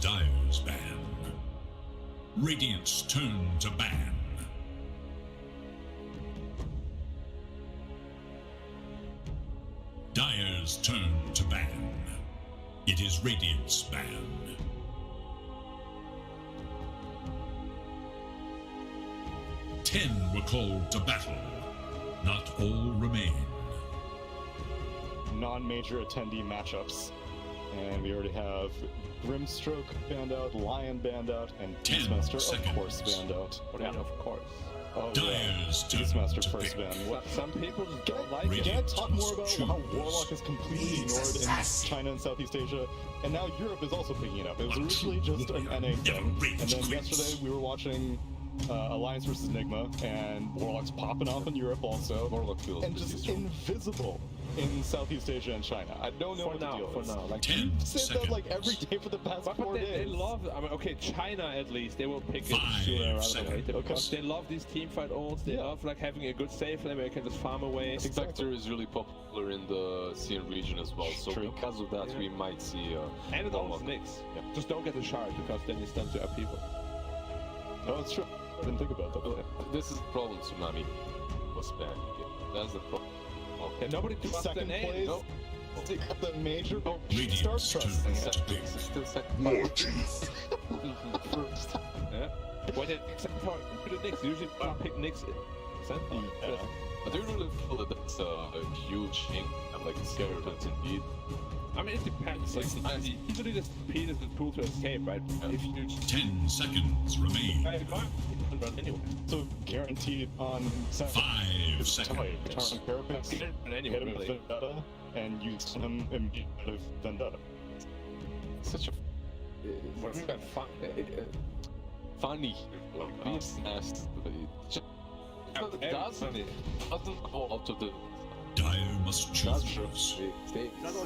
Dire's ban. Radiant's turn to ban. Dire's turn to ban. It is Radiant's ban. Ten were called to battle. Not all remain. Non-major attendee matchups. And we already have Grimstroke banned out, Lion banned out, and 10 Beastmaster, of seconds. course, banned out. What do you mean, of course? Oh, yeah. Dire's turn Beastmaster to first pick. ban. What? Some people just Can don't I, like it. can I talk more about Choose. how Warlock is completely ignored in China and Southeast Asia? And now Europe is also picking it up. It was originally just an NA thing. And then yesterday we were watching Alliance vs. Enigma, and Warlock's popping off in Europe also. Warlock feels And just invisible in Southeast Asia and China. I don't know For what now, the deal for is. now. Like, 10 Said that like every seconds. day for the past but 4 they days. love, I mean, okay, China at least, they will pick it 5 sooner rather than seconds. later. Okay. Because they love these teamfight ults, they Yeah. love like having a good safe lane where you can just farm away. Spectre is really popular in the CN region as well, so True. because of that Yeah. we might see And it Warlock. owns Nyx. Just don't get the shard because then you stun to upheaval. Oh, that's true. I didn't think about that. This is the problem, Tsunami was banned. That's the problem. And nobody trusts Second the name. place. No. At the major Radiant's starts trusting turn it. to pick. Still second. First. Yeah. Well, then, except for the Nyx, usually people pick Nyx. Yeah. I do really feel that that's a huge thing. I'm like scared that indeed. I mean, it depends. Like, usually the speed is the tool to escape, right? If you 10 seconds remain. you can run anyway. So guaranteed on 5 seconds. Turn Carapace, You can run hit anyway, him with really. Vendetta, and use him immediately out of Vendetta. Such a What's that fun? funny, like Beastmaster. It doesn't go out of the Dire must does choose.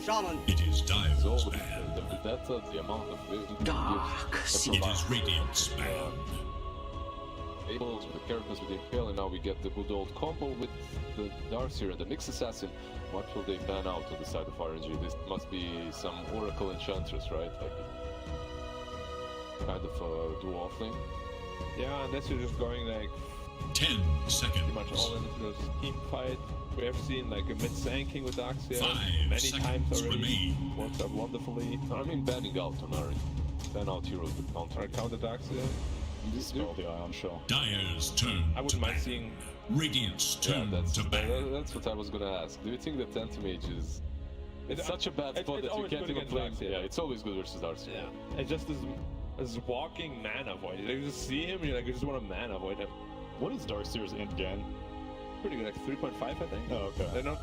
Shaman. It is Dire's so ban. that's the amount of Dark It is Radiant's ban. Able with the characters with the Impale, and now we get the good old combo with the Darkseer and the Nyx Assassin. What will they ban out on the side of RNG? This must be some Oracle Enchantress, right? Like kind of a duo thing. Yeah, unless you're just going like 10 pretty much seconds. all into this team fight. We have seen like a mid-sanking with Darkseer 5 many seconds times already. remain. Works out wonderfully. I mean, banning out on RNG. Ban out heroes with counter. Or counter Darkseer. Dispel the Ion Shell. Dire's turn I to wouldn't mind ban. seeing. Radiant's Yeah, turn that's to ban. that's what I was gonna ask. Do you think that Anti-Mage is... It's such a bad spot it's that you always can't good even against play. Darkseer. Yeah, it's always good versus Darkseer. Yeah. It's just this walking mana void. You just see him, you're like, you just want to mana void him. What is Darkseer's int gain? Pretty good, like 3.5, I think. Oh, okay. They're not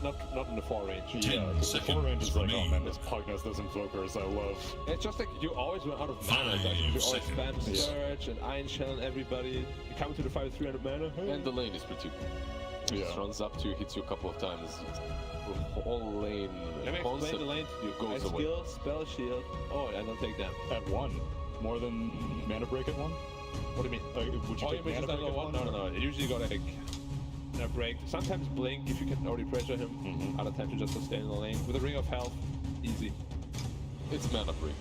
in the 4 range. 10 Yeah, because the 4 range is seconds like, oh man, remain. this Pugnus, those Invokers, I love. It's just like you always run out of mana. 5 Like, you always spam seconds. Surge and Iron Shell and everybody. You come to the fight with 300 mana. And the lane is pretty good. It Yeah. just runs up to you, hits you a couple of times. The whole lane Let me explain concept the lane to you. I goes away. skill, spell, shield. Oh, I don't take them. At 1. More than Mana Break at 1? What do you mean? Would you Oh, you take mean Mana just Break at 1? No. You usually go like a break. Sometimes blink if you can already pressure him. Mhm. Other times you just stay in the lane. With a ring of health, easy. It's mana break.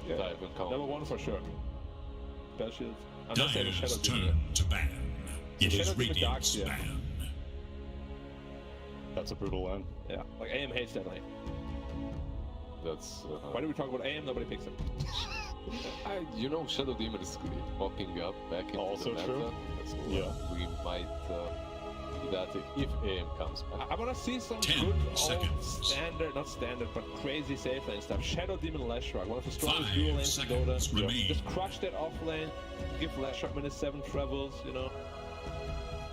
Yeah. Dive and counter. Number 1 for sure. Spell shield. Unless they have a Dire's shadow demon. turn to ban. It Shadow is Demon Radiant's Darkseer. ban. That's a brutal lane. Yeah, like AM hates that lane. That's Why do we talk about AM? Nobody picks it. you know, Shadow Demon is popping up back into Also the meta. true. That's Yeah. We might see that if AM comes back. I wanna see some 10 good old seconds. standard, not standard, but crazy safe lane stuff. Shadow Demon Lashrock, one of the strongest 5 dual lanes in Dota. seconds remain. Just crush that off lane, give Lashrock -7 travels, you know.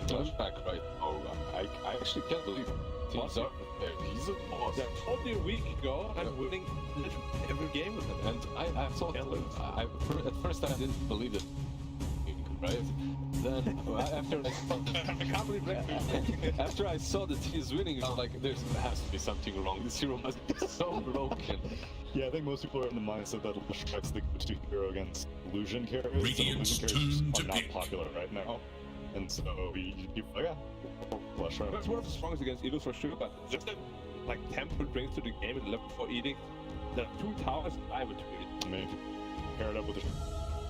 Flashback right now. I actually can't believe teams are there. He's a boss. That told me a week ago, I'm winning literally every game with him. And I thought, Can't lose. at first I didn't believe it, right? Then after I can't believe that. after I saw that he's winning, I'm like, there has to be something wrong. This hero must be so broken. Yeah, I think most people are in the mindset that Lashrek's the go-to hero against illusion carriers. And Radiant's illusion carriers turn are to not pick. popular right now. And so people are like, yeah, Lashrek. That's one of the strongest against Eagles for sure, but just the like tempo brings to the game and level 4 edict. The 2 towers I would tweet. I mean, pair it up with a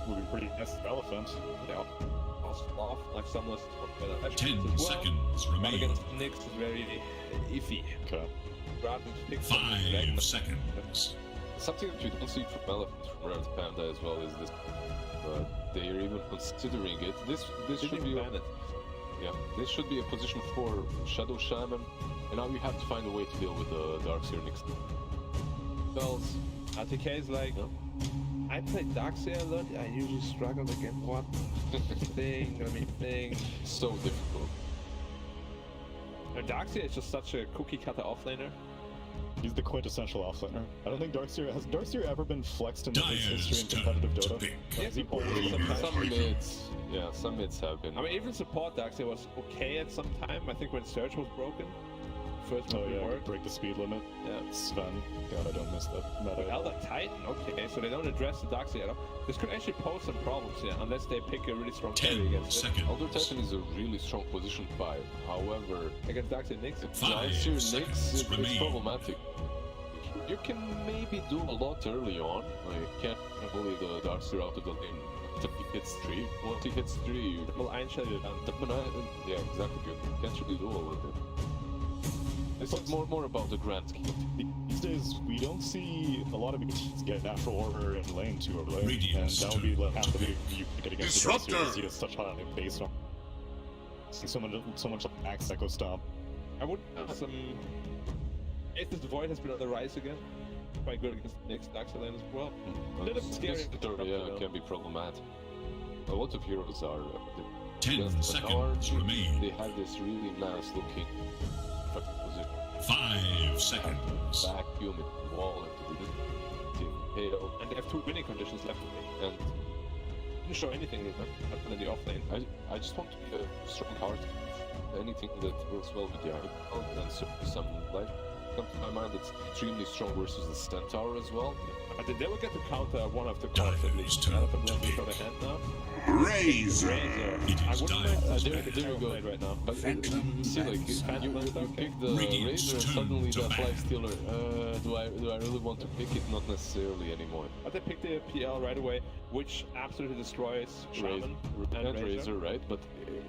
would be pretty nice elephant. Yeah. Off like Sunless. 10 seconds But remain. against Nyx is very iffy. Okay. Rather than pick 5 seconds. Something that you don't see from Elephant from Red Panda as well is this. They are even considering it. This should be this should be a position for Shadow Shaman, and now you have to find a way to deal with the Darkseer next. Spells. RTK is like, I play Darkseer a lot. I usually struggle against what thing. So difficult. Darkseer is just such a cookie cutter offlaner. He's the quintessential offlaner. I don't think Darkseer has Darkseer ever been flexed in his Dyer's history in turn competitive to Dota. pick. Yes, he he always plays sometimes. Some mids, yeah, some mids have been. I mean, even support Darkseer was okay at some time. I think when Surge was broken, first Oh one yeah, worked. break the speed limit. Yeah. Sven. God, I don't miss that meta. Elder Titan, okay, so they don't address the Darkseer at all. This could actually pose some problems here, unless they pick a really strong carry 10 against it. seconds. Elder Titan is a really strong position 5. However, Against Darkseer Nyx. 5 Darkseer Nyx seconds is remain. problematic. You can maybe do a lot early on. You can't bully the Darkseer out of the lane until he hits 3. Once he hits 3, you... Well, Einstein is done. Yeah, exactly. You can't really do all of it. This is more about the grand scheme. These days, we don't see a lot of teams get natural order in lane too early, and Radiant's that would be turn like half to the pick. big you get against Disruptor! the Darkseer. He has such high base on. See so much like Axe Echo Stomp. I would have some... Aether's Void has been on the rise again. Quite good against Nyx Darkseer lane as well. A little bit scary. This yeah, can be problematic. A lot of heroes are... 10 against the seconds RNG, remain. They have this really nice looking position. 5 seconds. Vacuum it, wall into the tail, And they have 2 winning conditions left to make. and Didn't show anything other than the offlane. I just want to be a strong heart. Anything that works well with the icon and some life. Come to my mind, it's extremely strong versus the Centaur as well. They will get to counter one of the cards at least. Turn Elephant to will pick. show the hand now. Razor. It I is wouldn't Dyer's mind there- turn. there we go. Right now. But see, like you pick the Radiant's Razor and turn suddenly to that bat. Lifestealer. Do I really want to pick it? Not necessarily anymore. But they picked the PL right away, which absolutely destroys Shaman And Razor, right? But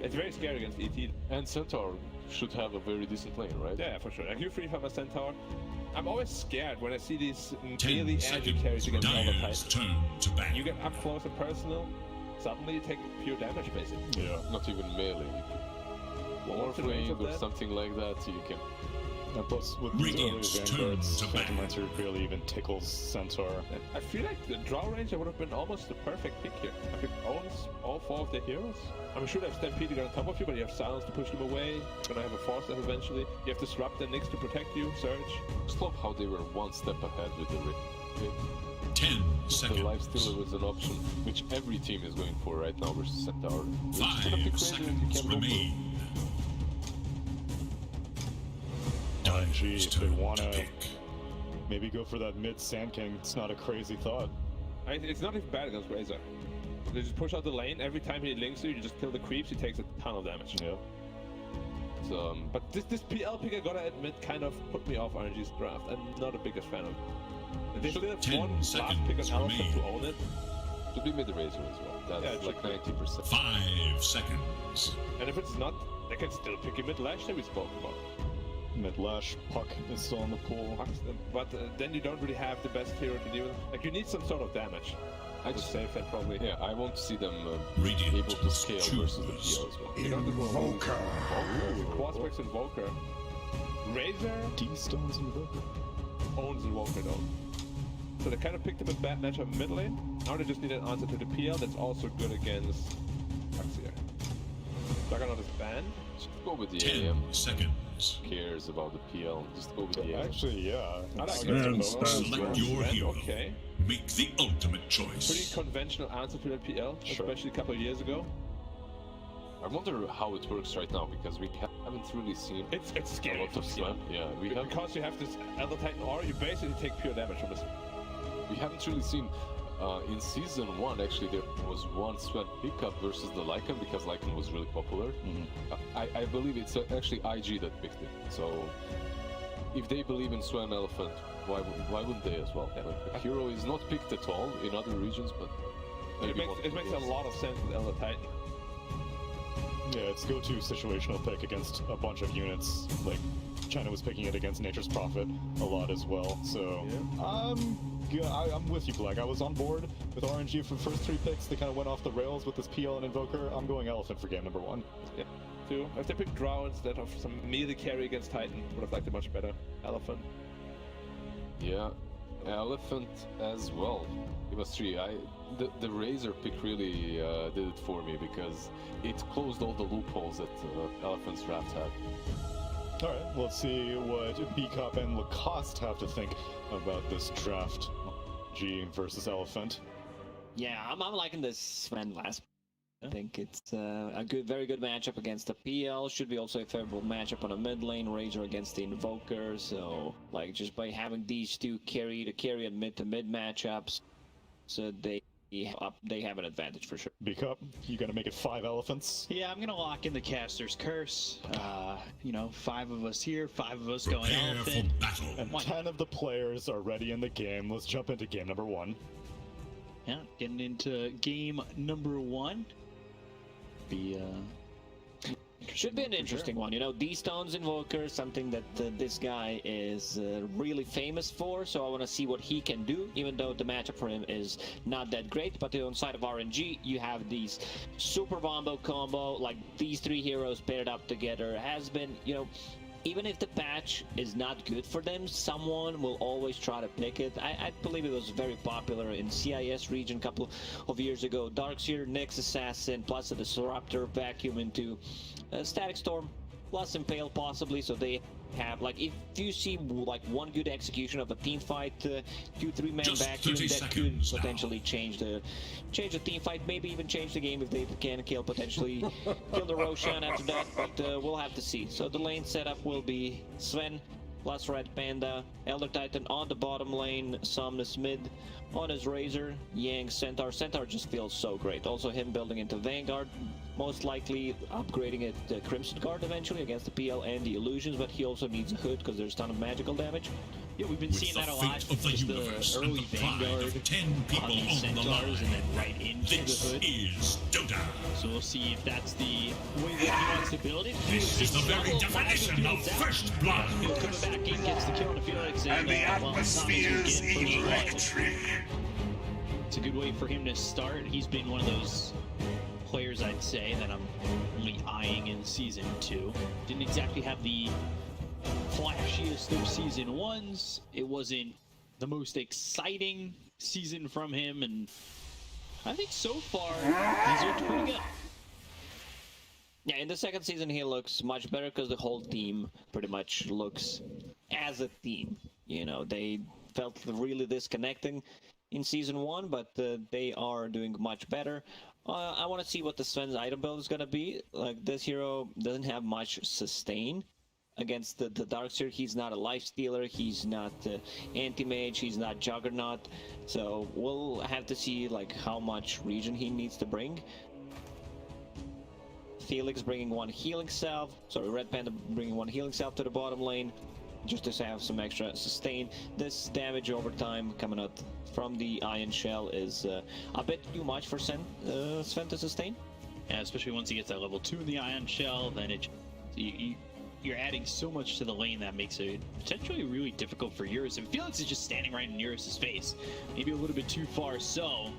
It's very scary against ET. and Centaur should have a very decent lane, right? Yeah, for sure. Like you free from a Centaur. I'm always scared when I see these 10 really edgy carries seconds. against Elder Dyer's Titan. turn to bat. You get up close and personal, suddenly you take pure damage basically. Yeah. Not even melee. Well, what's the Morphling range of or that? something like that, you can. And plus, with these early Radiant's vanguards, turn to Phantom bat. Lancer barely even tickles Centaur. And I feel like the draw range would have been almost the perfect pick here. I could own all 4 of the heroes. I mean, sure, they have Stampede on top of you, but you have Silence to push them away. You're gonna have a Force Step eventually. You have Disrupt and Nyx to protect you, Surge. Just love how they were one step ahead with the 10 The seconds. Lifestealer was an option, which every team is going for right now versus Centaur. You're just gonna 5 pick Razor and you seconds can go for it. remain. RNG, Dyer's if they turn to wanna pick. maybe go for that mid Sand King, it's not a crazy thought. It's not even bad against Razor. They just push out the lane. Every time he links you just kill the creeps. He takes a ton of damage. Yeah. It's, But this PL pick, I gotta admit, kind of put me off RNG's draft. I'm not the biggest fan of it. They still have 10 one last pick on seconds Elephant remain. to own it. should be mid Razor as well. Yeah, That's it like should be. 90%. 5 seconds. And if it's not, they can still pick him mid lash that we spoke about. Mid Lash, Puck is still in the pool. But then you don't really have the best hero to deal with. Like you need some sort of damage. I I just just, save that probably. yeah, I want to see them Radiant able to scale versus the choose. PL as well. You don't have to go Invoker. Quadspecs Invoker. Razor D Stones Invoker. owns Invoker though. So they kind of picked him a bad matchup mid lane. Now they just need an answer to the PL that's also good against Darkseer. Juggernaut is banned. Just go with the 10 AM. seconds. Cares about the PL. Just go with the AM. Actually, yeah. I like Stand it. still. Select your Ren, hero. Okay. Make the ultimate Pretty choice. conventional answer to the PL, Sure. especially a couple of years ago. I wonder how it works right now because we haven't really seen It's a scary lot to of see. slam. Yeah, we haven't. Because you have this Elder Titan aura, you basically take pure damage from this. We haven't really seen. In season 1, actually, there was one sweat pickup versus the Lycan because Lycan was really popular. I believe it's actually IG that picked it. So if they believe in Swan Elephant, why wouldn't they as well? Yeah. Like, the hero is not picked at all in other regions, but It makes a lot of sense with Elder Titan. Yeah, it's go-to situational pick against a bunch of units. Like, China was picking it against Nature's Prophet a lot as well. So, I'm with you, Black. I was on board with RNG for the first 3 picks. They kind of went off the rails with this PL and Invoker. I'm going Elephant for game number 1. Yeah. 2. If they picked Drow instead of some melee carry against Titan, would have liked it much better. Elephant. yeah, Elephant as well. It was 3. The Razor pick really did it for me because it closed all the loopholes that Elephant's draft had. All right, let's see what B-Cup and Lacoste have to think about this draft. G versus Elephant. Yeah, I'm liking this Sven last. I think it's a very good matchup against the PL. Should be also a favorable matchup on a mid lane. Razor against the Invoker. So, like, just by having these two carry and mid to mid matchups, so they have an advantage for sure. B-Cup, you gotta make it 5 Elephants. Yeah, I'm gonna lock in the Caster's Curse. You know, 5 of us here, 5 of us going Prepare for Elephant. battle. And 10 of the players are ready in the game. Let's jump into game number 1. Yeah, getting into game number 1. Should be an interesting one. You know, D-Stone's Invoker, something that this guy is really famous for, so I want to see what he can do, even though the matchup for him is not that great. But on side of RNG, you have these super Wombo combo, like these 3 heroes paired up together has been, you know, even if the patch is not good for them, someone will always try to pick it. I believe it was very popular in CIS region a couple of years ago. Darkseer, Nyx Assassin, plus a Disruptor, Vacuum into Static Storm, plus Impale possibly, so they have, like, if you see like one good execution of a team fight, 2-3 man Just vacuum, 30 that could seconds now. potentially change the team fight, maybe even change the game if they can kill kill the Roshan after that, but we'll have to see. So the lane setup will be Sven plus Red Panda, Elder Titan on the bottom lane, Somnus mid on his Razor, Yang Centaur. Centaur just feels so great. Also him building into Vanguard, most likely upgrading it to Crimson Guard eventually against the PL and the Illusions, but he also needs a hood because there's a ton of magical damage. Yeah, we've been With seeing the that a lot. fate of the Just universe the and early the pride Vanguard of 10 on people these on the Centaurs line. and then right into This the hood. is Dota. So we'll see if that's the way that he wants to build it. This is the very definition of first blood. He'll come back in, gets the kill on the Felix, And the well, atmosphere's Thomas will get first blood. electric. It's a good way for him to start. He's been one of those players, I'd say, that I'm only eyeing in Season 2. Didn't exactly have the flashiest of Season 1s. It wasn't the most exciting season from him, and I think so far he's looked pretty good. Yeah, in the second season he looks much better because the whole team pretty much looks as a team. You know, they felt really disconnecting in season 1, but they are doing much better. I want to see what the Sven's item build is going to be. Like, this hero doesn't have much sustain against the Darkseer. He's not a life stealer, he's not anti-mage, he's not Juggernaut. So we'll have to see like how much region he needs to bring. Felix bringing 1 healing salve, sorry, Red Panda bringing 1 healing salve to the bottom lane, just to have some extra sustain. This damage over time coming out from the Iron Shell is a bit too much for Sven to sustain. Yeah, especially once he gets that level 2 in the Ion Shell, then you're adding so much to the lane that makes it potentially really difficult for Eurus. And Felix is just standing right in Eurus' face, maybe a little bit too far. So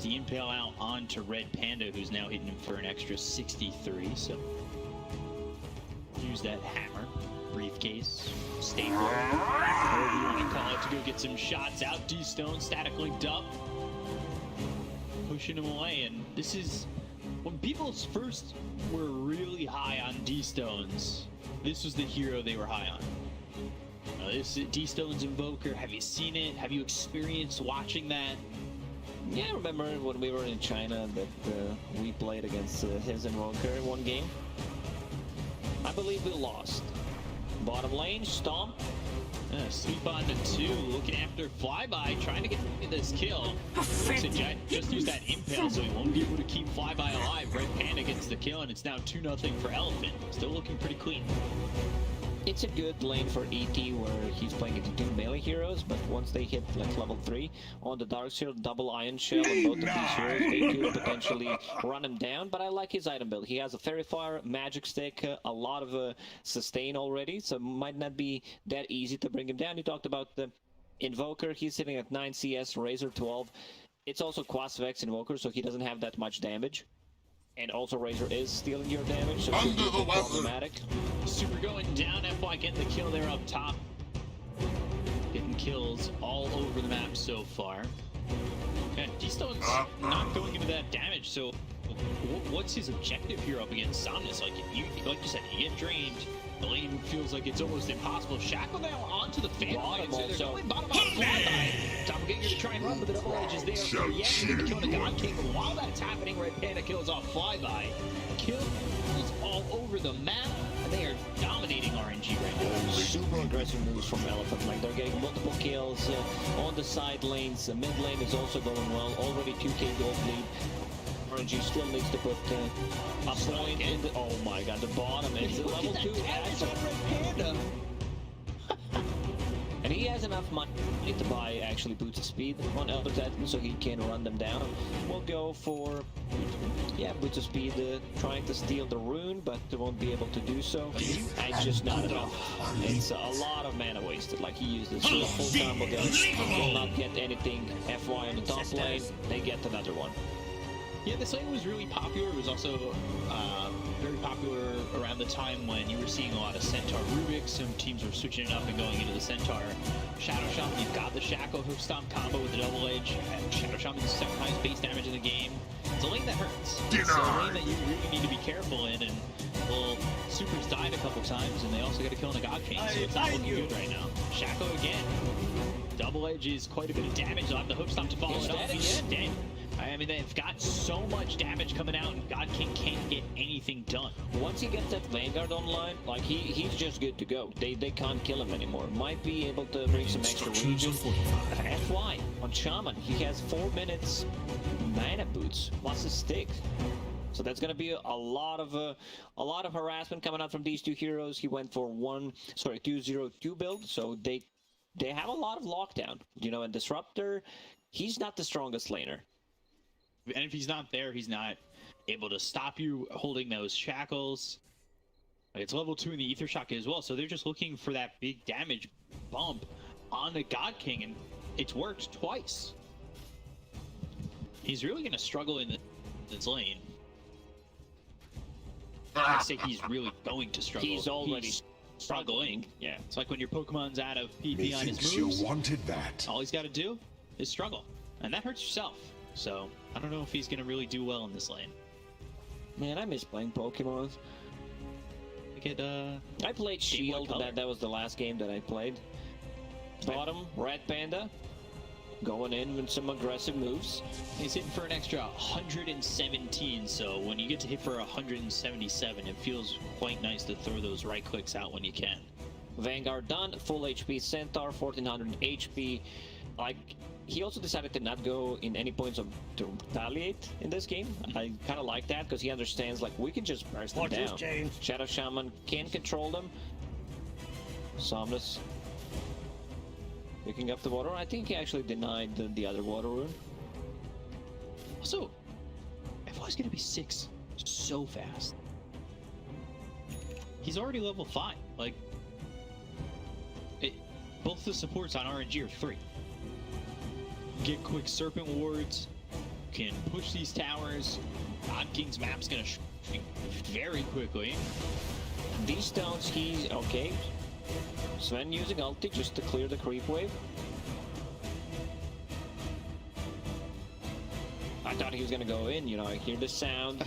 the impale out onto Red Panda, who's now hitting him for an extra 63. So use that hammer, briefcase, staple, whatever you want to call it, to go get some shots out. D-Stone static linked up, pushing him away. And this is when people first were really high on D-Stones. This was the hero they were high on. This is D-Stone's Invoker. Have you seen it? Have you experienced watching that? Yeah, I remember when we were in China that we played against his Invoker in 1 game. I believe we lost. Bottom lane, Stomp. Sweep on to 2, looking after Flyby, trying to get this kill. Just use that impale so he won't be able to keep Flyby alive. Red Panda gets the kill, and it's now 2-0 for Elephant. Still looking pretty clean. It's a good lane for ET where he's playing into 2 melee heroes, but once they hit like level 3 on the Darkseer, double Iron Shell on both of these heroes, they could potentially run him down, but I like his item build. He has a Fairy Fire, Magic Stick, a lot of sustain already, so it might not be that easy to bring him down. You talked about the Invoker, he's sitting at 9 CS, Razor 12. It's also Quasvex Invoker, so he doesn't have that much damage. And also Razor is stealing your damage, so it could be problematic. Super going down, FY getting the kill there up top. Getting kills all over the map so far. Okay, D-Stone's not going into that damage, so what's his objective here up against Somnus? Like you said, you get drained. The lane feels like it's almost impossible. Shackle now onto the Phantom. Bottom They're also. going bottom out flyby. Doppelganger to try and run, but the double edge is there. Yes, he's gonna kill the God King. But while that's happening, Red Panda kills off flyby. Kills all over the map, and they are dominating RNG right now. Super aggressive moves from Elephant. Like they're getting multiple kills on the side lanes. The mid lane is also going well. Already 2k gold lead. RNG still needs to put a point in the... Oh my god, the bottom is level 2 Asher. And he has enough money to buy actually boots of speed on Elder Titan so he can run them down. We'll go for, yeah, boots of speed trying to steal the rune, but they won't be able to do so. It's just not enough. It's a lot of mana wasted. Like he used this full combo gun, will not get anything. FY on the top lane, they get another one. Yeah, this lane was really popular. It was also very popular around the time when you were seeing a lot of Centaur Rubik. Some teams were switching it up and going into the Centaur Shadow Shaman. You've got the Shackle Hook Stomp combo with the double edge. Shadow Shaman's the second highest base damage in the game. It's a lane that hurts. It's a lane that you really need to be careful in. And well, Super's died a couple times, and they also got to kill the God King, so it's not looking good right now. Shackle again. Double edge is quite a bit of damage. They'll have the Hook Stomp to follow it up. He's dead. I mean, they've got so much damage coming out, and God King can't get anything done. Once he gets that Vanguard online, like he's just good to go. They can't kill him anymore. Might be able to bring some extra region. FY on Shaman, he has 4 minutes mana boots plus a stick. So that's gonna be a lot of harassment coming out from these two heroes. He went for 2-0-2 build, so they have a lot of lockdown. You know, and Disruptor, he's not the strongest laner. And if he's not there, he's not able to stop you holding those shackles. It's level 2 in the Ether Shock as well, so they're just looking for that big damage bump on the God King, and it's worked twice. He's really going to struggle in this lane. I say he's really going to struggle. He's already struggling. Yeah, it's like when your Pokemon's out of PP on his moves. You wanted that. All he's got to do is struggle, and that hurts yourself. So I don't know if he's gonna really do well in this lane. Man, I miss playing Pokemon. I played Shield. That was the last game that I played. Bottom, Red Panda, going in with some aggressive moves. He's hitting for an extra 117. So when you get to hit for 177, it feels quite nice to throw those right clicks out when you can. Vanguard done. Full HP Centaur, 1400 HP. Like, he also decided to not go in any points to retaliate in this game. I kind of like that because he understands, like, we can just burst them down. Shadow Shaman can control them. Somnus picking up the water. I think he actually denied the other water rune. Also, FY's gonna be 6 so fast. He's already level 5. Like, both the supports on RNG are 3. Get quick Serpent Wards, can push these towers. God King's map's gonna shrink very quickly. These stones, he's okay. Sven using ulti just to clear the creep wave. I thought he was gonna go in, you know, I hear the sound.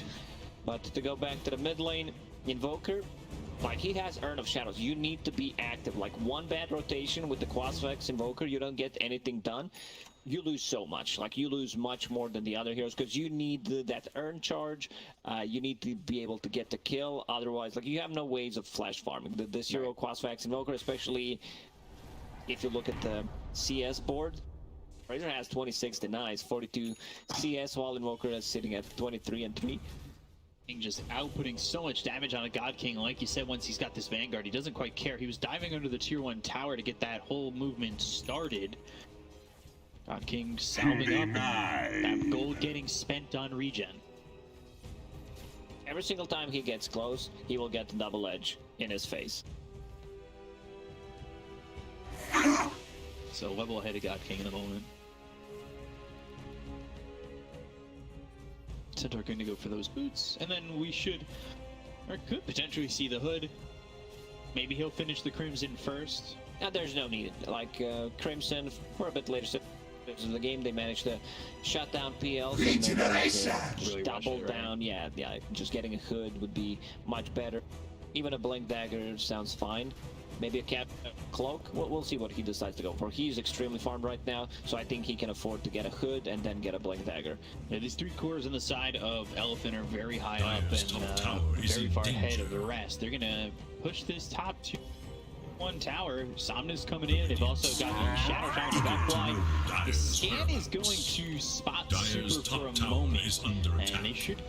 But to go back to the mid lane, Invoker, like, he has Urn of Shadows. You need to be active. Like, one bad rotation with the Quasvex Invoker, you don't get anything done. You lose so much. Like, you lose much more than the other heroes because you need that Urn charge. You need to be able to get the kill. Otherwise, like, you have no ways of flash farming. This hero, Quasvex Invoker, especially if you look at the CS board, Razor has 26 denies, 42 CS, while Invoker is sitting at 23 and 3. just outputting so much damage on a God King. Like you said, once he's got this Vanguard, he doesn't quite care. He was diving under the tier 1 tower to get that whole movement started. God King salving up, that gold getting spent on regen. Every single time he gets close, he will get the double edge in his face. So level ahead of God King in the moment. Centaur going to go for those boots, and then we should, or could potentially see the hood. Maybe he'll finish the Crimson first. Now, there's no need. Like, Crimson, for a bit later stages of the game, they managed to shut down PLs and then Really double rushed it, right? down. Yeah, just getting a hood would be much better. Even a Blink Dagger sounds fine. Maybe a cap cloak. We'll see what he decides to go for. He's extremely farmed right now, so I think he can afford to get a hood and then get a Blink Dagger. Yeah, these 3 cores on the side of Elephant are very high up Dire's top and tower is very in far ahead danger. of the rest. They're gonna push this top 1 tower. Somna's coming in. They've also got the Shadow Tower to backfly. The scan is going to spot Dire's Super for top a tower moment, is under and attack. they should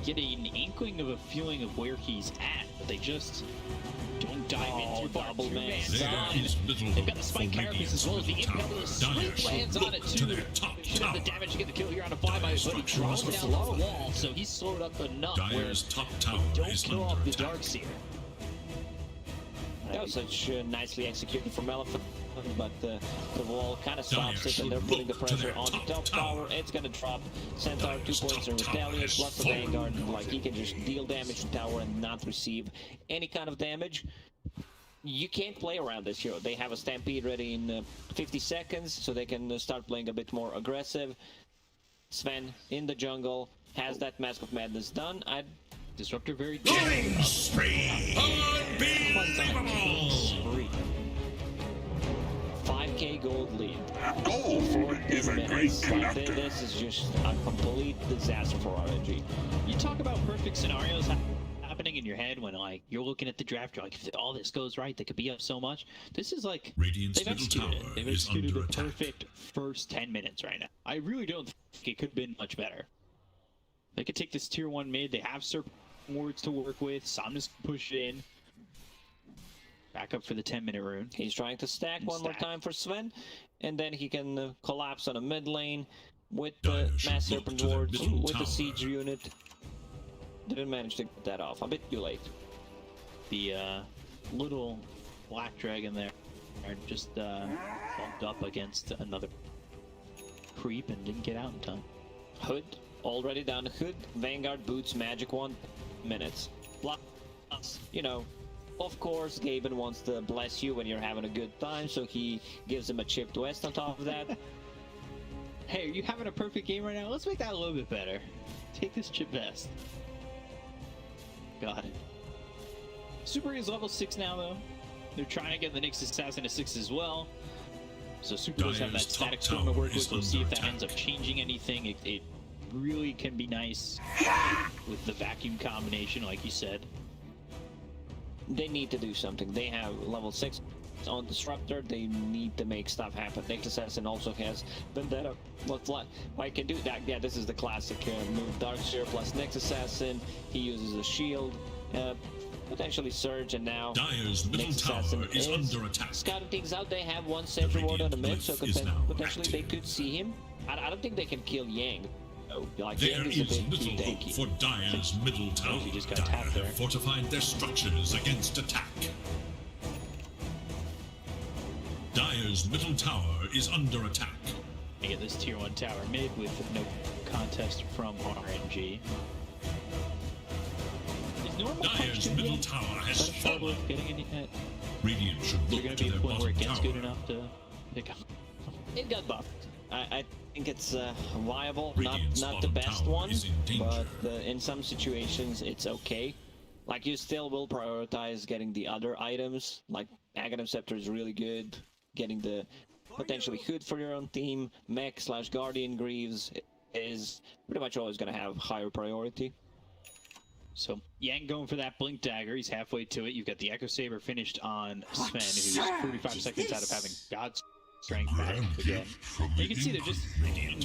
get an inkling of a feeling of where he's at, but they just don't dive in too far. double Too man. man's There on. is little They've got hope the spike for carapace Radiant's as well as the middle impel. tower. The sprint Dire lands should on it look to too. their top Should have the tower. damage to get the kill here on a flyby, Dire's but he structure drops is down the full. wall, so he's slowed up enough where Dire's top tower don't is kill under off the attack. Darkseer. That was such nicely executed from Elephant, but the wall kind of stops Dire it, and they're should putting the look to pressure their on the top top tower. tower. It's gonna drop. Centaur 2 Dire's points in top tower Retaliate, has plus the fallen. Vanguard. Like, he can just deal damage to tower and not receive any kind of damage. You can't play around this hero. They have a Stampede ready in 50 seconds, so they can start playing a bit more aggressive. Sven, in the jungle, has that Mask of Madness done. Disruptor very Killing spree! Unbelievable! spree. 5k gold lead. Gold is a great Like, conductor. this is just a complete disaster for RNG. You talk about perfect scenarios happening in your head when, like, you're looking at the draft, you're like, if all this goes right, they could be up so much. This is like, Radiant's they've middle executed tower it. They've is executed under the attack. perfect first 10 minutes right now. I really don't think it could have been much better. They could take this tier 1 mid, they have Serpent wards to work with, Somnus can push it in. Back up for the 10-minute rune. He's trying to stack one more time for Sven, and then he can collapse on a mid lane with the Dire should Mass look Serpent to their wards, middle with the tower. siege unit. Didn't manage to get that off. A bit too late. The little black dragon there just bumped up against another creep and didn't get out in time. Hood already down. Hood, Vanguard boots, Magic 1 minutes. Plus, you know, of course, Gaben wants to bless you when you're having a good time, so he gives him a chipped west on top of that. Hey, are you having a perfect game right now? Let's make that a little bit better. Take this chip vest. God. Super is level 6 now, though. They're trying to get the Nyx Assassin to 6 as well. So Super does have that Dire's top static storm to tower work with. is We'll see if under that attack. ends up changing anything. It really can be nice with the vacuum combination, like you said. They need to do something. They have level 6 on Disruptor. They need to make stuff happen. Nyx Assassin also has Vendetta. Why can do that? Yeah, this is the classic move. Darkseer plus Nyx Assassin. He uses a shield. Potentially Surge, and now Dire's middle Nyx tower Assassin is under attack. scouting things out. They have one Sentry Ward on the mid, so Radiant Glyph is now potentially they active. could see him. I don't think they can kill Yang. Oh, like, There Yang is is a bit too little hope tanky. for Dire's middle tower. he just got Dire tapped there. have fortified their structures against attack. Dire's middle tower is under attack. They get this tier 1 tower mid with no contest from RNG. Is normal punch Dire's good middle yet? tower Is has that a struggle fallen. with getting any? Radiant should Is there look going to to be a their point where bottom it gets tower. good enough to pick up? It got buffed. I think it's viable, Radiant's not the bottom best tower one, is in danger. but in some situations it's okay. Like, you still will prioritize getting the other items. Like, Aghanim Scepter is really good. Getting the potentially Hood for your own team, Mech / Guardian Greaves is pretty much always going to have higher priority. So Yang going for that Blink Dagger. He's halfway to it. You've got the Echo Saber finished on Sven, who's 45 seconds out of having God strength back again. You can see they're just invading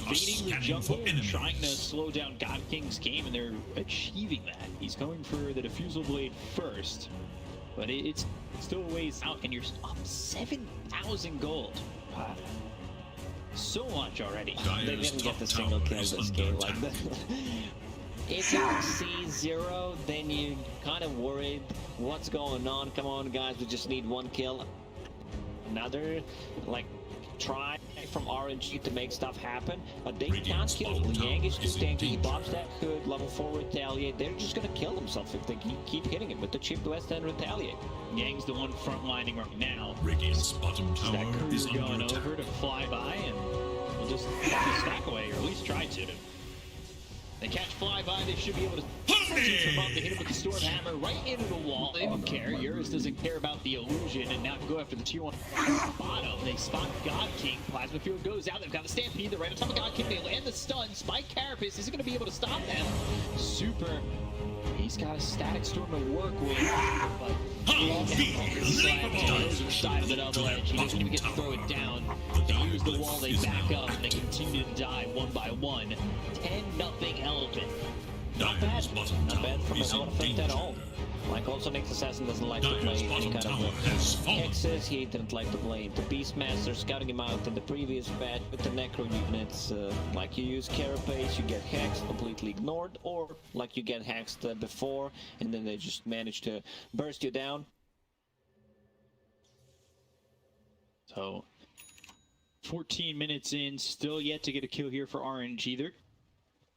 the jungle, trying to slow down God King's game, and they're achieving that. He's going for the Diffusal Blade first, but it's still a ways out, and you're up 7,000 gold. Wow. So much already. They didn't get the single kill this game. Like if you see 0, then you kind of worried what's going on. Come on, guys, we just need 1 kill. Another like try from RNG to make stuff happen, but they can't kill. Yang is too tanky. He pops that hood, level 4 retaliate. They're just gonna kill themselves if they keep hitting him with the chip west and retaliate. Yang's the one frontlining right now. Radiant's bottom tower That is crew's under going attack. over to fly by, and we'll just stack away, or at least try to. They catch flyby, they should be able to shoot him up. They hit him with the Storm Hammer right into the wall. They don't care. Eurus doesn't care about the illusion, and now go after the tier 1 bottom. They spot God King. Plasma Field goes out. They've got the Stampede. They're right on top of God King. They land the stun. Spike Carapace isn't going to be able to stop them. Super. He's got a Static Storm to work with, but side of the double edge. He doesn't even get to throw it down. They use the wall, they back up, and they continue to die one by one. 10-0 Elephant. Not bad. Not bad from an Elephant at all. Like also Nick's Assassin doesn't like to play any kind of hexes. He didn't like to play the Beastmaster, scouting him out in the previous batch with the Necro units. Like you use Carapace, you get hexed, completely ignored, or like you get hexed before, and then they just manage to burst you down. So, 14 minutes in, still yet to get a kill here for RNG. They're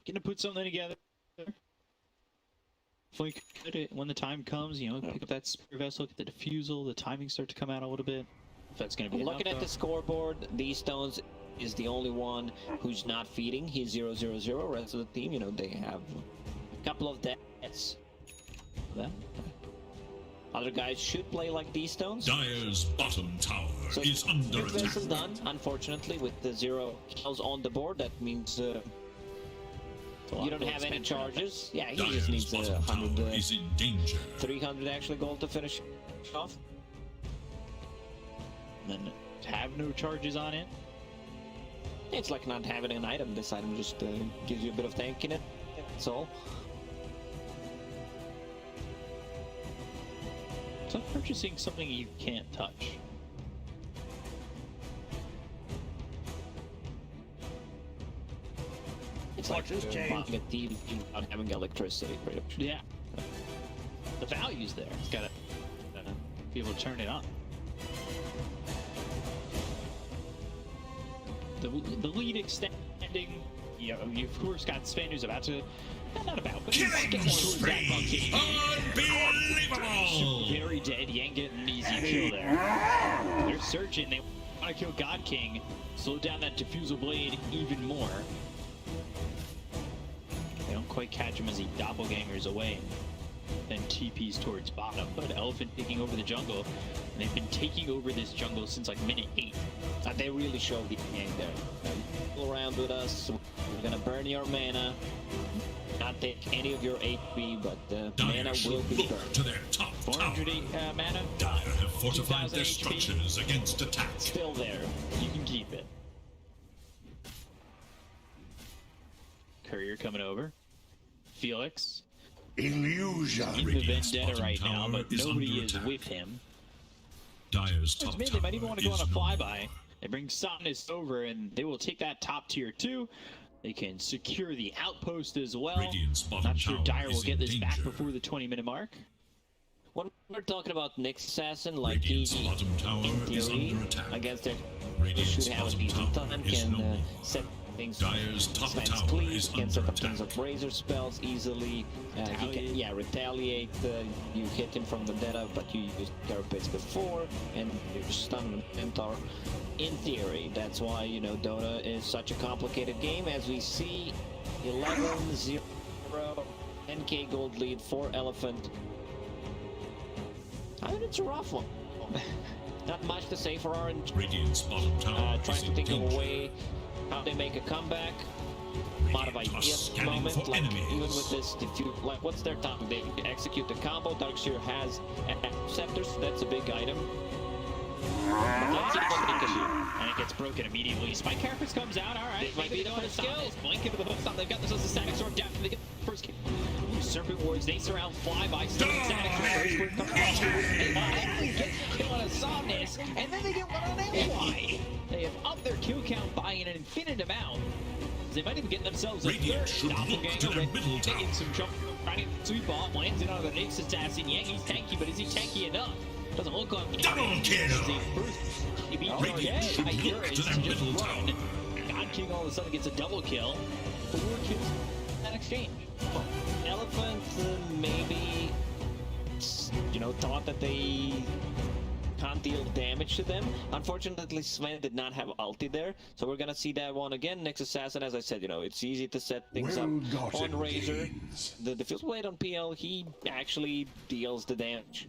gonna put something together. Hopefully, when the time comes, you know, pick up that Spear Vessel, get the Diffusal, the timing start to come out a little bit. If that's gonna be looking at the scoreboard, these stones is the only one who's not feeding. He's 0-0-0. Rest of the team, you know, they have a couple of deaths. Other guys should play like these stones. Dire's bottom tower is under this attack. is done, unfortunately, with the 0 kills on the board. That means you don't have any charges. Yeah, he just needs Dire's bottom 100, tower is in danger. 300 actually gold to finish off. And then have no charges on it. It's like not having an item. This item just gives you a bit of tank in it. That's all. It's like purchasing something you can't touch. It's like Watch this change. buying a TV without having electricity, pretty much. Yeah. The value's there. It's gotta be able to turn it on. The lead extending. You know, you of course got Sven who's about to. Not about, but he's getting towards that bucket. Unbelievable! Very dead. Yang getting an easy kill there. They're searching. They want to kill God King. Slow down that Diffusal Blade even more. They don't quite catch him as he doppelgangers away. Then TPs towards bottom. But Elephant taking over the jungle. And they've been taking over this jungle since like minute 8. They really showed the Yang there. Go around with us. We're gonna burn your mana. Not take any of your HP, but mana Dire will should be look burned. to their top tower. 400 mana. Dire have fortified 2000 their HP. structures against attack. Still there. You can keep it. Courier coming over. Felix Illusion. in the Radiant's vendetta bottom right now, tower but is nobody under is attack. with him. Dire's top They tower might even want to go on a is no more. flyby. They bring Somnus over, and they will take that top tier 2. They can secure the outpost as well. Radiant's bottom Not sure tower Dire will is get in this back danger. before the 20-minute mark. When we're talking about Nick's Assassin, like he, Radiant's bottom tower in is theory, under attack. against their Radiant's should have a bottom decent tower time, is can no more. set things Dire's top Sven's tower cleave, is can under set up attack. things of razor spells easily. He can, yeah, retaliate. You hit him from the dead, but you used Carapace before, and you stun Mentor. In theory, that's why, you know, Dota is such a complicated game. As we see, 11-0, 10k gold lead for Elephant. I mean, it's a rough one. Not much to say for RNG. Radiant's bottom tower Trying is to in think of danger. a way how they make a comeback. A lot of Radiant are ideas at the scanning moment. for Like enemies. even with this, if you like, what's their time? They execute the combo. Darkseer has scepters, so that's a big item. But let's see what they And it gets broken immediately. Spike Carapace comes out, alright. This might be the first kill. Blink into the hook stop. They've got themselves a static sword down. They get the first kill. Serpent Wards, they surround Flyby. Still static sword. They get the kill on a Somnus, and then they get one on MY. They have upped their kill count by an infinite amount. They might even get themselves a Radiant third should look to doppelganger. their middle They tower. get some jump. Right, sweet ball lands it on the Nyx assassin. Yeah, he's tanky, but is he tanky enough? Doesn't look like it. Double kill! Radiant should look to their middle tower. God King all of a sudden gets a double kill. 4 kills in that exchange. Elephant maybe, you know, thought that they can't deal damage to them. Unfortunately, Sven did not have ulti there, so we're gonna see that one again. Nyx Assassin, as I said, you know, it's easy to set things up on Razor. The Field Blade on PL, he actually deals the damage.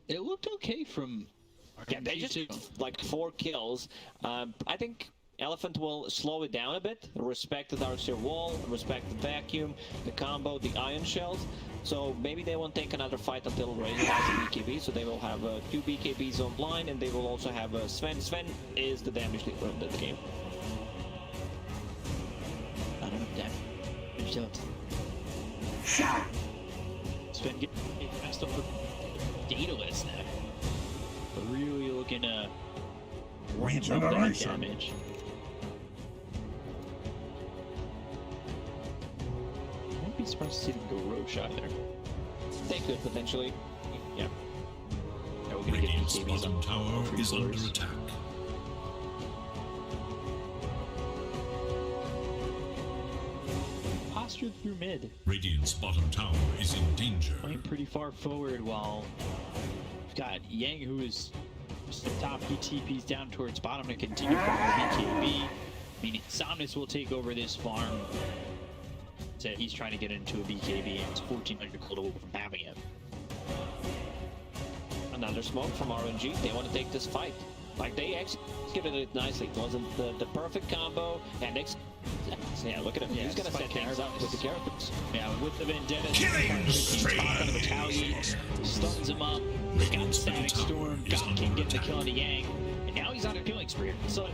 It looked okay from... Yeah, they just like 4 kills. I think Elephant will slow it down a bit, respect the Darkseer Wall, respect the Vacuum, the combo, the Ion Shells. So maybe they won't take another fight until Razor has a BKB, so they will have 2 BKBs online, and they will also have Sven. Sven is the damage dealer in the game. I don't know, damage don't. Sven getting messed up with Daedalus now. But really looking to ramp up that damage. I won't be surprised to see them go Roche either. They could potentially. Yeah. Now we're gonna get Radiant's BKBs bottom on tower three is under floors. attack. Postured through mid. Radiant's bottom tower is in danger. Playing pretty far forward while we've got Yang, who is just the top. He TPs down towards bottom to continue from the BKB. Meaning Somnus will take over this farm. Said he's trying to get into a BKB and it's 1400 gold away from having it. Another smoke from RNG. They want to take this fight. Like, they executed it nicely. It wasn't the perfect combo, and yeah, look at him. Yeah, He's gonna set things up with the characters. Yeah, with the vendetta, Killing he's top of the battalion, stuns him up. He's got Static Storm, God King getting the kill on the Yang, and now he's on a killing spree. So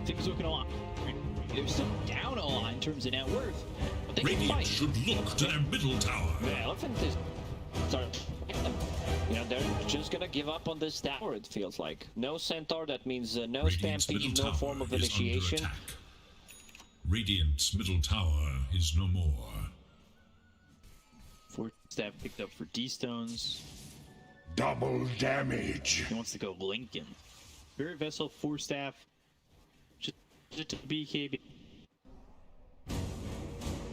things looking a lot. They're still down a lot in terms of net worth, but they can Radiant fight. should look to their middle tower. The Elephant is you know, they're just gonna give up on this tower, it feels like. No Centaur, that means no Radiant's middle Stampede, no tower form of is under initiation. attack. Radiant's middle tower is no more. 4 staff picked up for D-Stones. Double damage. He wants to go Lincoln. Spirit Vessel, 4 staff. Just a BKB.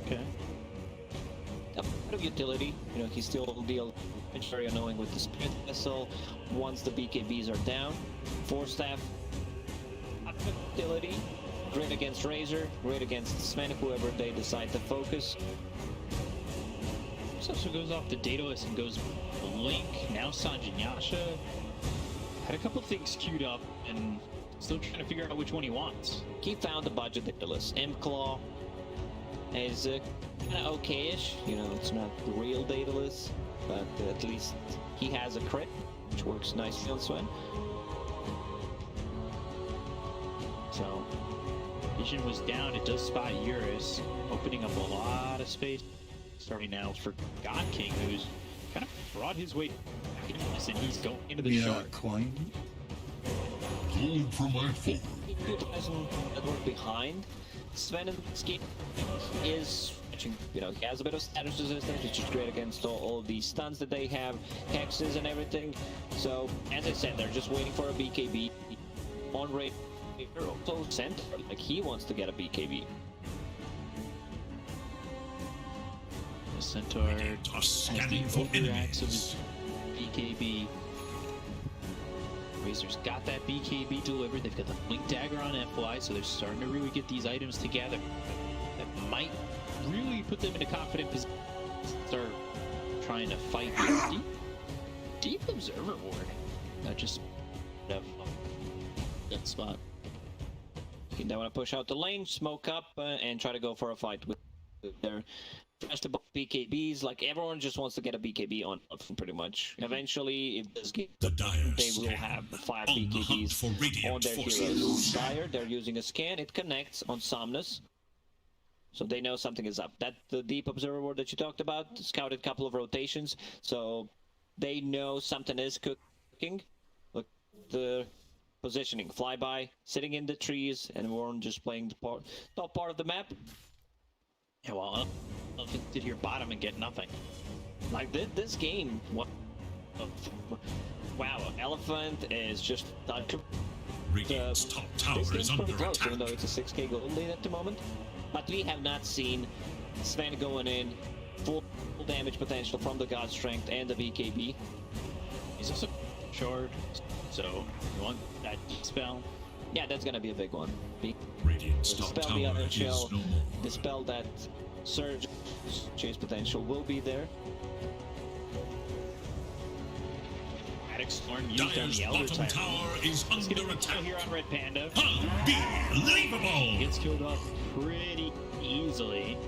Okay. A bit of utility, you know, he still deal. It's very annoying with the Spirit Vessel once the BKBs are down. 4 staff, a bit of utility. Great against Razor, great against Sven, whoever they decide to focus. This also goes off the Daedalus and goes Link. Now Sanjin Yasha. Had a couple things queued up and still trying to figure out which one he wants. He found the budget Daedalus. M-Claw is kind of okay-ish. You know, it's not the real Daedalus, but at least he has a crit, which works nicely on Sven. So, Vision was down. It does spot Eurus, opening up a lot of space. Starting now for God King, who's kind of brought his way back into this, and he's going into the shark. Coin. Hold for my foe. He doesn't work behind Sven and Ski is, you know, he has a bit of status resistance, which is great against all these stuns that they have, hexes and everything. So, as I said, they're just waiting for a BKB on rate. Also Centaur, like he wants to get a BKB. The Centaur Radiant are has scanning the for overaxe of enemies. his BKB. Razor's got that BKB delivered. They've got the Blink Dagger on FY, so they're starting to really get these items together. That might really put them in a confident position to start trying to fight deep. Deep Observer Ward. That just have that spot. They want to push out the lane, smoke up, and try to go for a fight with their smashed the BKBs. Like everyone just wants to get a BKB on pretty much. Eventually, if this game, The Dire they will stand have 5 on the hunt for BKBs radiant on their forces. heroes. Dire, they're using a scan. It connects on Somnus. So they know something is up. That the deep observer ward that you talked about, scouted a couple of rotations, so they know something is cooking. Look, the positioning, flyby, sitting in the trees, and Warren just playing the top part of the map. Yeah, well, Elephant did here bottom and get nothing. Like this game, what? Wow, Elephant is just Radiant's top tower this is game's under pretty close, attack. even though it's a 6k gold lead at the moment. But we have not seen Sven going in, full damage potential from the God Strength and the BKB. He's also shard, so you want that spell. Yeah, that's gonna be a big one. Radiant's top Dispel the tower other is shell, no more. dispel that surge chase potential will be there. Attic Storm used on Dire's the Elder bottom Titan. tower is Let's get under a kill attack. here on Red Panda. Unbelievable! Gets killed off pretty easily.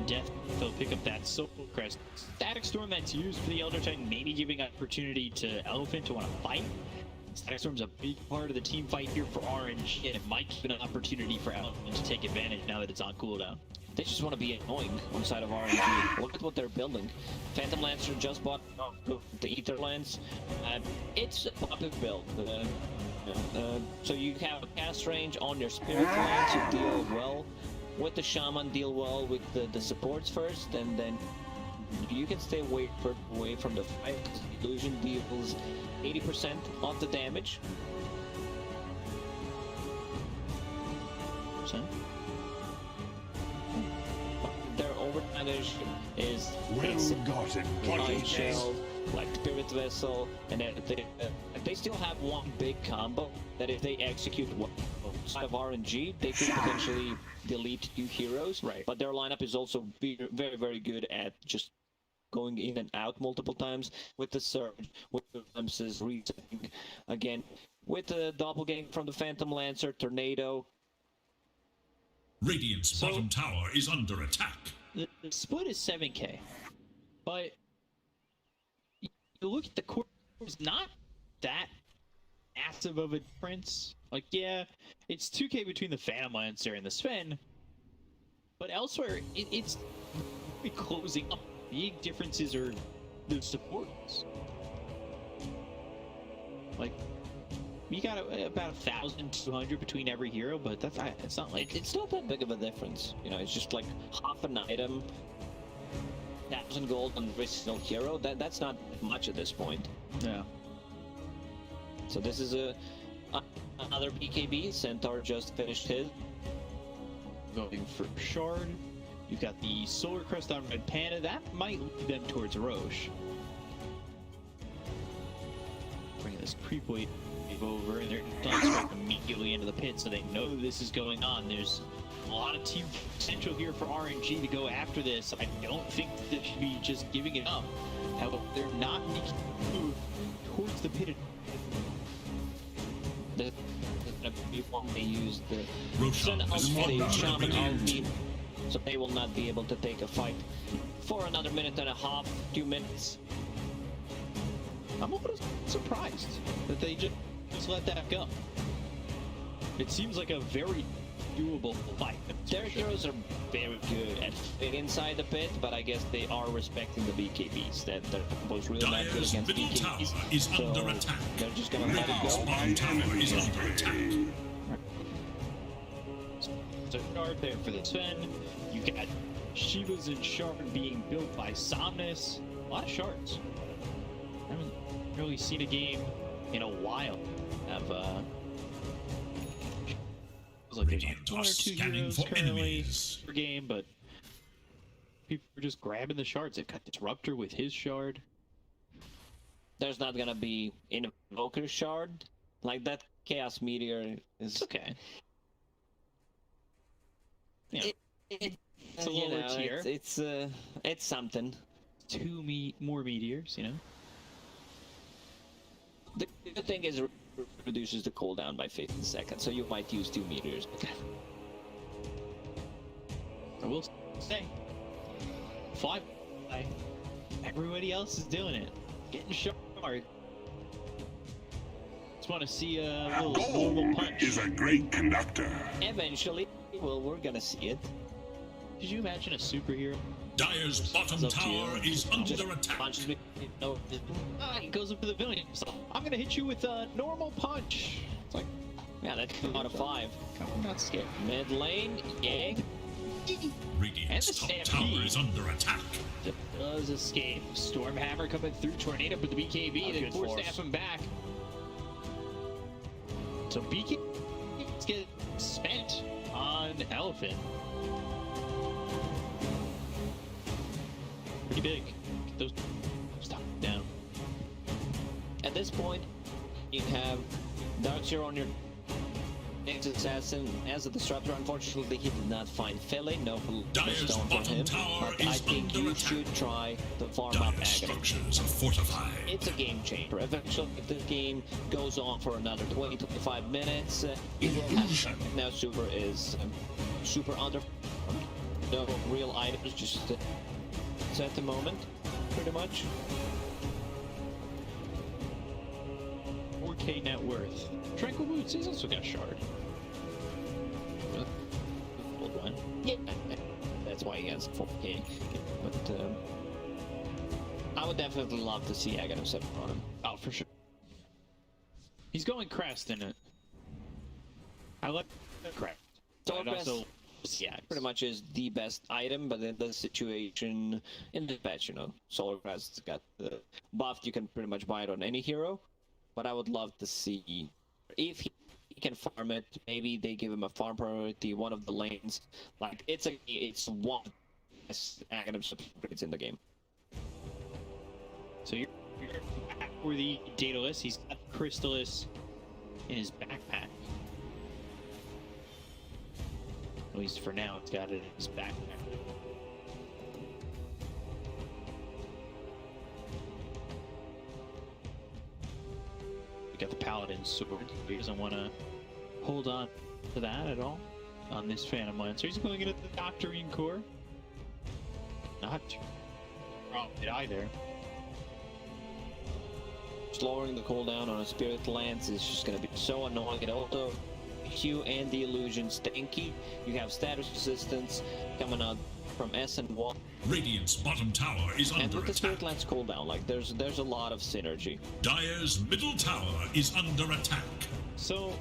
Death, they'll pick up that Soul Crest. Static Storm that's used for the Elder Titan, maybe giving opportunity to Elephant to want to fight. Static Storm's a big part of the team fight here for RNG, and it might give an opportunity for Elephant to take advantage now that it's on cooldown. They just want to be annoying on the side of RNG. Look at what they're building. Phantom Lancer just bought the Ether Lance. It's a popular build. So you have a cast range on your Spirit Lance, you deal well with the Shaman, deal well with the supports first, and then you can stay away from the fight. Illusion deals 80% of the damage. Their overadvantage is Well-gotten Mind gains. Shell, like Spirit Vessel, and then they still have one big combo that if they execute one side of RNG, they could potentially delete 2 heroes. Right. But their lineup is also very, very good at just going in and out multiple times with the surge, with the glimpses, resetting again, with the doppelganger from the Phantom Lancer, Tornado. Radiant's bottom tower is under attack. The split is 7k, but you look at the core, it's not that massive of a difference. Like, yeah, it's 2k between the Phantom Lancer and the Sven, but elsewhere, it's closing up. Big differences are the supports. Like, you got about 1,200 between every hero, but it's not like It's not that big of a difference. You know, it's just like half an item, 1,000 gold on every single hero. That's not much at this point. yeah. So this is another BKB. Centaur just finished his. Going for Shard. You've got the Solar Crest on Red Panda. That might lead them towards Roche. Bring this creep wave over, and they're done straight immediately into the pit, so they know this is going on. There's a lot of team potential here for RNG to go after this. I don't think that they should be just giving it up. However, they're not making a move towards the pit. They used the Roshan Sun has ulti, fallen to the Shaman Radiant. ulti, so they will not be able to take a fight for another minute and a half, 2 minutes. I'm a little surprised that they just let that go. It seems like a very doable fight. Their heroes are very good at staying inside the pit, but I guess they are respecting the BKBs. That they're both really not good Dire's against middle tower BKBs. is So under attack. they're just gonna let it Radiant's go. bottom tower is under attack. So Shard there for the Sven. You got Shivas and Shard being built by Somnus. A lot of Shards. I haven't really seen a game in a while of it's like they've Radiant got 1 are or 2 scanning heroes for currently enemies. per game, but people are just grabbing the shards. They've got Disruptor with his shard. There's not gonna be Invoker Shard. Like that Chaos Meteor is It's okay. Yeah. It's a lower tier. It's something. 2 more meteors, you know? The good thing is it reduces the cooldown by 15 seconds, so you might use 2 meters. I will say, fly. Everybody else is doing it. Getting sharp. Just want to see a little normal Gold punch. is a great conductor. Eventually, well, we're gonna see it. Could you imagine a superhero? Dire's bottom It's up to you. tower is Just under attack. punches me. No, He goes up to the villain. So I'm gonna hit you with a normal punch. It's like, yeah, that's 2 out of 5. I'm not scared. Mid lane, yeah. Radiant's And the top stampede. tower is under attack. Does escape. Stormhammer coming through. Tornado with the BKB. They good force force. him back. So BKB get spent on Elephant. Pretty big. Get those stop down. At this point, you have Darkseer on your next assassin. As a disruptor, unfortunately, he did not find Philly. No Dire's stone for bottom him. tower But I is think under you attack. should try to farm up Dire's Aghanim. structures are fortified. It's a game changer. Eventually, if this game goes on for another 20-25 minutes, it will Illusion. happen. Now, Super is super under. No real items, just at the moment, pretty much. 4K net worth. Tranquil Boots, he's also got shard. Old one. Yeah, that's why he has 4K. But I would definitely love to see Aghanim 7 on him. Oh, for sure. He's going crest in it. I like crest. Solar But Crest, also, yeah, pretty much is the best item, but in the situation, in the patch, you know, Solar Crest's got the buff, you can pretty much buy it on any hero, but I would love to see, if he can farm it, maybe they give him a farm priority, one of the lanes, like, it's one best Aghanim upgrades in the game. so you're back for the Daedalus. He's got Crystallis in his backpack. At least for now, it's got it in his backpack. We got the Paladin sword. He doesn't want to hold on to that at all on this Phantom Lancer. He's going into the Doctrine Core. Not too wrong either. Just lowering the cooldown on a Spirit Lance is just gonna be so annoying. It also Q and the illusion stinky. You have status resistance coming out from S and 1. Radiant's bottom tower is And under with the Spirit attack. Lance cooldown, like there's a lot of synergy. Dire's middle tower is under attack. So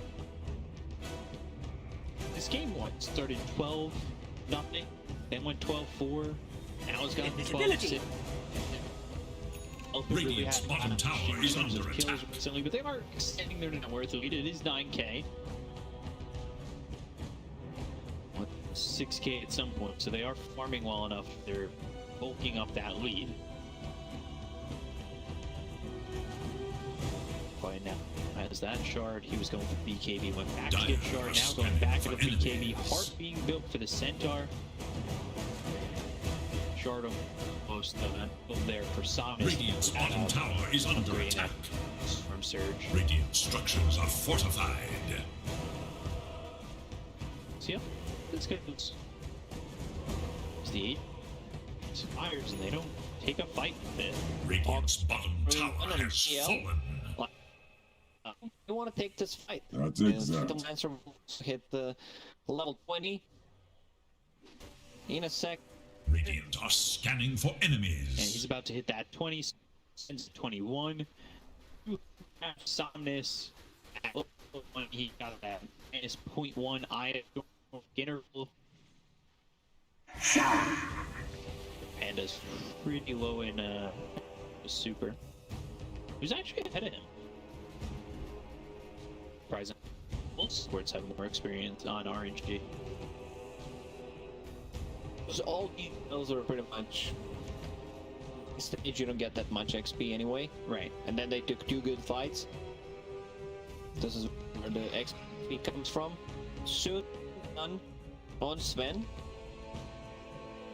this game started 12-0, then went 12-4. Now it's gotten 12-6. Radiant's bottom tower is under kills attack. recently, but they are extending their net worth lead. It is 9K. 6K at some point, so they are farming well enough. They're bulking up that lead. By now, as that shard, he was going for BKB, went back to get shard, now going back into BKB. Heart being built for the Centaur. Shard almost there for Samus. Radiant's bottom tower is under attack. From Surge. Radiant structures are fortified. So yeah, this goes. It's the 8 fires and they don't take a fight with it. Radiant's bottom tower has CL. fallen. You want to take this fight. That's The exact. Lancer will hit the level 20 in a sec. Radiant are scanning for And he's enemies. about to hit that 20, sends 21. Somnus. When he got that minus 0.1 item interval. Panda's pretty low in super. Who's actually ahead of him? Surprising. Most sports have more experience on RNG. So all those are pretty much stage. You don't get that much XP anyway. Right. And then they took 2 good fights. This is where the XP comes from. Soon done on Sven.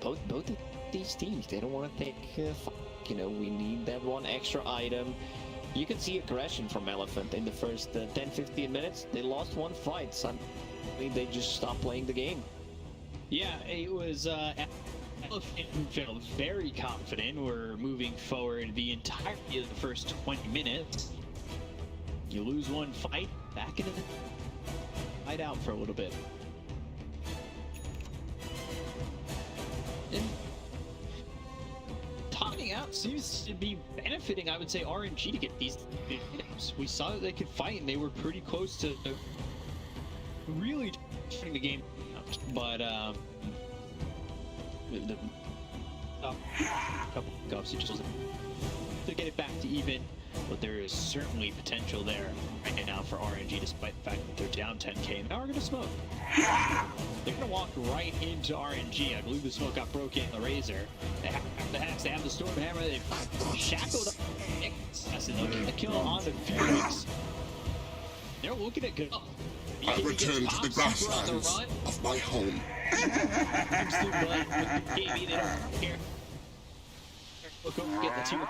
Both of these teams, they don't want to take you know, we need that one extra item. You can see aggression from Elephant in the first 10-15 minutes. They lost 1 fight. Suddenly they just stopped playing the game. Yeah, it was felt very confident. We're moving forward the entirety of the first 20 minutes. You lose one fight, back into the fight out for a little bit. And topping out seems to be benefiting, I would say, RNG to get these games. We saw that they could fight, and they were pretty close to really turning the game out. But couple of cups, it just wasn't to get it back to even. But there is certainly potential there right now for RNG, despite the fact that they're down 10k. Now we're gonna smoke. They're gonna walk right into RNG. I believe the smoke got broken in the Razor. They have the hacks, they have the Storm Hammer, they've shackled up Assassin, looking to kill on the Phoenix. They're looking at go. I return to the grasslands of my home. Look over, get the 2-2.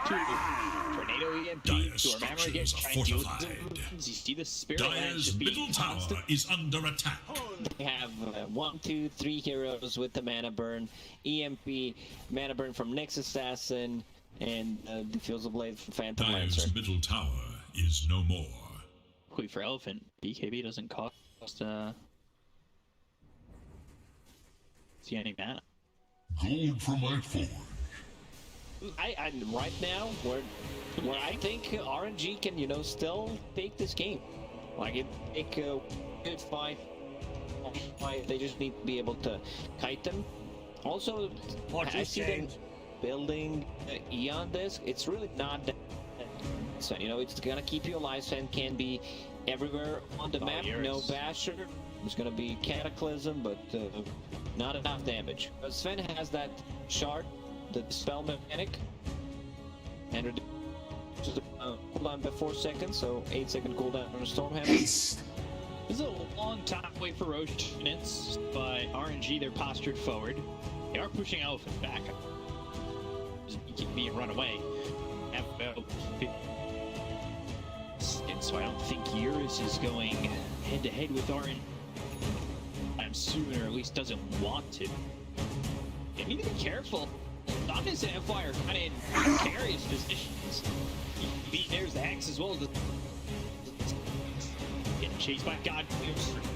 Tornado EMP, Dire's Storm Hammer structures again, are trying to deal with fortified. you see the Spirit Land Dire's just being middle tower constant. is under attack. They have 1, 2, 3 heroes with the mana burn, EMP, mana burn from Nyx Assassin, and Diffusal Blade from Phantom Lancer. Dire's middle tower is no more. Quickly for Elephant, BKB doesn't cost see any mana. Gold from my forge. I right now where I think RNG can still take this game. Like it good fight. They just need to be able to kite them. Also, I see them building Eon Disc. It's really not that. So it's gonna keep you alive. Sven can be everywhere on the map. No Basher. There's gonna be Cataclysm, but not enough damage. Sven has that shard, the spell mechanic, and reduces the cooldown by 4 seconds, so 8-second cooldown on a Storm Hammer. This is a long time away for Roche units, but RNG, they're postured forward. They are pushing Elephant back. Keep me run away. And so I don't think Eurus is going head-to-head with RNG soon, or at least doesn't want to. You need to be careful. Dominus and Empire are kind of in precarious positions. There's the Hex as well as the... Getting chased by God.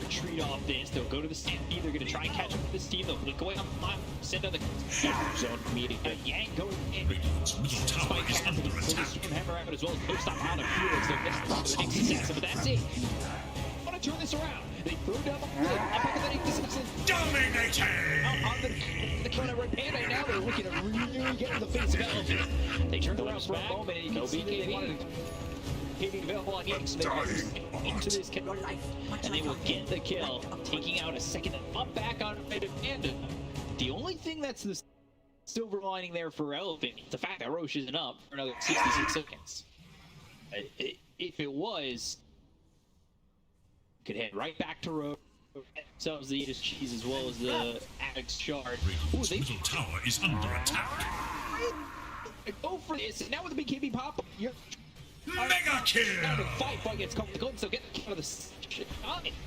Retreat off this. They'll go to the Stampede. They're going to try and catch up with this team. They'll flick away on the line. Send on the zone meeting. Yang going in. Radiant's middle tower is under attack. Storm Hammer out as well as post-op out of Felix. They'll get to the next assassin, but that's it. I want to turn this around. They threw down the lid. Up on the next assassin. Dominating! Out on the corner right Panda. Now they're looking to really get in the face of Elephant. They turned around for a moment and you can see that they wanted to hitting available on Yanks. They into this kill. And they will get the kill, taking out a second up back on Panda. The only thing that's the silver lining there for Elephant is the fact that Roche isn't up for another 66 seconds. If it was, could head right back to Roche. Themselves the Aegis Cheese as well as the Addict's Shard. Radiant's middle tower is under attack. Go for this. Now with the BKB pop, you're Mega kill! fight gets caught. So get the kill of the shit.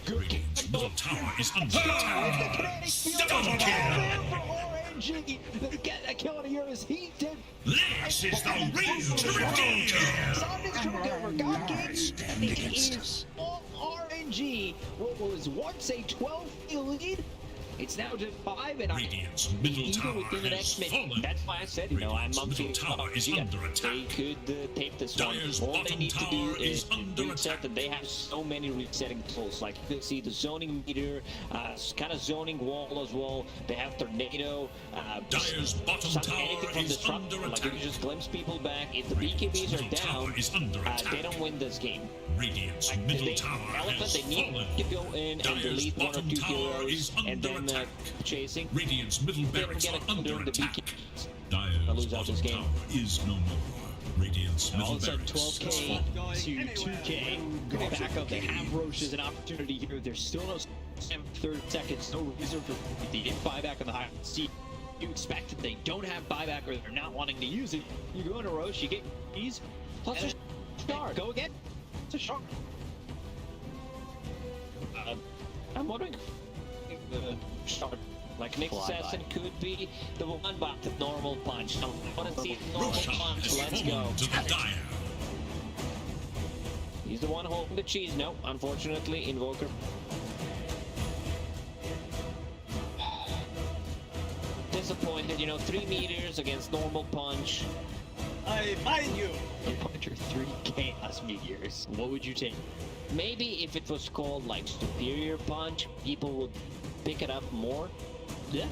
Radiant's middle tower is under attack. Double kill! RNG. They get a kill on Eurus. He did. This is the real reveal! Somebody's trying to over God Gates. It is all RNG. What was once a 12 lead? It's now to 5, and Radiant's middle tower has fallen. That's why I said, I'm Radiant's up middle tower is under They attack. could take this one. Dire's All they bottom need to do tower is is under reset, attack. and they have so many resetting tools. Like you can see the zoning meter, kind of zoning wall as well. They have tornado. Dire's bottom tower anything from is disrupt. under Like you attack. can just glimpse people back. If the Radiant's BKBs middle are tower down, is under attack. they don't win this game. Radiant's middle tower Elephant, has they need fallen. to go in and Dire's delete 1 or bottom 2 tower heroes, is and under then attack. chasing. Radiant's middle barracks get are a kill under during the attack. BKBs. Dire's lose out bottom this game. tower is no more. Radiant's all middle of a sudden barracks 12k to 2k. Go back up. They have Roche as an opportunity here. There's still no 30 seconds. No reason for they didn't buy back on the high seat. You expect that they don't have buyback or they're not wanting to use it. You go into Roche, you get these plus a shard. Go again. It's a shard. I'm wondering if the shard Like Nick Fly Assassin by. could be the one by the normal punch. I want to see the normal Roshan punch. has Let's go. fallen to the dire. He's the one holding the cheese. No, unfortunately, Invoker. Disappointed, you know, 3 meters against normal punch. I find you. Punch or 3 Chaos Meteors. What would you take? Maybe if it was called like Superior Punch, people would pick it up more. Yeah.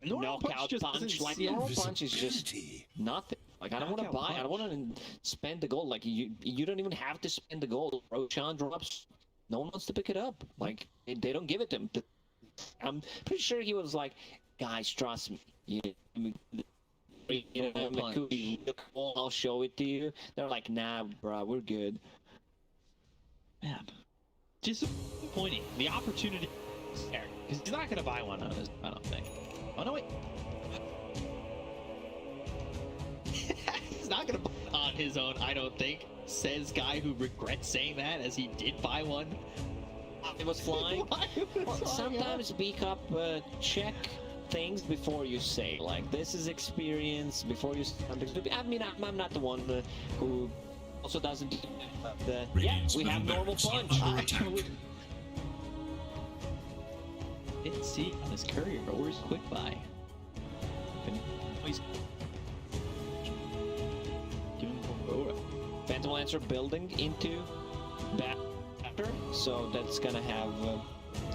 Normal Knockout just punch, doesn't like seem- normal punch is just nothing. Like I don't want to Knockout buy, I don't want to spend the gold. Like you don't even have to spend the gold. Roshan drops, no one wants to pick it up. Like they don't give it to him. I'm pretty sure he was like, guys, trust me. I'll show it to you. They're like, nah, bro, we're good. Man, disappointing. The opportunity is there because he's not gonna buy one on his. I don't think. Oh no, wait. He's not gonna buy it on his own. I don't think. Says guy who regrets saying that as he did buy one. It was flying. Why it was Well, flying out? sometimes check things before you say. Like this is experience before you. I mean, I'm not the one who also doesn't. Yeah, Radiant's we have middle normal barracks are punch. under attack. Didn't see on his courier, but where's quick buy? He's doing Aurora. Phantom Lancer building into back, so that's gonna have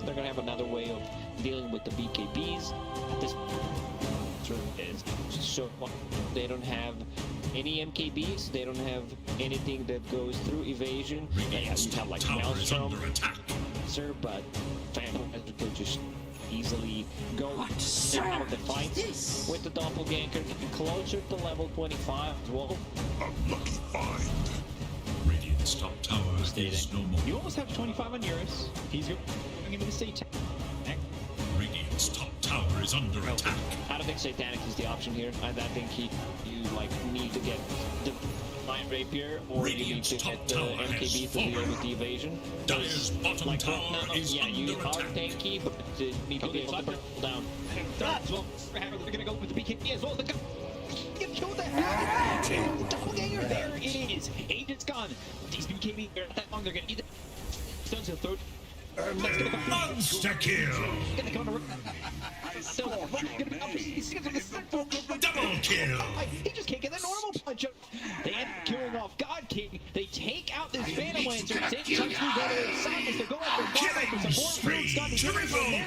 they're gonna have another way of dealing with the BKBs. This is so they don't have any MKBs, they don't have anything that goes through evasion. They have like Tower is Maelstrom, under attack. sir, but Phantom Lancer could just easily go out of the fight with the Doppelganger, getting closer to level 25 as well. Unlucky find. Radiant's top tower is no more. You almost have 25 on Eurus. He's going into the Satan. Radiant's top tower is under attack. I don't think Satanic is the option here. I think you like need to get the Lion Rapier, or you need Radiant's to top get the tower has MKB to deal fallen. with the evasion. Dire's bottom Like tower right now, is yeah, you under are attack. tanky, but you need to be able to burn down. As well, they're gonna go with the BKB as well. The get killed the hell. Doppelganger, there it is. Agent's gone. These BKB are not that long. They're gonna need it. Stones to throw. Monster kill! Gonna come to. Double kill! He just can't get the normal punch up. They end up killing off God King. They take out this Phantom Lancer. Take touch through the Silence. They're going for Godmaker. Some more kills. Scott is using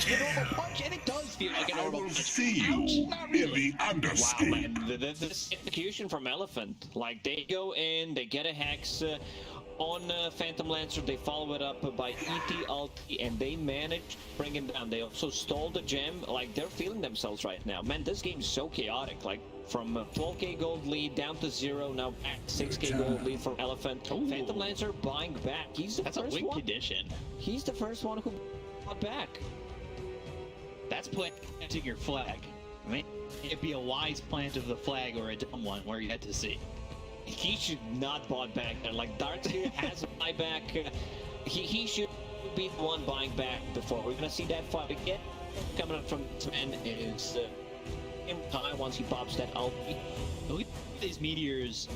the normal punch, and it does feel like a I normal will punch. see Ouch, you not in really. the Wow, underscape. man, this execution from Elephant. Like they go in, they get a hex on Phantom Lancer, they follow it up by ET ulti, and they manage to bring him down. They also stole the gem. Like they're feeling themselves right now. Man, this game is so chaotic. Like from 12k gold lead down to 0, now back 6k gold lead from Elephant. Ooh. Phantom Lancer buying back. He's the That's a first win one. condition. He's the first one who bought back. That's planting your flag. I mean, it'd be a wise plant of the flag or a dumb one where you had to see. He should not bought back. Like Darkseer has a buyback. He should be the one buying back before. We're gonna see that fight again. Coming up from Sven is in time once he pops that ulti. Look at these meteors.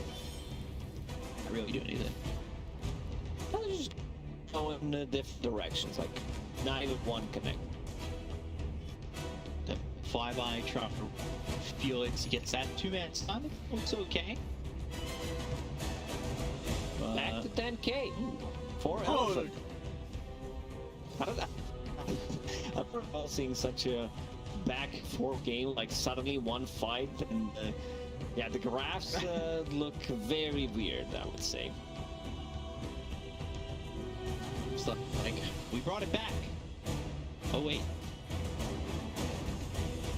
Not really doing anything. They're just going in different directions. Like not even one connect. The flyby, Trump, Felix gets that 2-man stun. It looks okay. Back to 10k for Oh. Elephant. I don't know. I've never seeing such a back 4 game, like suddenly one fight, and yeah, the graphs look very weird, I would say. It's like, we brought it back. Oh wait.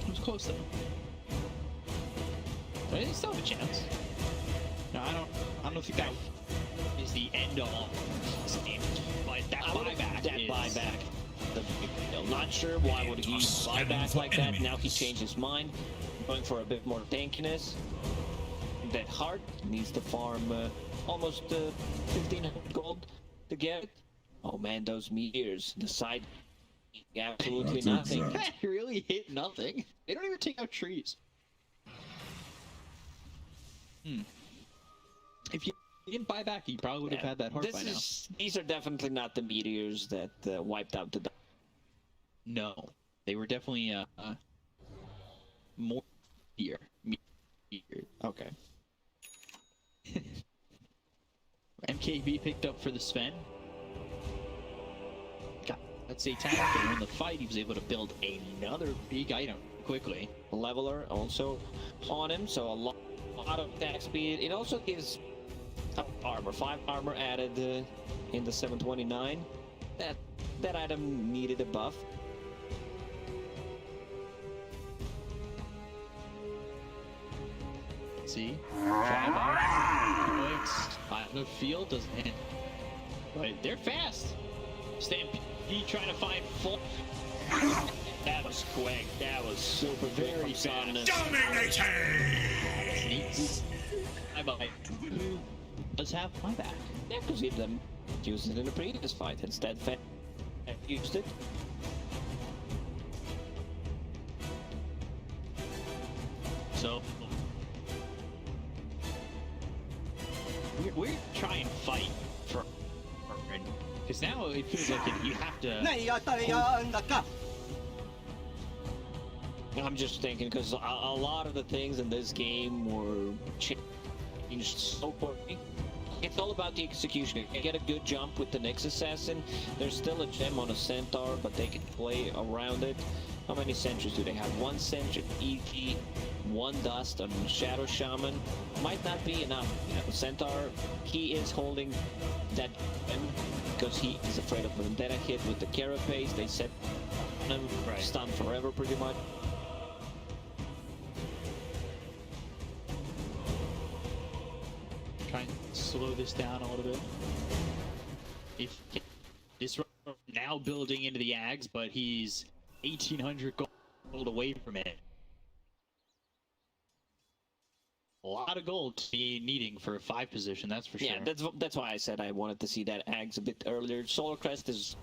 It was close though. But they still have a chance. No, I don't think that is the end all this game. But that buyback That is... buyback. Not sure why would he buy back like that. Now he changed his mind, going for a bit more tankiness. That Hart needs to farm almost 1,500 gold to get it. Oh man, those meteors, the side Absolutely nothing. Really hit nothing. They don't even take out trees. If you didn't buy back, you probably would have had that heart by now. These are definitely not the meteors that wiped out the. No, they were definitely more here. Okay. MKB picked up for the Sven. Let's say Tank in the fight, he was able to build another big item quickly. Leveler also on him, so a lot of attack speed. It also gives armor, 5 armor added in the 729. That item needed a buff. See? Drive out. Out of the field doesn't hit. But they're fast. Stampede trying to find full. That was quick. That was super very fast. Dominating! Let's have my back. Yeah, because he didn't use it in the previous fight. Instead, Fed used it. So we're trying to fight for because now it feels like you have to. I'm just thinking because a lot of the things in this game were changed so quickly. It's all about the execution. You get a good jump with the Nyx Assassin. There's still a gem on a Centaur, but they can play around it. How many sentries do they have? 1 sentry EG, 1 dust on Shadow Shaman. Might not be enough. You know, Centaur, he is holding that gem because he is afraid of a Vendetta hit with the Carapace. They set him stunned forever pretty much. Try and slow this down a little bit. If Disruptor now building into the Ags, but he's 1,800 gold away from it. A lot of gold to be needing for a 5 position, that's for sure. Yeah, that's why I said I wanted to see that Ags a bit earlier. Solar Crest is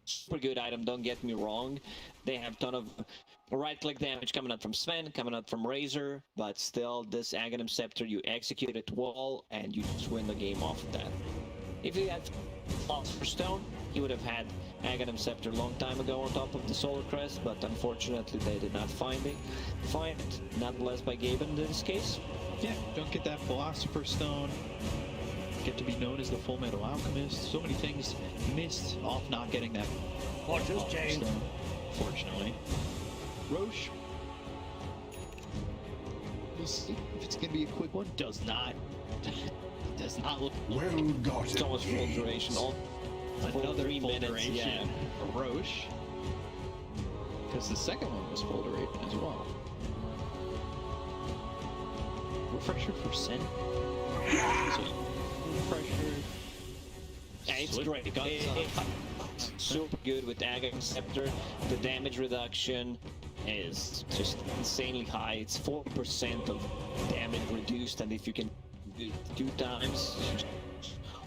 super good item, don't get me wrong. They have a ton of right-click damage coming out from Sven, coming out from Razor, but still, this Aghanim Scepter, you execute it well, and you just win the game off of that. If you had Philosopher's Stone, he would have had Aghanim Scepter a long time ago on top of the Solar Crest, but unfortunately they did not find it. Not blessed by Gaben in this case. Yeah, don't get that Philosopher's Stone. Get to be known as the Full Metal Alchemist. So many things missed off not getting that. Watch this, Jane. Fortunately. Roche. We'll see if it's going to be a quick one. Does not look Well got It's it. almost full duration. another 3 full minutes, duration yeah. for Roche. Because the second one was full duration as well. Refresher for Sen. So, refresher. Yeah, it's great. It's super good with Aghanim Scepter. The damage reduction is just insanely high. It's 4% of damage reduced, and if you can do 2 times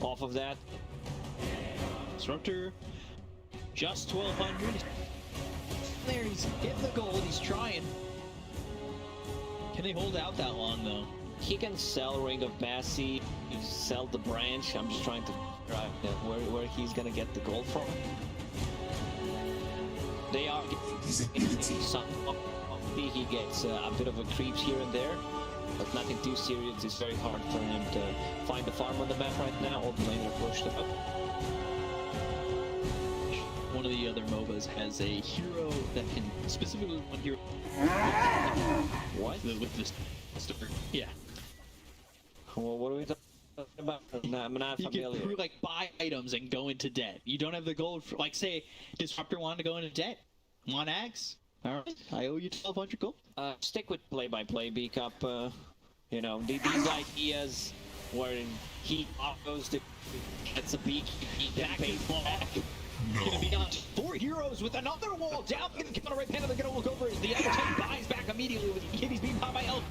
off of that. Disruptor, just 1,200. There, he's getting the gold. He's trying. Can they hold out that long, though? He can sell Ring of Bassi, sell the branch. I'm just trying to figure out where he's gonna get the gold from. They are getting some. He gets a bit of a creeps here and there, but nothing too serious. It's very hard for him to find the farm on the map right now. All the lanes are pushed up. One of the other MOBAs has a hero that can specifically one hero. What? With this. Yeah. Well, what are we talking about? I'm not You familiar. can like buy items and go into debt. You don't have the gold for, like, say Disruptor wanted to go into debt. Want Axe? All right, I owe you 1,200 gold. Stick with play-by-play, B-Cup. You know, these ideas where he goes to gets a beak, he Back pays to back. Gonna be on 4 heroes with another wall down. Gonna come on the right hand, they're gonna look over. The other team buys back immediately with Kitty's being popped by Elf.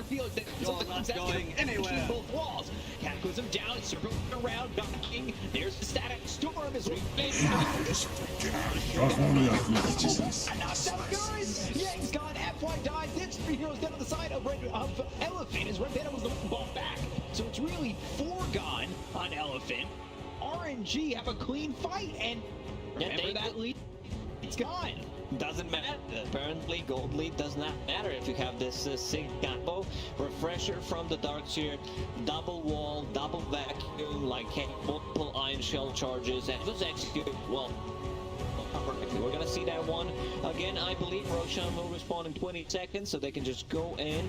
Feels that something not comes out going between anywhere. both walls. Cataclysm down, circling around, knocking. There's the static storm as we face the Yeah, he's gone. FY died. Ditch 3 heroes down on the side of Elephant as Red Panda was the ball back. So it's really 4 gone on Elephant. RNG have a clean fight, and remember that lead? It's gone. Doesn't matter. Apparently, gold lead does not matter if you have this Sig combo. Refresher from the Darkseer, double wall, double vacuum, like multiple iron shell charges, and it was executed well. Perfectly. We're gonna see that one again. I believe Roshan will respawn in 20 seconds, so they can just go in.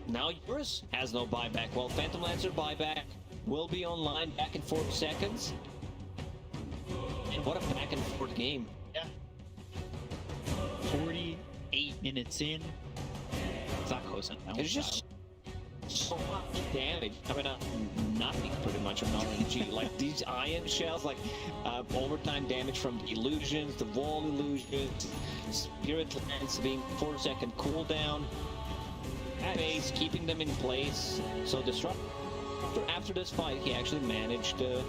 Now Eurus has no buyback. Well, Phantom Lancer buyback will be online back in 4 seconds. And what a back and forth game. Yeah. 48 minutes in. It's not close enough. It's just so much damage. I mean, nothing pretty much on RNG. Like these iron shells, like overtime damage from the illusions, the wall illusions, spirit lance being 4-second cooldown, base keeping them in place. So Disruptor, after this fight, he actually managed to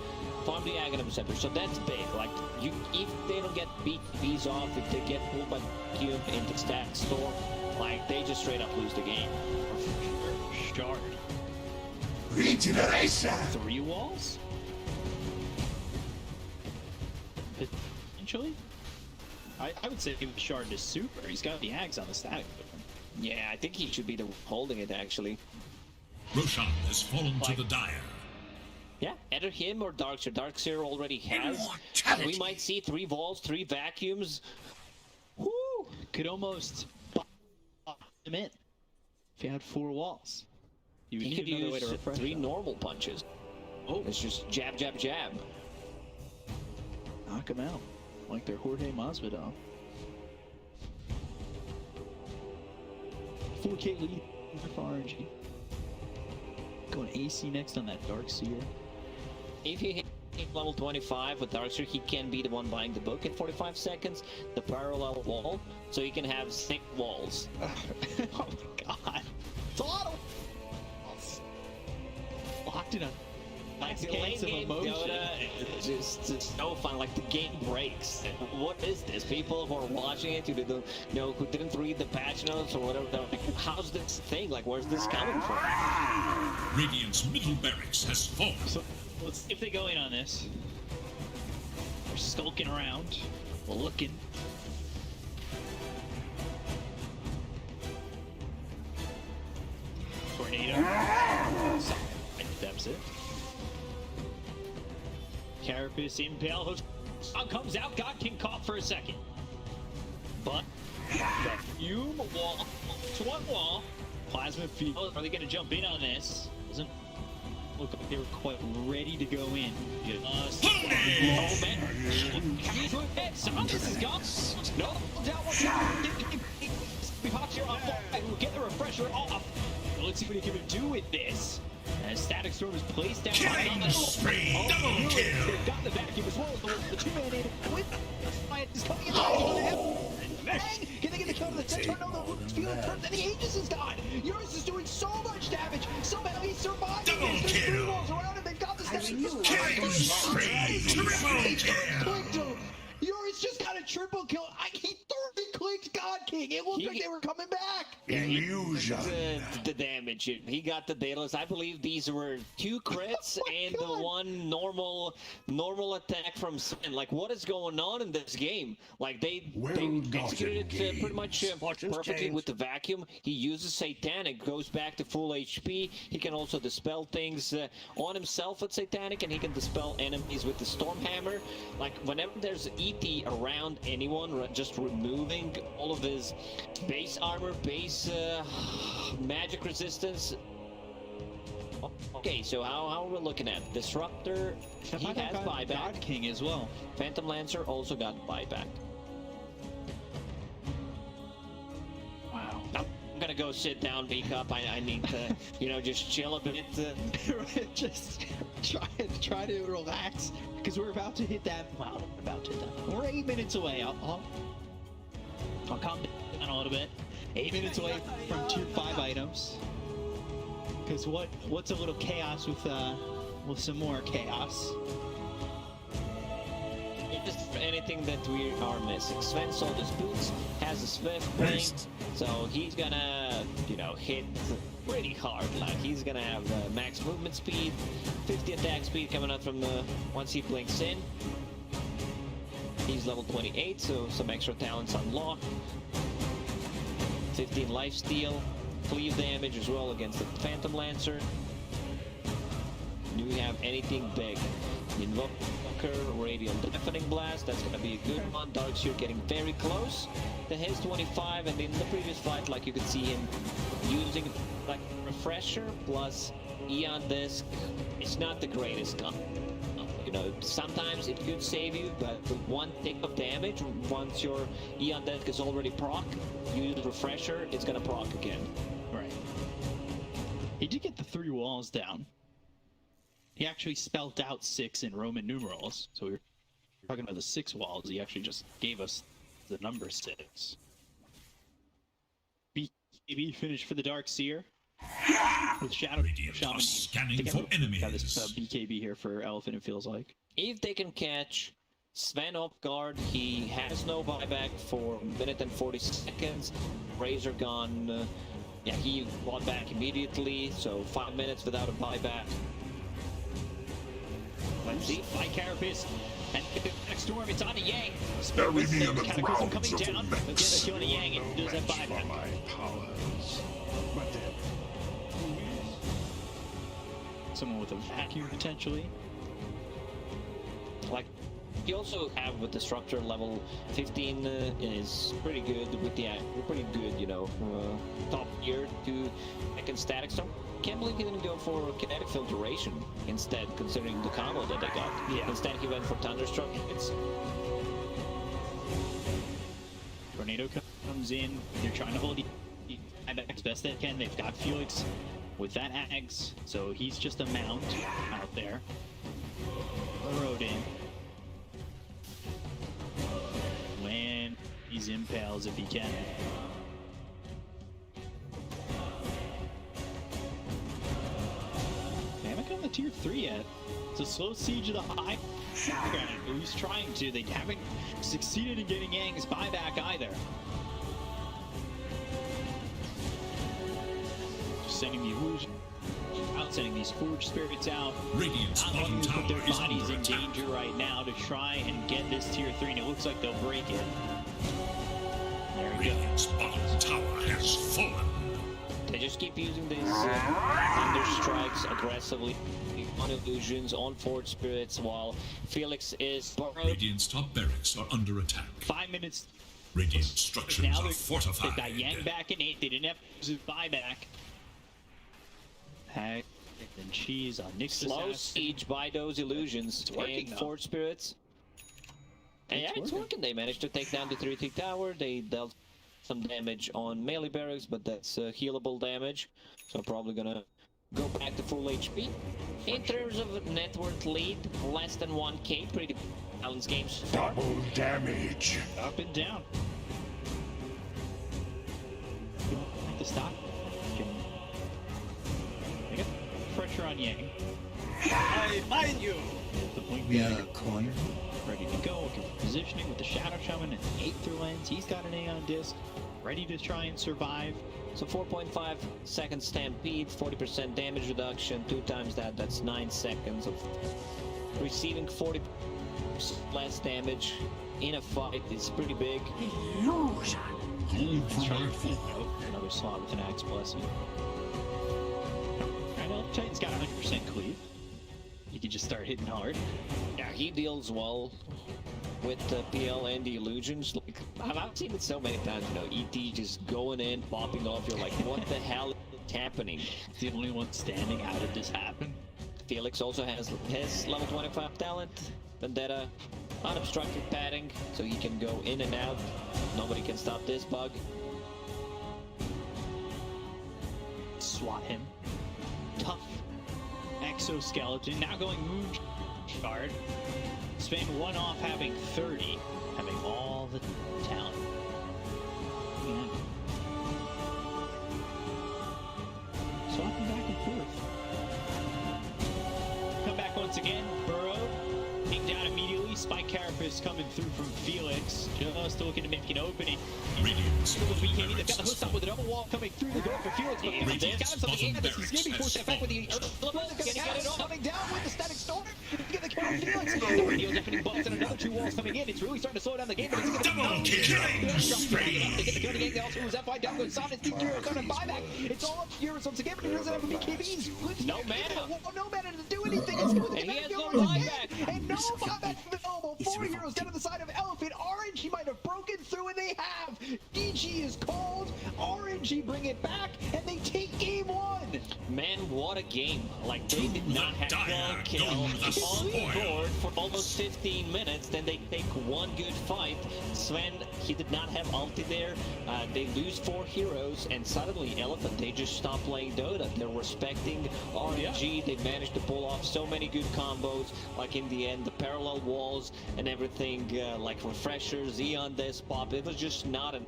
farm the Aghanim Scepter. So that's big. Like if they don't get BTBs off, if they get pulled by Cube into Stack Storm, like they just straight up lose the game. Shard. Regeneration! 3 walls? Potentially? I would say give Shard is super. He's got the Ags on the static with him. Yeah, I think he should be the holding it actually. Roshan has fallen to the Dire. Yeah, either him or Darkseer. Darkseer already has. We might see 3 walls, 3 vacuums. Woo! Could almost box him in if he had 4 walls. You would He need could another way to use refresh 3 that. normal punches. Oh, It's just jab, jab, jab. knock him out like they're Jorge Masvidal. 4K lead for RNG. Going AC next on that Darkseer. If he hit level 25 with Darkseer, he can be the one buying the book in 45 seconds, the parallel wall, so he can have 6 walls. Oh my god. It's a lot of walls. Locked in a Like nice late case of game emotion. Dota, it's just so fun. Like the game breaks. What is this? People who are watching it, who didn't, who didn't read the patch notes or whatever, they're like, how's this thing? Like, where's this coming from? Radiant's middle barracks has fallen. So let's see if they go in on this. They're skulking around, looking. Tornado. That's it. Carapace Impale Hook comes out, got King caught for a second. But the fume wall, it's 1 wall. Plasma field. Are they going to jump in on this? Doesn't look like they were quite ready to go in. Just Saunders is gone. No doubt we popped here on fire. We'll get the refresher off. Let's see what he can do with this. As Static Storm is placed down. Killing spree, double kill. They've got the vacuum as well. The 2-man in with Defiant is coming in. Bang! Can they get the kill to the center? No, the field turns and the Aegis is gone. Eurus is doing so much damage. Somehow he's surviving. Double There's kill. 3 walls around him. They've got the Static Storm. Killing spree, triple kill. Eurus just got a triple kill. He 30 clicked God King. It looked like they were coming back. Illusion. The damage. He got the Daedalus. I believe these were 2 crits and the 1 normal attack from Sin. Like, what is going on in this game? Like, they executed it pretty much perfectly with the vacuum. He uses Satanic, goes back to full HP. He can also dispel things on himself with Satanic, and he can dispel enemies with the Stormhammer. Like, whenever there's ET around anyone, just removing all of his base armor, base magic resistance. Okay, so how are we looking at Disruptor? He has buyback. God King as well. Phantom Lancer also got buyback. Wow. I'm gonna go sit down, beak up. I need to, just chill a bit. Just try to relax because we're about to hit that. Well, we're 8 minutes away. I'll calm down a little bit. 8 minutes away from tier 5 items. Because what's a little chaos with some more chaos? anything that we are missing. Sven sold his boots, has a Swift playing, so he's gonna, you know, hit pretty hard. Like, he's gonna have max movement speed, 50 attack speed coming out from the once he blinks in. He's level 28, so some extra talents unlocked. 15 lifesteal, cleave damage as well against the Phantom Lancer. Do we have anything big? Invoker, Radial Deafening Blast, that's gonna be a good one. Darkseer getting very close to his 25, and in the previous fight, like, you could see him using like Refresher plus Eon Disc. It's not the greatest gun. You know, sometimes it could save you, but with one tick of damage, once your Eon Disc is already proc, use Refresher, it's gonna proc again. Right. He did get the 3 walls down. He actually spelled out 6 in Roman numerals. So we were talking about the 6 walls. He actually just gave us the number 6. BKB finished for the Darkseer. With Shadow Radiant Shaman. are scanning for enemies. Got this BKB here for Elephant, it feels like. If they can catch Sven off guard, he has no buyback for 1 minute and 40 seconds. Razor Gun, yeah, he bought back immediately, so 5 minutes without a buyback. Let's see, by Carapace, and next storm, it's on to Yang. Bury me in the Cataclysm grounds coming of the down, but the other mechs. kill on Yang, and does that buyback. My powers. Someone with a vacuum, potentially. Like, you also have with Disruptor level 15 is pretty good with the pretty good, you know, top tier to second static storm. Can't believe he didn't go for kinetic filtration instead, considering the combo that they got. Yeah. Instead, he went for Thunderstruck. It's Tornado comes in. They're trying to hold as best they can. They've got Felix with that axe, so he's just a mount out there. Burrowed in. When he's impales if he can. They haven't gotten the tier 3 yet. It's a slow siege of the high ground. He's trying to. They haven't succeeded in getting Yang's buyback either. Just sending the illusion out, sending these Forge Spirits out. Radiant's Not bottom wanting to put tower their is bodies under in attack. danger right now to try and get this tier 3, and it looks like they'll break it. There we go. Radiant's bottom tower has fallen. They just keep using these Thunder Strikes aggressively on illusions, on Forge Spirits, while Felix is burrowed. Radiant's top barracks are under attack. 5 minutes. Radiant structures Now are they've fortified. got Yang back in 8. They didn't have to use his buyback. Hack and cheese on Nick's Slow assassin. siege by those illusions It's working, and though. Forge Spirits. And yeah, it's working. They managed to take down the 3-3 tower. They dealt some damage on melee barracks, but that's healable damage. So probably gonna go back to full HP. In terms of net worth lead, less than 1k, pretty balanced games. Double damage. Up and down. Like the stock. They got pressure on Yang. I find you! The point We are corner. ready to go. Looking for positioning with the Shadow Shaman and 8 through lens. He's got an Aeon Disc. Ready to try and survive. So 4.5 seconds stampede, 40% damage reduction, 2 times that, that's 9 seconds of receiving 40% less damage in a fight is pretty big. Illusion. Another slot with an Axe Blessing. Alright, well, Titan's got 100% cleave. You can just start hitting hard. Yeah, he deals well with the PL and the illusions. Like, I've seen it so many times, you know, ET just going in, popping off, you're like, what the hell is happening? He's the only one standing. How did this happen? Felix also has his level 25 talent, Vendetta, unobstructed padding, so he can go in and out. Nobody can stop this bug. Swat him. Tough exoskeleton. Now going Moon Shard. Sven one off having 30. Having all the talent. Yeah. Swapping back and forth. Come back once again. Burrow. Take down immediately. Spike Carapace coming through from Felix. Just looking to make an opening. Radiant's With bottom BKB, they've got the hook up with a double wall coming through the door for Felix, but Radiant's they've got him something bottom in this. He's going to be barracks forced has back with the fallen. Gonna get it all coming down with the static storm. Get the kill on Felix. The radio deafening bullets and another 2 walls coming in. It's really starting to slow down the game, but it's going to Double killing spree. They get the kill again. They also lose F5 down goes Sonic. These Heroes starting to buyback. It's all up to Heroes once again, but he doesn't have BKBs. No mana. No mana to do anything. It's going to And he has no again. buyback. And no buyback available. 4 Heroes down to the side of Elephant. RNG might have broken through, and they have. DG is called. RNG bring it back, and they take game 1. Man, what a game. Like, they did not have Dire one kill going on with the the spoil. board for almost 15 minutes. Then they take one good fight. Sven, he did not have ulti there. They lose 4 heroes, and suddenly Elephant, they just stop playing Dota. They're respecting RNG. They managed to pull off so many good combos. Like in the end, the parallel walls and everything, like refreshers, Eon Death Pop. It was just not an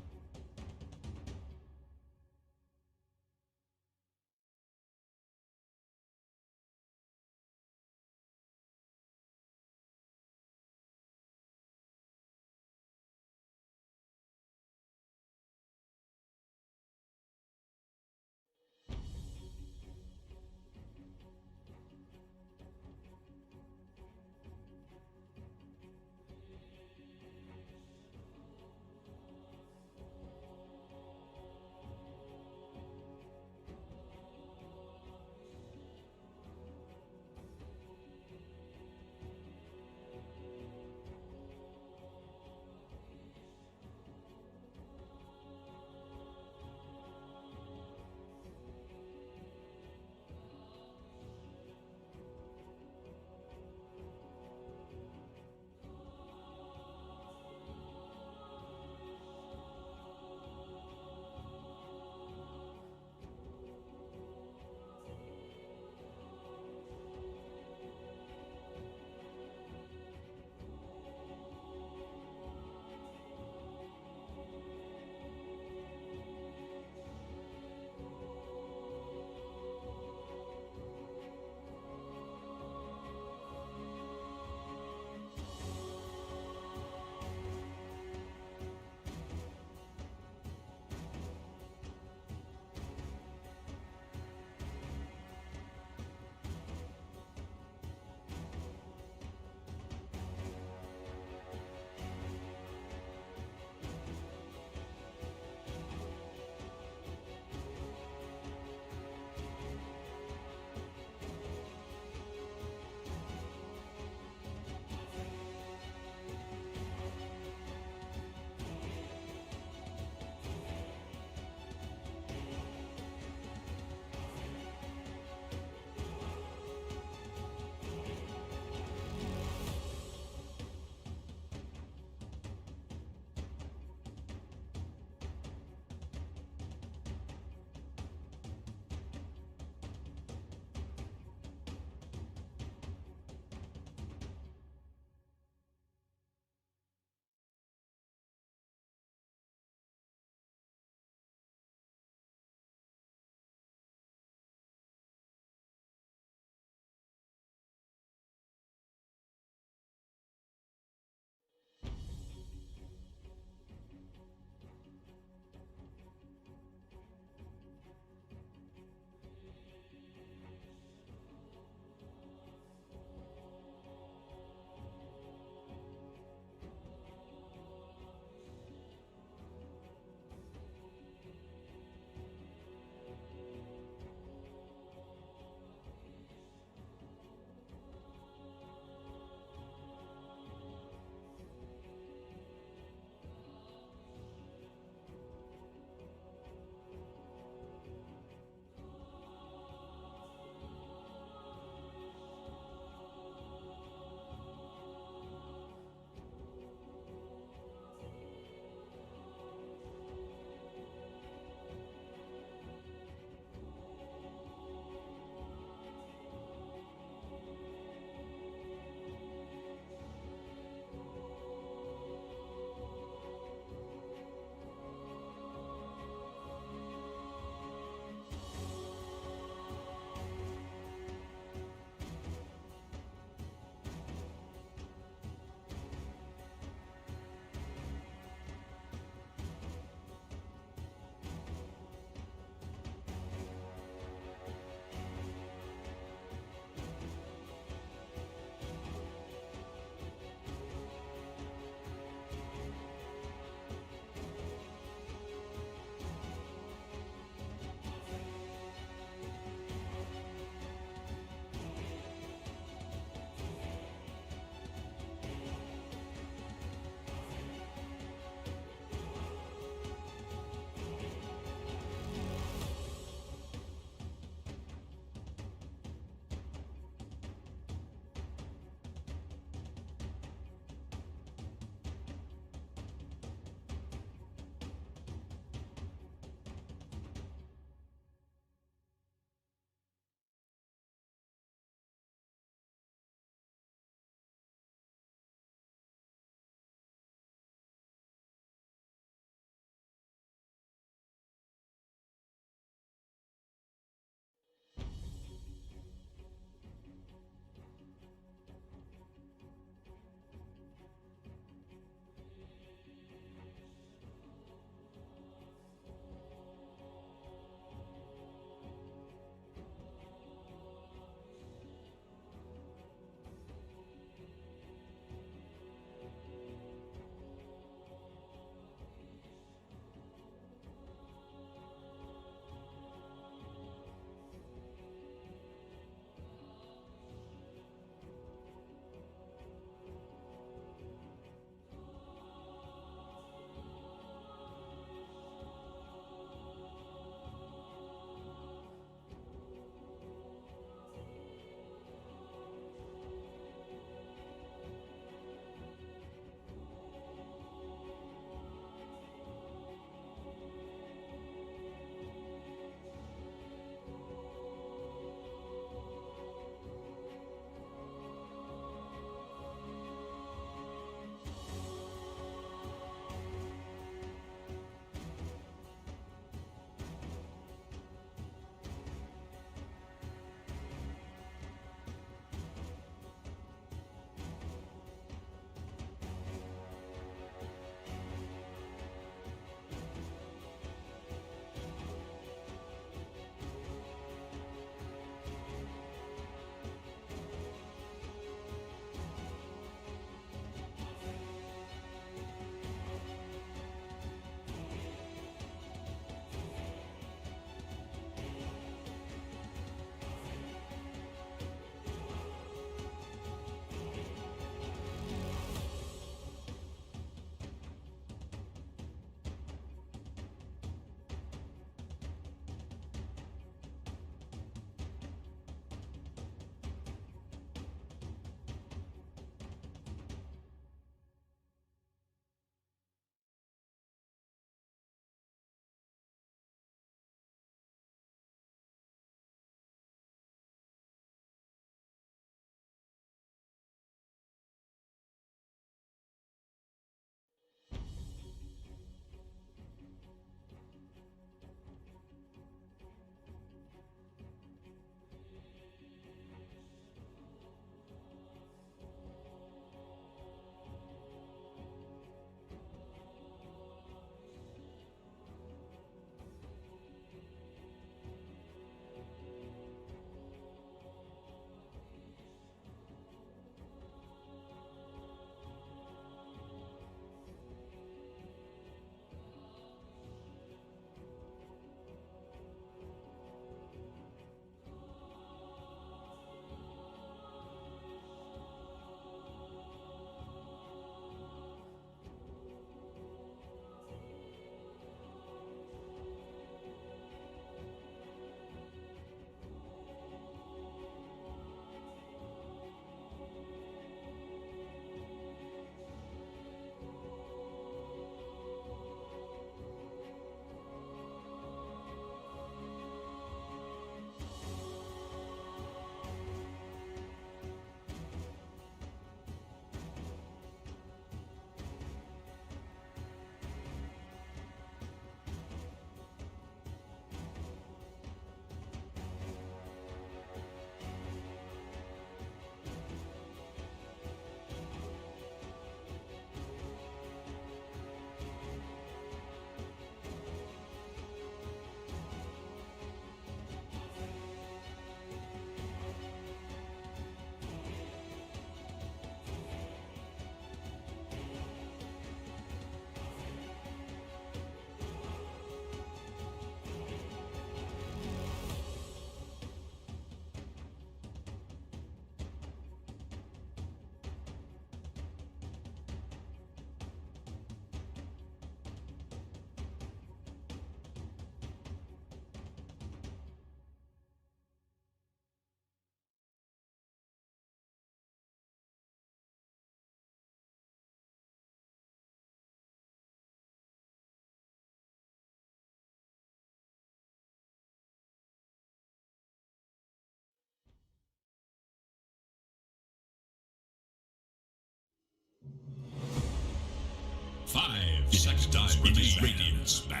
5 seconds remain. Radiant span.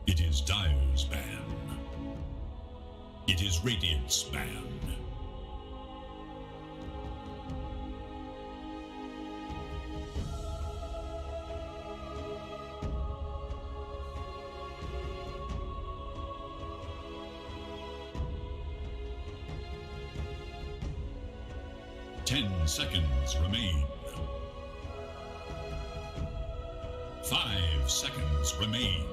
It is Dire's ban. It is Radiant's ban. Ten seconds remain. 5 seconds remain.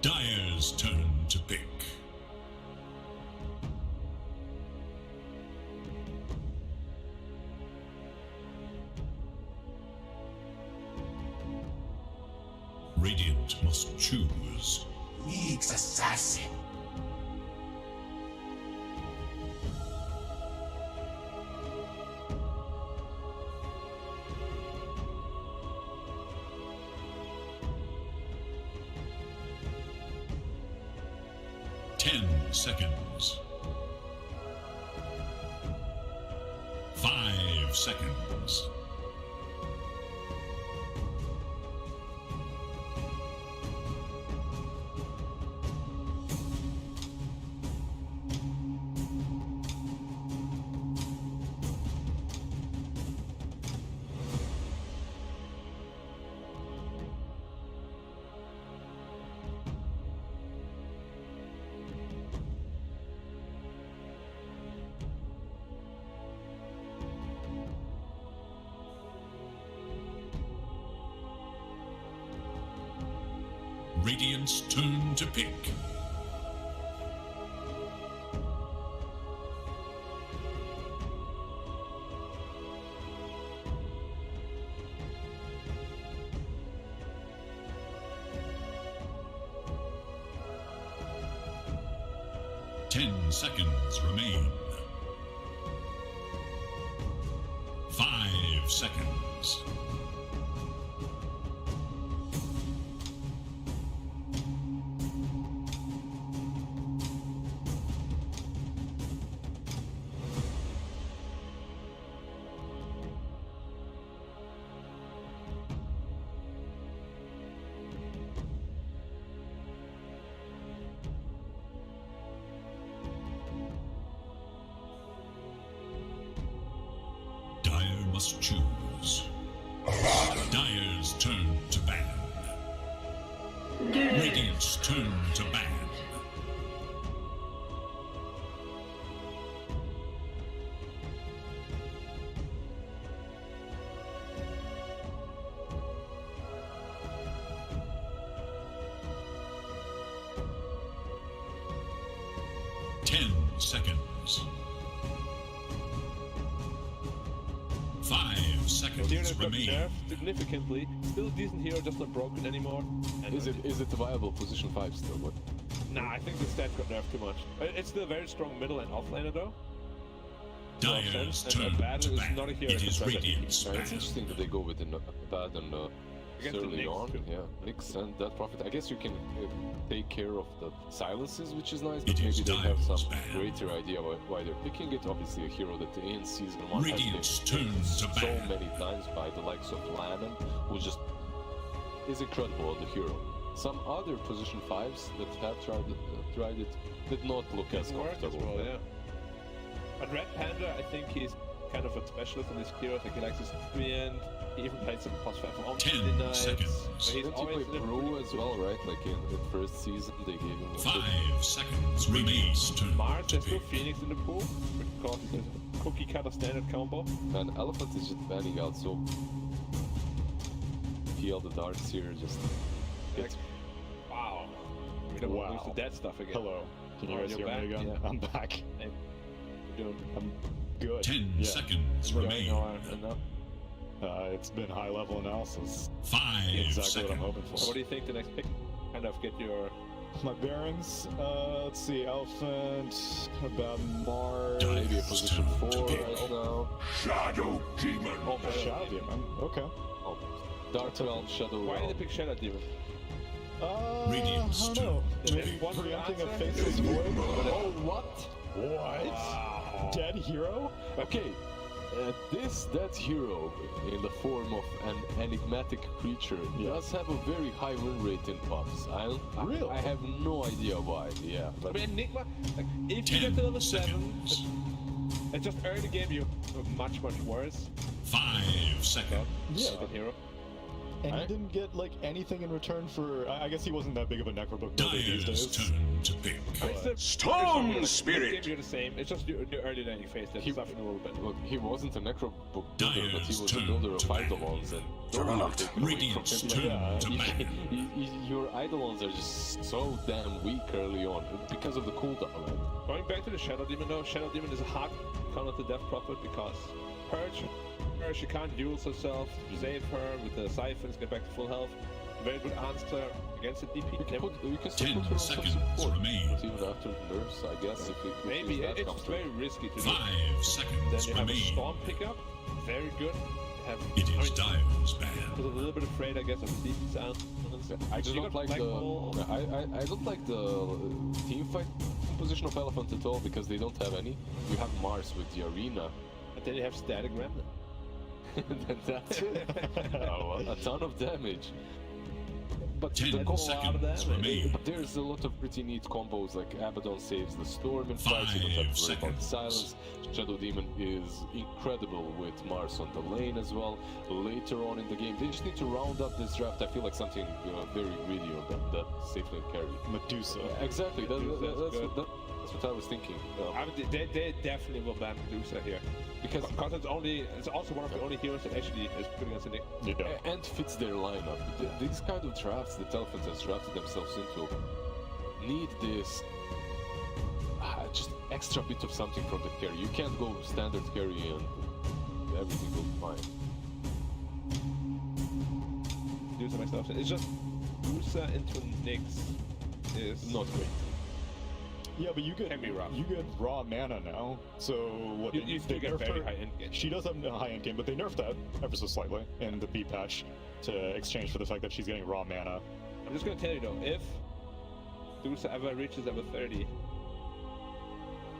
Dire's turn to pick. Radiant must choose. League's assassin. Ten seconds. 5 seconds. Radiant's turn to pick. Ten seconds remain. 5 seconds. Dire must choose. Dire's turn to ban. Radiant's turn to ban. Ten seconds. 5 Hero seconds got remain. nerfed significantly. Still a decent hero, just not broken anymore. And Is it a viable position 5 still? What? Nah, I think the stat got nerfed too much. It's still a very strong middle and offlaner though. Dire's And turn Abaddon to is ban. not a hero It is that can Radiant's It's ban. interesting that they go with an Abaddon Against the early Nyx, on. too. Yeah, Nyx and that Prophet. I guess you can take care of the silences, which is nice, It but is maybe they have some Dire's ban. greater idea why they're picking it. Obviously, a hero that in Season 1 Radiant's has been turn picked to so ban. many times by the likes of Lannon, who just is incredible on the hero. Some other position 5s that have tried it did not look as Doesn't work as comfortable. well, yeah. But Red Panda, I think he's kind of a specialist in this hero. I think he likes his free end. He even played some plus 5 on 10 Midnight. seconds. He's Didn't he always play in a Brew pretty as good well, right? Like in the first season, they gave him a 5 seconds remains. Turn Mars, to there's still pick. Phoenix in the pool, which causes a cookie cutter standard combo. And Elephant is just banning out, so PL the Darks here just gets Wow. We don't want to Wow. lose the dead stuff again. Hello. Can you Oh, guys you're hear back? me again? Yeah. I'm back. We're doing I'm good. 10 Yeah. seconds remain. enough. It's been high level analysis. 5 Exactly what I'm seconds. hoping So what for. do you think the next pick? Kind of get your My bearings, let's see, Elephant, about Mars. Maybe a position 4 pick. right now. Shadow Demon. Oh, Shadow Demon, okay. Oh, Dark Realm, Shadow Why did Realm. they pick Shadow Demon? Radiant's I don't know. turn to Maybe pick. What's the preempting a answer? Faceless Void? Oh, what? What? Dead hero? Okay, that hero in the form of an enigmatic creature does have a very high win rate in pubs. Really? I have no idea why. Yeah, I but mean, Enigma, like, if 10 you get to level seconds. 7, it's just early game, you're much worse 5 seconds. Yeah. than hero. And he didn't get like anything in return for. I guess he wasn't that big of a Necrobook builder these Dyer's days. turn to pick. Storm Game, Spirit. you're the same. It's just your early laning phase that's suffering a little bit. look, he wasn't a necrobook builder, but he Dyer's was a turn builder to of battle. Eidolons, and Juggernaut. take away from Radiant's him. turn Yeah, to battle. Your Eidolons are just so damn weak early on because of the cooldown. Right? Going back to the Shadow Demon though, Shadow Demon is a hard counter to Death Prophet because Purge, she can't use herself, save her with the siphons, get back to full health. Very good answer against the DP. You can still 10 put her on some seconds support, remain. but even after nerfs, I guess, if Maybe that it's comes very risky to do. 5 Then seconds you have a remain. Storm pickup, very good. Have, It is Dyer's I ban. was a little bit afraid, I guess, of the DP sound. I do You not got like Black the Hole. I don't like the team fight composition of Elephant at all because they don't have any. You have Mars with the arena. And then you have Static Remnant. Then that's it. Oh, a ton of damage. But 10 the combo seconds remain. there's a lot of pretty neat combos, like Abaddon saves the storm in fights, you don't have to worry about the silence. Shadow Demon is incredible with Mars on the lane as well. Later on in the game, they just need to round up this draft. I feel like something very greedy on that safe lane carry. Medusa. Exactly, Medusa's good. that's what I was thinking. I mean, they definitely will ban Medusa here. Because Because it's also one of the only heroes that actually is good against Enigma. Yeah. and fits their lineup. These kind of drafts that Elephant has drafted themselves into need this just extra bit of something from the carry. You can't go standard carry and everything will be fine. Medusa myself. It's just Medusa into Nyx is Not great. Yeah, but you Can be rough. get raw mana now. So what? You still get nerfed very her- high end game. She does have a high end game, but they nerfed that ever so slightly in the B patch to exchange for the fact that she's getting raw mana. I'm just gonna tell you though, if Medusa ever reaches level 30,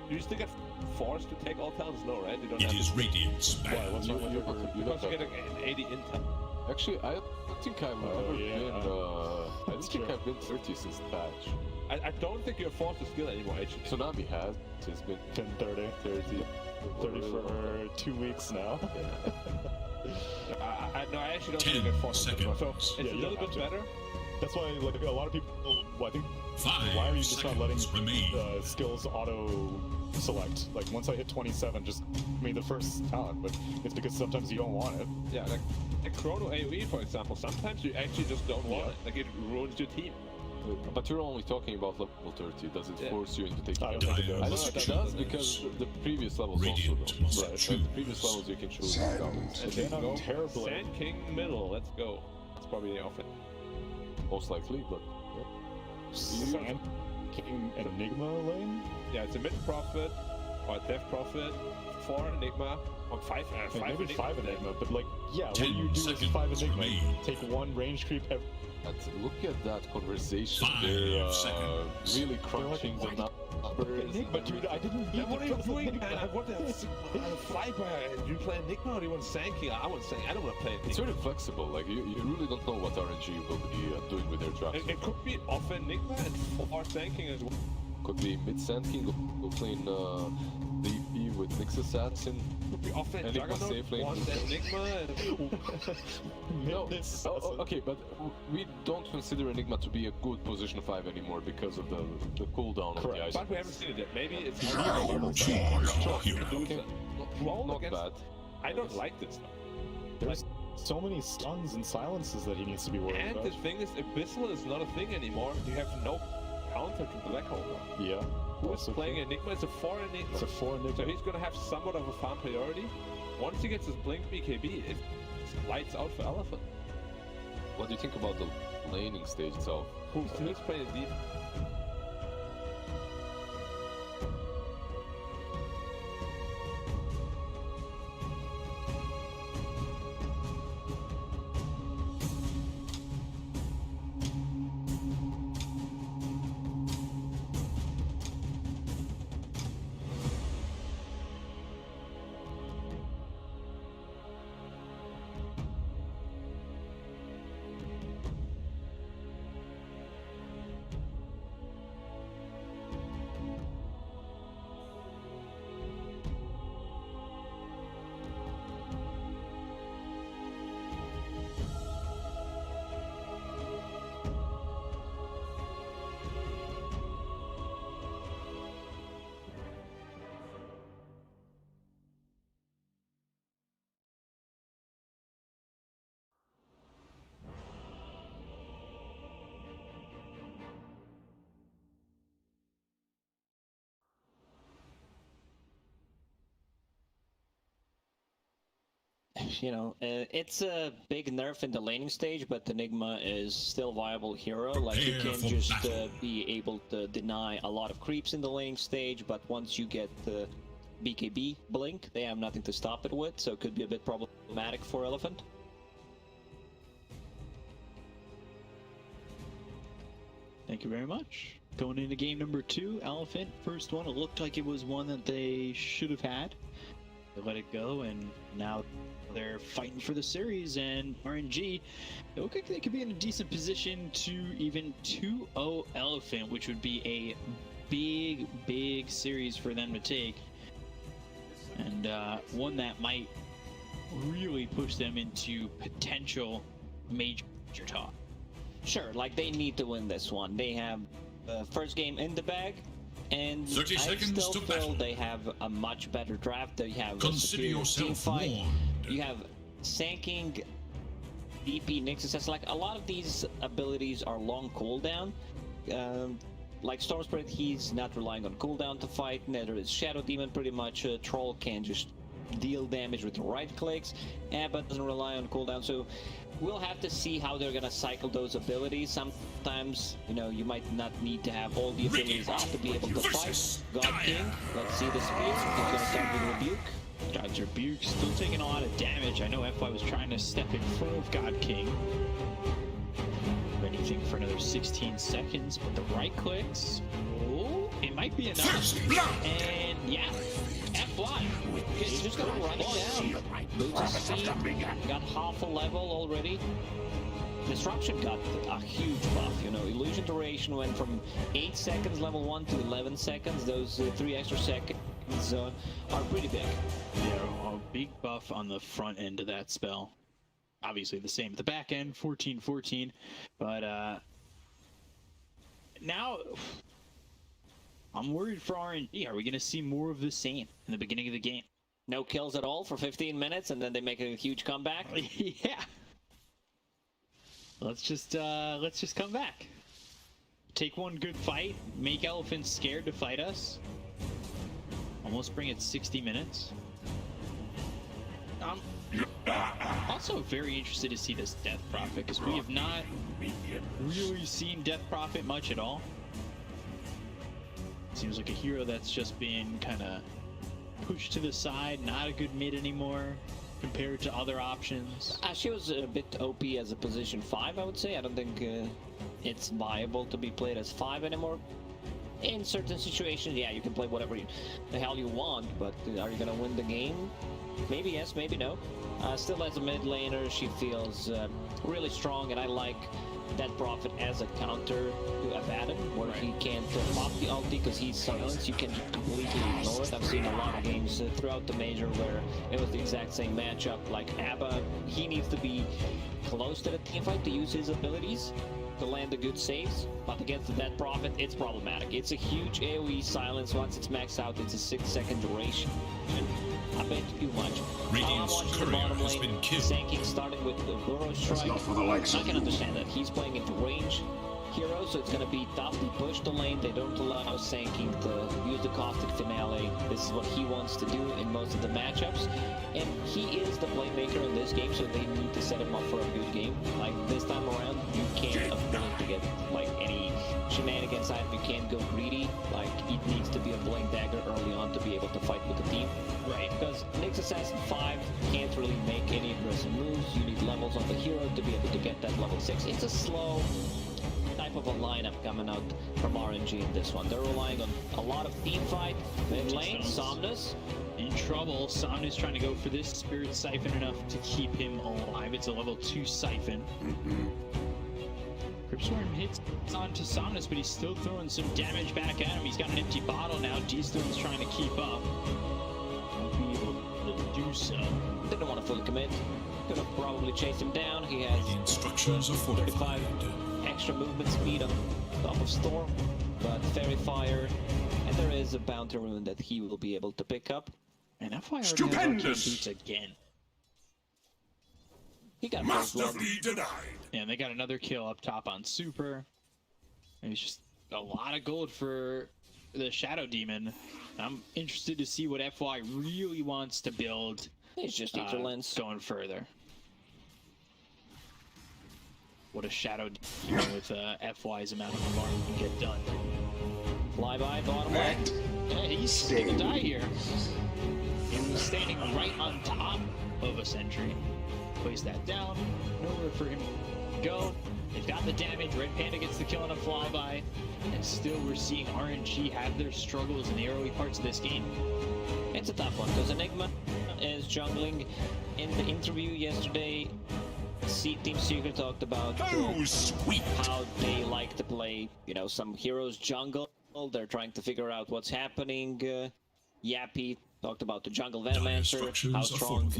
do you still get forced to take all talents? No, right? You don't It have is to. Radiant's Why? ban. What's wrong with her? Because you get an 80 intel. Actually, I don't think I've ever yeah. been. I don't That's think true. I've been 30 since the patch. I don't think you're forced to skill anymore, actually. Tsunami has. It's been 30. 30. 30 for 2 weeks now. No, I actually don't 10 think you get forced to skill. So seconds. it's Yeah, a you little don't bit have to. better. That's why, like, a lot of people, well, I think, 5 why are you just not letting seconds remain. skills auto select? Like, once I hit 27, just give me the first talent, but it's because sometimes you don't want it. Yeah, like a Chrono AoE, for example, sometimes you actually just don't want it. Like, it ruins your team. But you're only talking about level 30. Does it Yeah. force you into taking I it? don't think it I does. don't think it does because the previous levels also Radiant don't. must Right. choose. The previous levels you can choose. Sand. talents. And Then then I'm go terrible at- Sand King middle, let's go. That's probably the outfit. Most likely, but Sand King Enigma lane? Yeah, it's a mid prophet or a death prophet, 4 Enigma, or 5 Maybe 5 Enigma, but like, yeah, what 10 do you do with 5 seconds Enigma? remain. Take 1 range creep every. look at that conversation. 5 They're seconds. really crunching the numbers. Enigma, dude, I didn't need Then what are to you press doing, Enigma. man? I want to flyby. Do you play Enigma or do you want Sand King? I want Sand. I don't want to play It's Enigma. very flexible. Like you really don't know what RNG will be doing with their drafts. It could be off Enigma and 4 Sand King as well. Could be mid Sand King, go playing DP with Nyx Assassin. Could be off Enigma Juggernaut, safe lane. 1 Enigma, and No, It's okay, but we don't consider Enigma to be a good position 5 anymore because of the cooldown of the Correct. ice. but we haven't seen it yet. Maybe it's Hero. Not bad. I don't like this stuff. There's so many stuns and silences that he needs to be worried And about. the thing is, Abyssal is not a thing anymore. You have no counter to Black Hole now. Yeah. Who's also playing true. Enigma? It's a 4 Enigma. It's a 4 So Enigma. he's gonna have somewhat of a farm priority. Once he gets his Blink BKB, it's lights out for Elephant. What do you think about the laning stage itself? Who's playing deep? you know, it's a big nerf in the laning stage, but Enigma is still a viable hero. Like, you Prepare can for just battle. be able to deny a lot of creeps in the laning stage, but once you get the BKB blink, they have nothing to stop it with, so it could be a bit problematic for Elephant. Thank you very much. Going into game number 2, Elephant, first one. It looked like it was one that they should have had. They let it go, and now they're fighting for the series, and RNG, it looked like they could be in a decent position to even 2-0 Elephant, which would be a big, big series for them to take. And one that might really push them into potential major talk. Sure, like, they need to win this one. They have the first game in the bag, and 30 I seconds still to feel battle. they have a much better draft. They have a Consider superior team yourself fight. warned. You have Sanking, DP, Nixus. Like, a lot of these abilities are long cooldown. Like Storm Spirit, he's not relying on cooldown to fight. Neither is Shadow Demon, pretty much. Troll can just deal damage with the right clicks. Abba doesn't rely on cooldown, so we'll have to see how they're gonna cycle those abilities. Sometimes, you know, you might not need to have all the abilities out to be able to fight. God King, let's see the spear. He's gonna start with Rebuke. God's Rebuke still taking a lot of damage. I know FY was trying to step in front of God King. Anything for another 16 seconds, but the right clicks. Oh, it might be enough. First blood! And yeah, FY. He's just gonna run it down. Loses speed, got half a level already. Disruption got a huge buff, you know. Illusion duration went from 8 seconds level 1 to 11 seconds. Those 3 extra seconds are pretty big. Yeah, a big buff on the front end of that spell. Obviously the same at the back end, 14-14. But now I'm worried for RNG. Are we going to see more of the same in the beginning of the game? No kills at all for 15 minutes, and then they make a huge comeback. Yeah. Let's just come back. Take one good fight, make Elephants scared to fight us. Almost bring it 60 minutes. I'm also very interested to see this Death Prophet, because we have not really seen Death Prophet much at all. Seems like a hero that's just been kind of pushed to the side, not a good mid anymore compared to other options. She was a bit OP as a position 5, I would say. I don't think it's viable to be played as 5 anymore. In certain situations, yeah, you can play whatever the hell you want, but are you gonna win the game? Maybe yes, maybe no. Still, as a mid laner, she feels really strong, and I like that Prophet as a counter to Abaddon, where he can't pop the ulti because he's silenced. You can completely ignore it. I've seen a lot of games throughout the major where it was the exact same matchup. Like Abba, he needs to be close to the teamfight to use his abilities to land the good saves, but against that Prophet, it's problematic. It's a huge AoE silence. Once it's maxed out, it's a 6-second duration. A bit too much. Radiant's Watching the courier bottom has lane, been killed. Sanking starting with the Burrow Strike. not for the likes I of can you. understand that. He's playing into range hero, so it's going to be tough. They push the lane. They don't allow Sanking to use the Caustic Finale. This is what he wants to do in most of the matchups. And he is the playmaker in this game, so they need to set him up for a good game. Like, this time around, you can't afford to get, like, any shenanigans out. You can't go greedy. Like, it needs to be a Blink Dagger early on to be able to fight with the team. Right. Because Nyx Assassin 5 can't really make any aggressive moves. You need levels on the hero to be able to get that level 6. It's a slow type of a lineup coming out from RNG in this one. They're relying on a lot of team fight. Mid lane, Somnus. In trouble. Somnus trying to go for this Spirit Siphon enough to keep him alive. It's a level 2 Siphon. Cryptstorm hits onto Somnus, but he's still throwing some damage back at him. He's got an empty bottle now. D-Stone's trying to keep up. Won't be able to do so. Didn't want to fully commit. Could have probably chased him down. He has The instructions are fortified. 35 extra movement speed on top of Storm, but Fairy Fire, and there is a Bounty Rune that he will be able to pick up. And FY already Stupendous! has boots again. He got first blood. Masterfully denied. And they got another kill up top on Super. And it's just a lot of gold for the Shadow Demon. I'm interested to see what FY really wants to build It's just Etherlands. Going further. What a shadow with FY's amount of farm can get done. Flyby, bottom left. Yeah, he's gonna die here. He was standing right on top of a sentry. Place that down. Nowhere for him to go. They've got the damage. Red Panda gets the kill on a flyby. And still we're seeing RNG have their struggles in the early parts of this game. It's a tough one because Enigma is jungling. In the interview yesterday, Team Secret talked about how they like to play, you know, some heroes jungle. They're trying to figure out what's happening. Yappy talked about the jungle Venomancer, how strong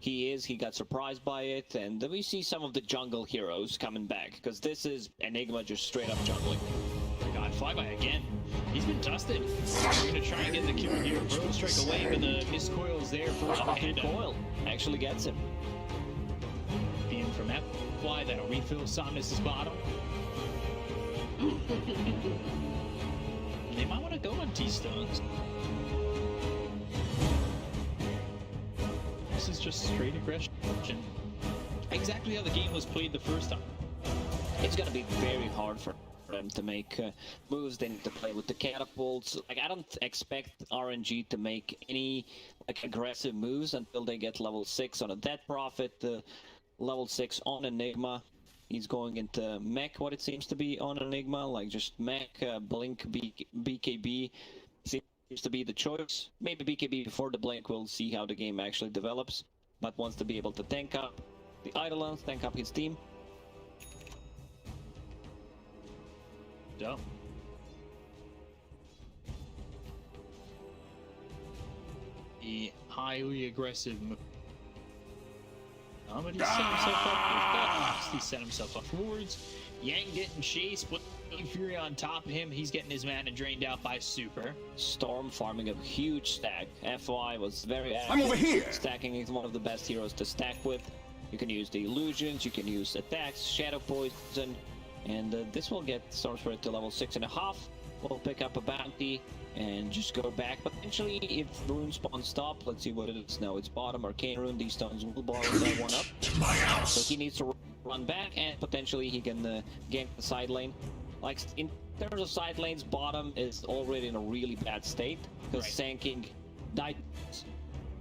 he is. He got surprised by it, and we see some of the jungle heroes coming back because this is Enigma just straight up jungling. God, Flyby again. He's been dusted. We're gonna try and get the kill here. Bro strike away, but the missed coil is there for Panda. Coil actually gets him. Being from Fly, that'll refill Somnus's bottom. They might want to go on T-Stones. This is just straight aggression. Exactly how the game was played the first time. It's gonna be very hard for them to make moves. They need to play with the catapults. Like, I don't expect RNG to make any like aggressive moves until they get level 6 on a Death Prophet, level 6 on Enigma. He's going into mech, what it seems to be on Enigma, like just mech, blink, BKB seems to be the choice. Maybe BKB before the blink, we'll see how the game actually develops. But wants to be able to tank up the Eidolons, tank up his team. Dumb. The highly aggressive move. But he set himself up. He set himself up forwards. Yang getting chased, but Fury on top of him. He's getting his mana drained out by Super. Storm farming a huge stack. FY was very active. I'm over here! Stacking is one of the best heroes to stack with. You can use the illusions, you can use attacks, shadow poison, and this will get Storm Spirit to level 6.5. We'll pick up a bounty and just go back. Potentially, if rune spawn stop, let's see what it is now. It's bottom arcane rune. These stones will borrow that one up. So he needs to run back, and potentially he can gank the side lane. Like, in terms of side lanes, bottom is already in a really bad state because Sanking died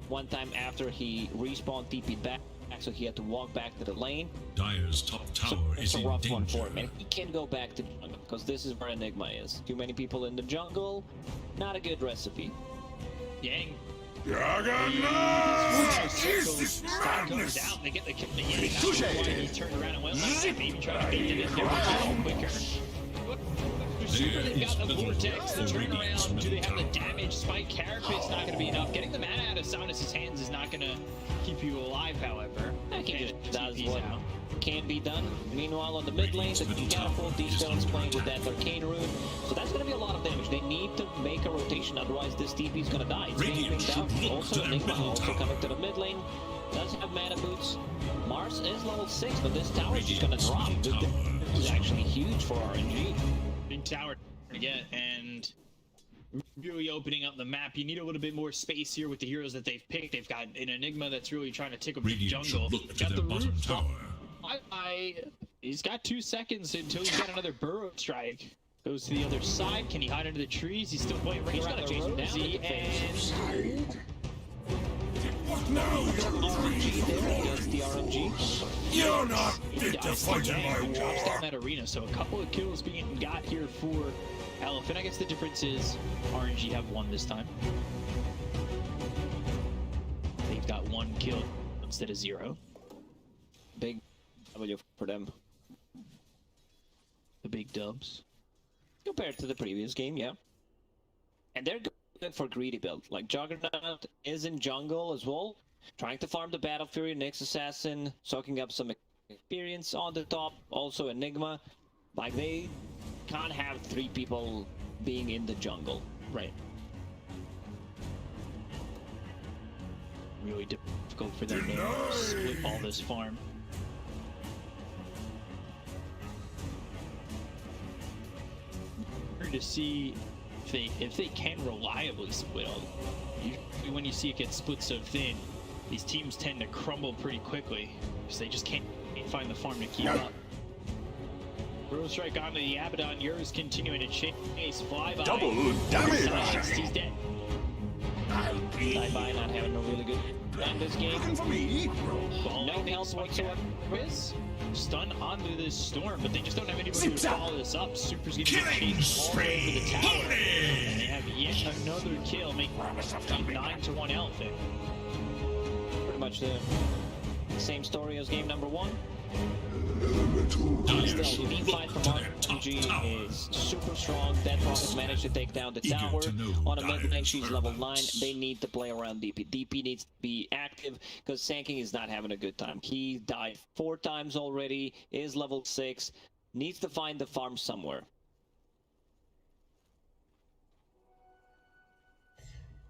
one time after he respawned, TP'd back, so he had to walk back to the lane. Dire's top tower is in It's a rough danger. one for him, and he can go back to jungle because this is where Enigma is. Too many people in the jungle, not a good recipe. Yang. What is this Goes madness? down. They get the kill. Yang. That's why he turned around and went like that. Maybe try to beat it in there quicker. Super, they've got the vortex, the turnaround. Do they have the damage? Spike Carapace not going to be enough. Getting the mana out of Somnus' hands is not going to keep you alive, however. He just does TP's what out. can be done. Meanwhile, on the mid lane, the catapult, these stones playing with that arcane rune. So that's going to be a lot of damage. They need to make a rotation, otherwise this TP is going to die. It's being Radiant picked out. should look Also, to their Enigma middle also tower. coming to the mid lane. Does have mana boots. Mars is level 6, but this tower is just going to drop. Radiant's middle tower This is actually huge for RNG. Big tower to get, and really opening up the map. You need a little bit more space here with the heroes that they've picked. They've got an Enigma that's really trying to tick up the Radiant jungle. should look to Got their the bottom root. tower. He's got 2 seconds until he's got another burrow strike. Goes to the other side. Can he hide under the trees? He's still playing right He's around gonna the chase him down Rosie, with the fence. and What now, RNG there, he does the RNG. You're not he fit to dies fight to in Yang, my who drops down war! that arena. So a couple of kills being got here for Elephant. I guess the difference is RNG have 1 this time. They've got 1 kill instead of 0. Big W for them. The big dubs. Compared to the previous game, yeah. And they're good for greedy build. Like, Juggernaut is in jungle as well, trying to farm the Battle Fury, Nyx Assassin, soaking up some experience on the top, also Enigma. Like, they can't have 3 people being in the jungle. Right. Really difficult for them to split all this farm. To see if they can reliably split all. Usually when you see it get split so thin, these teams tend to crumble pretty quickly because they just can't find the farm to keep up. Throw strike onto the Abaddon. Yours continuing to chase. Flyby. Double damage! He's dead. Flyby not having a really good run this game. Looking for me? No help whatsoever. Chris stun onto this storm, but they just don't have anybody to follow this up. Super's getting chased all the way to the tower. And they have yet another kill, making 9-1 Elephant. Pretty much the same story as game number 1. Dyer's Still, the team fight from RNG is super strong. Dead Prophet managed to take down the tower. On a mid lane, she's level 9. They need to play around DP. DP needs to be active because Sanking is not having a good time. He died 4 times already, is level 6, needs to find the farm somewhere.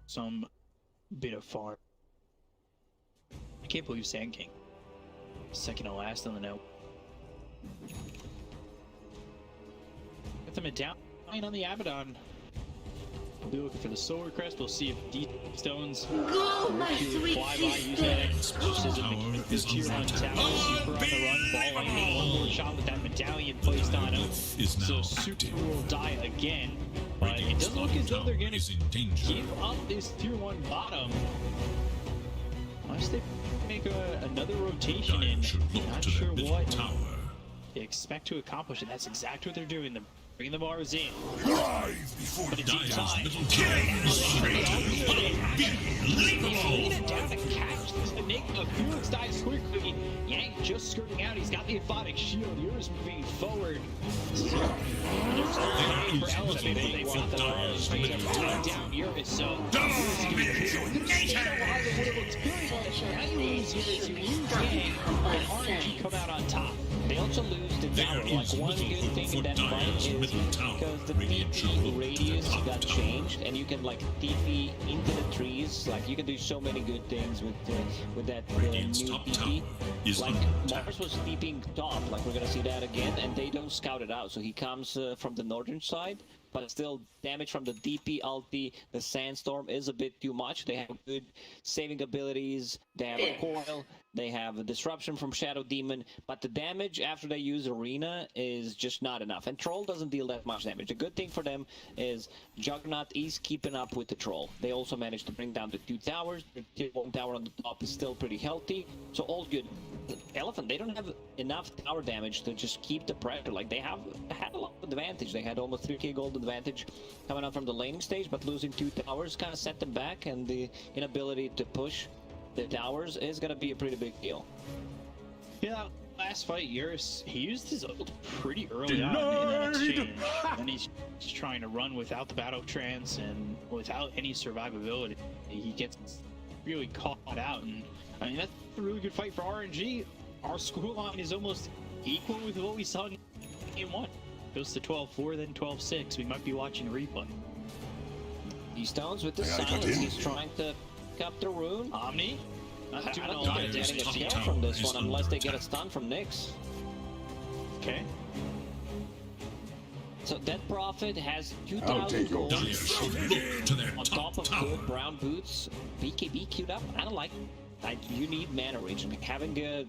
Some bit of farm. I can't believe Sand King. Second to last on the note. Get them a down on the Abaddon. We'll be looking for the Solar Crest. We'll see if D Stones fly by using that exorcism. The tier 1 tower. Super on the run. Balling. One more shot with that medallion placed on him. So Super will die again. But it doesn't look as though they're going to give up this tier 1 bottom. Unless they make another rotation in, not sure what they expect to accomplish, and that's exactly what they're doing. They're bringing the bars in. But it's in time. Down to catch this Enigma. Felix dies quickly. Yang just skirting out. He's got the Aphotic Shield. Yours moving forward. Just okay for Elephant. They want the bars to take down Eurus. So, now you lose Eurus, you lose Yang, and RNG come out on top. They also lose the tower. Like, one good thing in that fight is because the DP radius got changed, and you can like DP into the trees. Like, you can do so many good things with that new DP. Like, Mars was DPing top, like we're gonna see that again, and they don't scout it out. So he comes from the northern side, but still damage from the DP ulti. The Sandstorm is a bit too much. They have good saving abilities. They have a coil. They have a disruption from Shadow Demon, but the damage after they use Arena is just not enough. And Troll doesn't deal that much damage. The good thing for them is Juggernaut is keeping up with the Troll. They also managed to bring down the 2 towers. The tier 1 tower on the top is still pretty healthy, so all good. Elephant, they don't have enough tower damage to just keep the pressure. Like, they had a lot of advantage. They had almost 3k gold advantage coming up from the laning stage, but losing 2 towers kind of set them back, and the inability to push the towers is going to be a pretty big deal. Yeah, last fight, Eurus, he used his ult pretty early on in the exchange. And he's trying to run without the battle trance and without any survivability. He gets really caught out, and I mean, that's a really good fight for RNG. Our scoreline is almost equal with what we saw in game 1. Goes to 12-4, then 12-6. We might be watching a replay. D-Stones with the silence. He's trying to pick up the rune. Omni? Not doing I a don't lot think of they're damage. getting a kill from this one unless they get a stun from Nyx. Okay. So Dead Prophet has 2,000 gold on top of good brown boots. BKB queued up. I don't like. You need mana range. Having a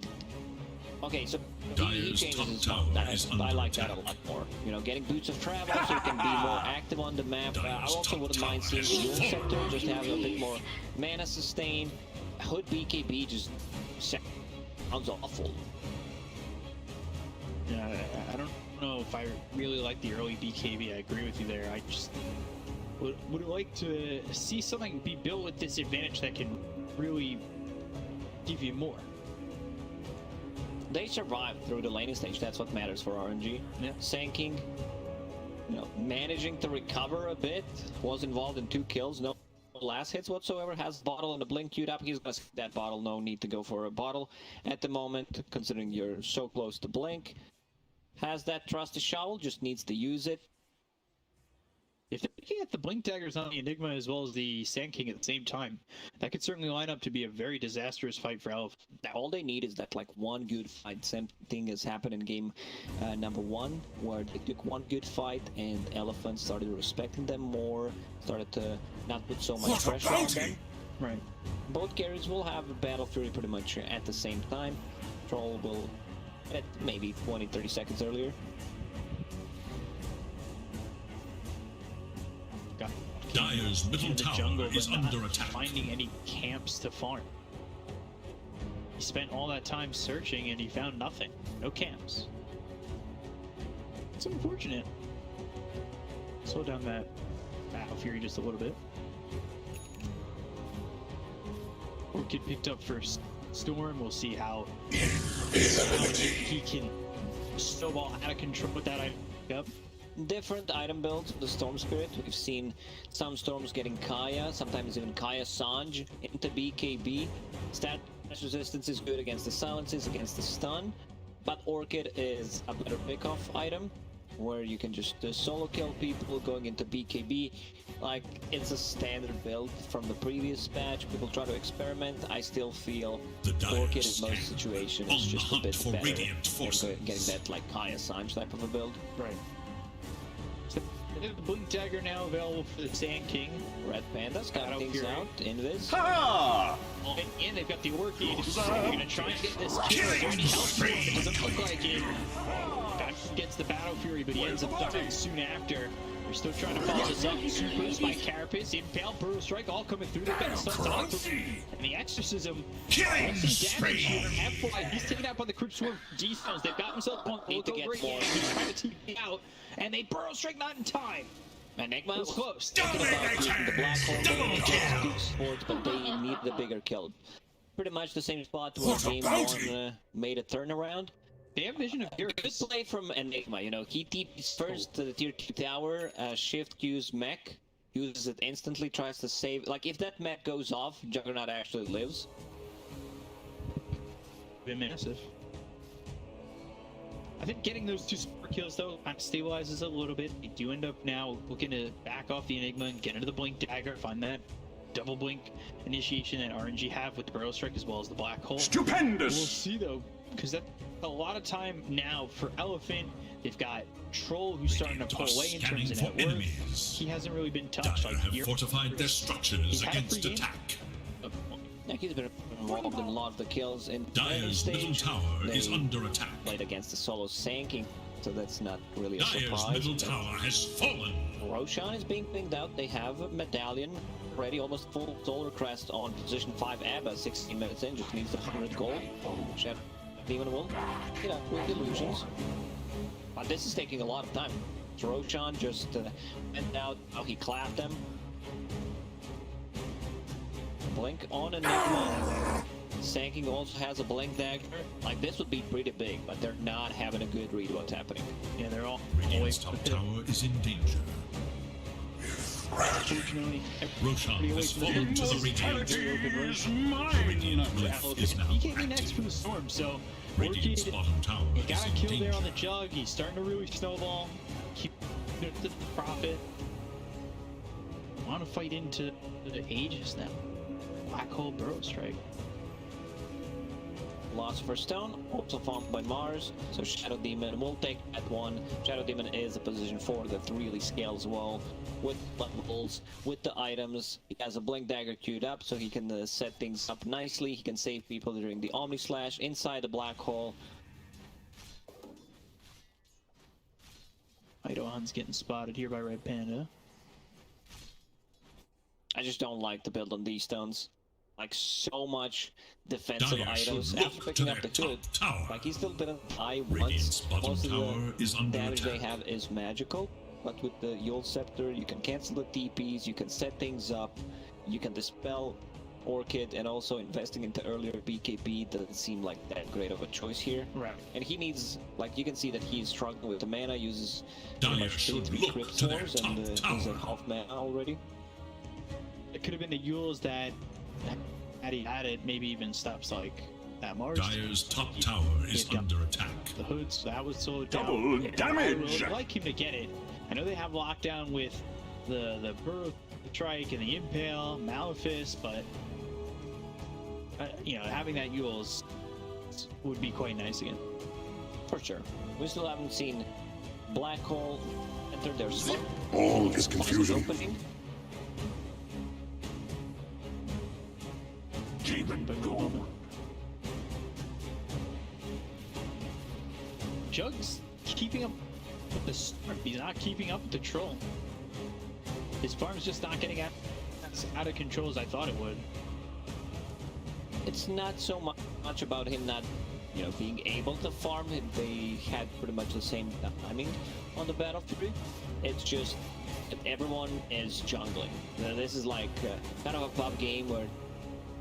okay, so he changes his mount. I like that a lot more. You know, getting boots of travel so you can be more active on the map. I also wouldn't mind seeing the Dual Scepter, just have a bit more mana sustain. Hood BKB just sounds awful. Yeah, I don't know if I really like the early BKB. I agree with you there. I just would like to see something be built with this advantage that can really give you more. They survived through the laning stage. That's what matters for RNG. Yeah. Sanking, you know, managing to recover a bit. Was involved in 2 kills. No last hits whatsoever. Has the bottle and the blink queued up. He's gonna skip that bottle. No need to go for a bottle at the moment, considering you're so close to blink. Has that trusty shovel. Just needs to use it. If they can get the Blink Daggers on the Enigma as well as the Sand King at the same time, that could certainly line up to be a very disastrous fight for Elephant. All they need is that, like, one good fight. Same thing has happened in game number 1, where they took one good fight and Elephant started respecting them more, started to not put so much pressure on them. Right. Both carries will have a Battle Fury pretty much at the same time. Troll will at maybe 20-30 seconds earlier. Got Dire's middle in the tower jungle, is but not under attack. finding any camps to farm. He spent all that time searching and he found nothing. No camps. It's unfortunate. Slow down that Battle Fury just a little bit. Orchid picked up first. Storm, we'll see how he can snowball out of control with that item up. Different item builds for the Storm Spirit. We've seen some Storms getting Kaya, sometimes even Kaya Sanj into BKB. Stat resistance is good against the silences, against the stun, but Orchid is a better pickoff item where you can just solo kill people going into BKB. Like, it's a standard build from the previous patch. People try to experiment. I still feel Orchid in most situations is just a bit better than getting that like Kaya Sanj type of a build. Right. So, the Blink Dagger now available for the Sand King. Red Panda's got things Fury. out in this. And they've got the Orchid. They're gonna try and get this kill. Is there any help? It doesn't look like it. That gets the Battle Fury, but he ends up dying soon after. They're still trying to follow this up. Supers by Carapace, Impale, Burrow Strike, all coming through. They've got stuff to and the Exorcism. Killing Damage here. F-Fly, he's taken out by the Crypt Swarm D-Stones. They've got themselves one. Need to get more. He's trying to TP out, and they Burrow Strike not in time. Enigma was close. thinking about using the black hole sports, but they need the bigger kill. Pretty much the same spot where Game 1 made a turnaround. They have vision of Good play from Enigma, you know, he TPs first to the tier 2 tower, shift Q's mech, uses it instantly, tries to save. Like, if that mech goes off, Juggernaut actually lives. Been massive. I think getting those 2 super kills though kind of stabilizes a little bit. They do end up now looking to back off the Enigma and get into the Blink Dagger, find that double blink initiation that RNG have with the Burrow Strike as well as the Black Hole. Stupendous! We'll see though, because that's a lot of time now for Elephant. They've got Troll who's starting to pull away in terms of net worth. He hasn't really been touched. Dire Like, have fortified their structures against attack. Yeah, he's been involved in a lot of the kills in Dire's middle tower is under attack. Played against the solo Sanking, so that's not really a Dire's surprise. middle tower has fallen. Roshan is being pinged out. They have a medallion ready, almost full Solar Crest on position 5 Abba, 16 minutes in, just needs the 100 gold. Shadow Demon will get up with illusions. But this is taking a lot of time. So Roshan just went out, how he clapped them. Blink on Enigma. Sanking also has a Blink Dagger. Like, this would be pretty big, but they're not having a good read of what's happening. yeah, they're all Radiant's top tower is in danger. unfortunately. Roshan has fallen to the Radiant. The Radiant Glyph is now He came in next active. for the Storm, so Radiant's Orchid, bottom tower he is got a in kill there on the danger. Jug. He's starting to really snowball. Keep the profit. Want to fight into the Aegis now. Black Hole Burrow Strike. Lost for Stone, also farmed by Mars, so Shadow Demon will take that one. Shadow Demon is a position 4 that really scales well with levels, with the items. He has a Blink Dagger queued up, so he can set things up nicely. He can save people during the Omni Slash inside the Black Hole. Idohan's getting spotted here by Red Panda. I just don't like the build on these stones. Like, so much defensive Dire should items. look After to picking their up the top hood, tower. like, he's still been high Radiant's once. bottom Most of tower the is under damage they attack. have is magical, but with the Yule Scepter, you can cancel the TPs, you can set things up, you can dispel Orchid, and also investing into earlier BKB doesn't seem like that great of a choice here. Right. And he needs, like, you can see that he's struggling with the mana, uses Dire pretty much should 3 look Crypt to their Swarms, and top he's at tower. half mana already. It could have been the Yules that, had he had it, maybe even stops like that Mars. Dire's top tower is Yeah. under attack. The hoods, that was slowed down. Double damage! I would like him to get it. I know they have lockdown with the Burrow Strike and the Impale, Malefice, but you know, having that Yules would be quite nice again. For sure. We still haven't seen Black Hole enter their smoke. All is confusion. Opening. Jug's keeping up with the storm. He's not keeping up with the troll. His farm's just not getting out of control as I thought it would. It's not so much about him not, being able to farm. They had pretty much the same timing on the battlefield. It's just that everyone is jungling. This is like kind of a pub game where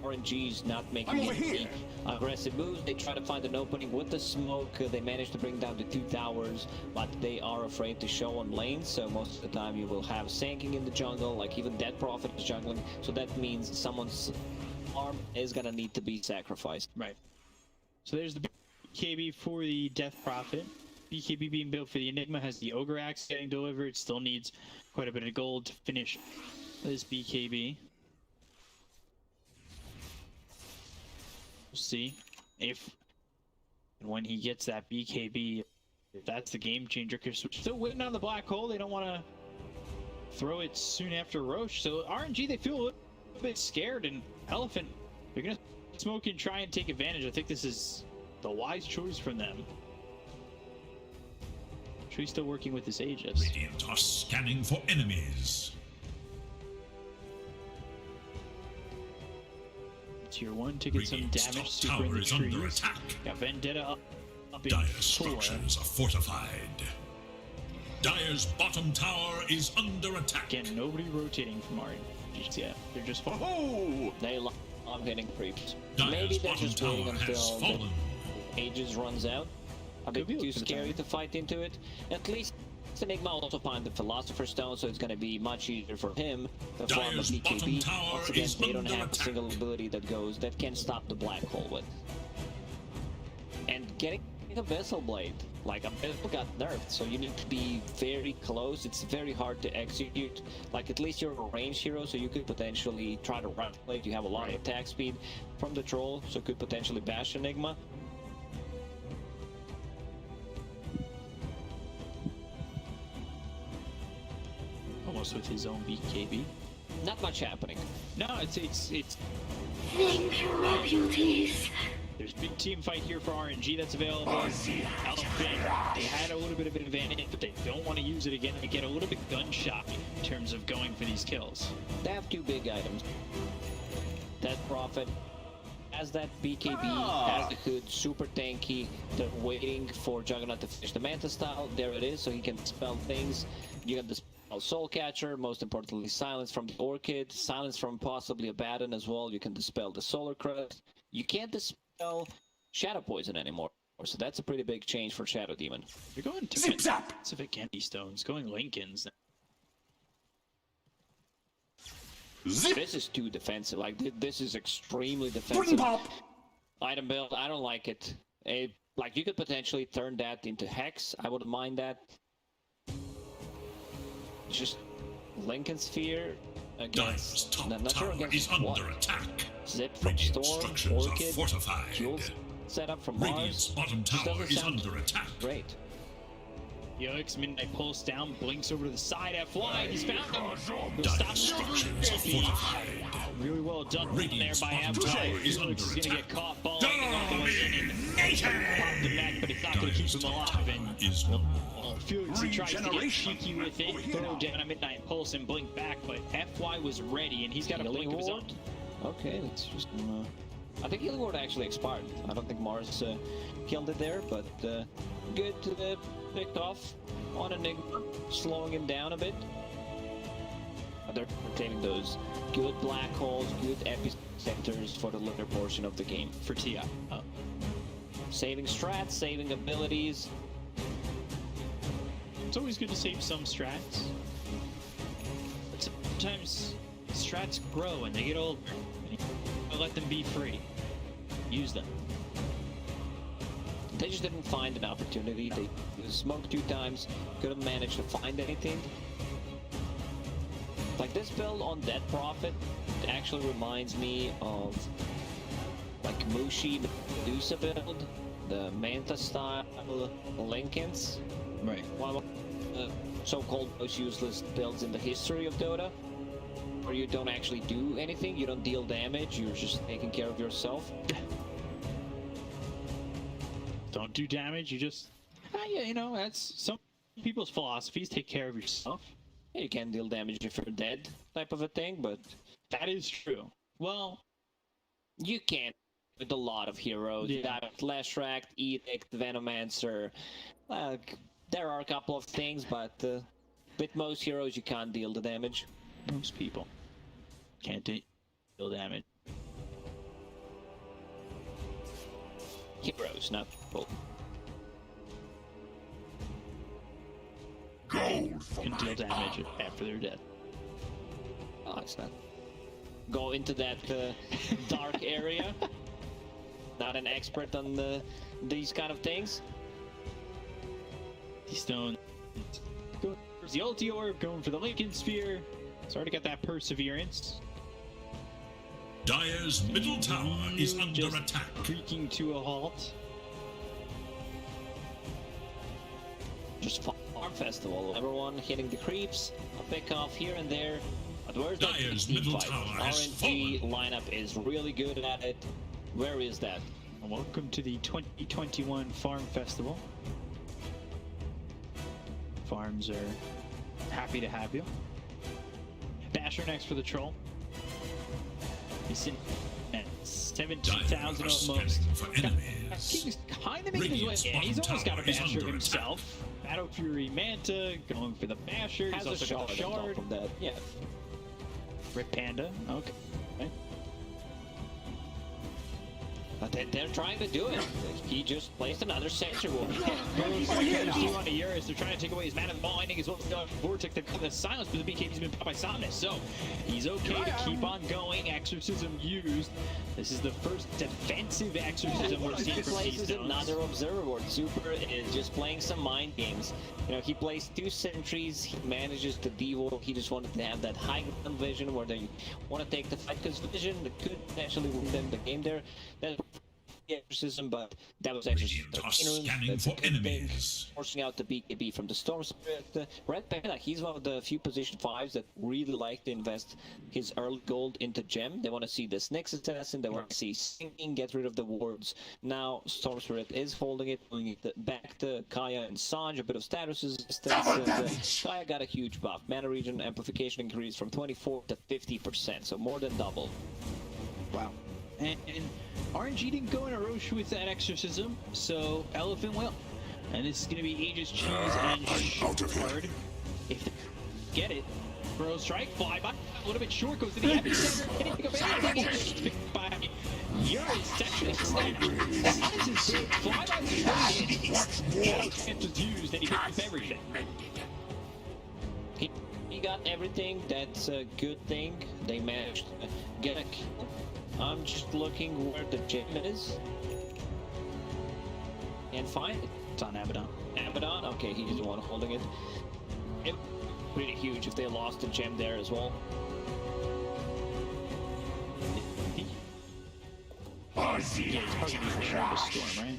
RNG is not making any aggressive moves. They try to find an opening with the smoke. They manage to bring down the 2 towers, but they are afraid to show on lanes. So most of the time you will have Sanking in the jungle, like even Dead Prophet is jungling. So that means someone's farm is gonna need to be sacrificed. Right. So there's the BKB for the Death Prophet. BKB being built for the Enigma has the Ogre Axe getting delivered. Still needs quite a bit of gold to finish this BKB. We'll see if and when he gets that BKB, if that's the game changer. Because we're still waiting on the black hole. They don't want to throw it soon after Roche. So RNG, they feel a little bit scared, and Elephant, they're gonna smoke and try and take advantage. I think this is the wise choice from them. Tree's still working with his Aegis. Radiant are scanning for enemies. Tier 1 to get some Radiant's damage. top Super in tower the is under trees. attack. Got Vendetta up in Dire 4. structures are fortified. Dire's bottom tower is under attack. Again, nobody rotating from RNG yet. They're just They love hitting creeps. Dire's Maybe they're bottom just waiting tower has until fallen. the Aegis runs out. A bit be too for the scary time. to fight into it. At least Enigma also find the Philosopher's Stone, so it's going to be much easier for him to farm a Dire's bottom BKB. tower Once again, is they don't under have a attack. single ability that can stop the black hole with. And getting a Vessel Blade, like a Vessel got nerfed, so you need to be very close. It's very hard to execute. Like, at least you're a range hero, so you could potentially try to run blade. You have a lot of attack speed from the troll, so could potentially bash Enigma. almost with his own BKB. Not much happening. No, it's Think your reputies. there's a big team fight here for RNG that's available. Elephant, they had a little bit of an advantage, but they don't want to use it again. They get a little bit gun shy in terms of going for these kills. They have 2 big items. That Prophet has that BKB, has the good super tanky. They're waiting for Juggernaut to finish the Manta style. There it is, so he can dispel things. You can dispel Soul Catcher, most importantly Silence from the Orchid, Silence from possibly Abaddon as well. You can dispel the Solar Crest. You can't dispel Shadow Poison anymore, so that's a pretty big change for Shadow Demon. They're going to Zip zap! Pacific Candy Stones, going Lincolns. Zip! This is too defensive. Like, this is extremely Bring defensive. pop! Item build, I don't like it. Like, you could potentially turn that into Hex. I wouldn't mind that. Just Lincoln Sphere Dire's against... top I'm not sure tower against is what. under attack. Zip from Radiant Storm, structures are Orchid, fortified. Jules setup from Radiant's Mars. bottom Just tower doesn't is sound under attack. great. Yoix, Midnight pulse down, blinks over to the side, F-Fly, he's found him! He'll Dire stop structures are fortified. Really well done there Radiant's by bottom F-Fly. tower is Yoix under is gonna attack. get caught balling off the way in and pop the mech, but it's not gonna keep Dire's him top alive. tower And is no more. Felix, he tries to get Regeneration. cheeky with it, throw down a Midnight Pulse and blink back, but FY was ready, and he's got a Healing blink of his own. Ward? Okay, let's just... I think Healing Ward actually expired. I don't think Mars killed it there, but good picked off on Enigma, slowing him down a bit. They're taking those good black holes, good epicenters for the later portion of the game. For TI. Saving strats, saving abilities. It's always good to save some strats. But sometimes strats grow and they get older. You gotta let them be free. Use them. They just didn't find an opportunity. They smoked 2 times, couldn't manage to find anything. Like, this build on Dead Prophet actually reminds me of like Mushi Medusa build, the Manta style Lincolns. Right. One of the so-called most useless builds in the history of Dota. where you don't actually do anything, you don't deal damage, you're just taking care of yourself. Don't do damage, you just... yeah, you know, that's some people's philosophies. Take care of yourself. You can deal damage if you're dead, type of a thing, but... That is true. Well... You can't with a lot of heroes. Yeah. You got Fleshrack, Edict, Venomancer. There are a couple of things, but with most heroes you can't deal the damage. Most people can't deal damage. Heroes, not people. Gold for Can my deal damage armor. after they're dead. Oh, it's not. Go into that dark area. Not an expert on these kind of things. Stone. Going for the ulti orb, going for the Lincoln Sphere. It's already got that perseverance. Dire's middle tower is under Just attack. creaking to a halt. Just farm festival. Everyone hitting the creeps. A pick off here and there. But where's that Dire's team middle fight? tower has RNG fallen. lineup is really good at it. Where is that? Welcome to the 2021 Farm Festival. Farms are happy to have you. Basher next for the troll. He's sitting at 17,000 Dire are almost. scanning for enemies. King's kind of making his way. Radiant's Yeah, he's bottom almost got a tower is Basher under himself. Battle Fury Manta going for the Basher. He's Has a also got shard the on top Shard. of that. Yeah. Rip Panda. Okay. But they're trying to do it. He just placed another sentry wall. On the Eurus, they're trying to take away his mana binding as well as the Vortex. They've got the silence, but the BKB's been popped by Somnus, so he's okay to keep on going. Exorcism used. This is the first defensive exorcism we're seeing He from places T-Stones. another observer board. Super is just playing some mind games. You know, he plays 2 sentries. He manages to devo. He just wanted to have that high ground vision where they want to take the fight, because vision could potentially win them the game there. That's the exorcism, but that was actually Radiant are scanning for enemies. forcing out the BKB from the Storm Spirit. Red Panda, he's one of the few position 5s that really like to invest his early gold into gem. They want to see this next assassin, they want to see Singing, get rid of the wards. Now Storm Spirit is holding it, moving it back to Kaya and Sanj, a bit of status resistance. And, Kaya got a huge buff. Mana region amplification increased from 24 to 50%, so more than double. Wow. And RNG didn't go in a rush with that exorcism, so Elephant will. And this is going to be Aegis Cheese and I'm out of here. Shard. If they get it, Bro Strike, fly by, a little bit short, goes to the epicenter, can't pick up anything, Aegis picked by Eurus, actually snapped. Size is big, fly by the target. Chance was used, and he picked up everything. He got everything. That's a good thing. They managed to get a kill. I'm just looking where the gem is. Can't find it. It's on Abaddon. Abaddon? Okay, he's the one holding it. It would be pretty huge if they lost the gem there as well. I see Yeah, it's probably for sure the storm, right?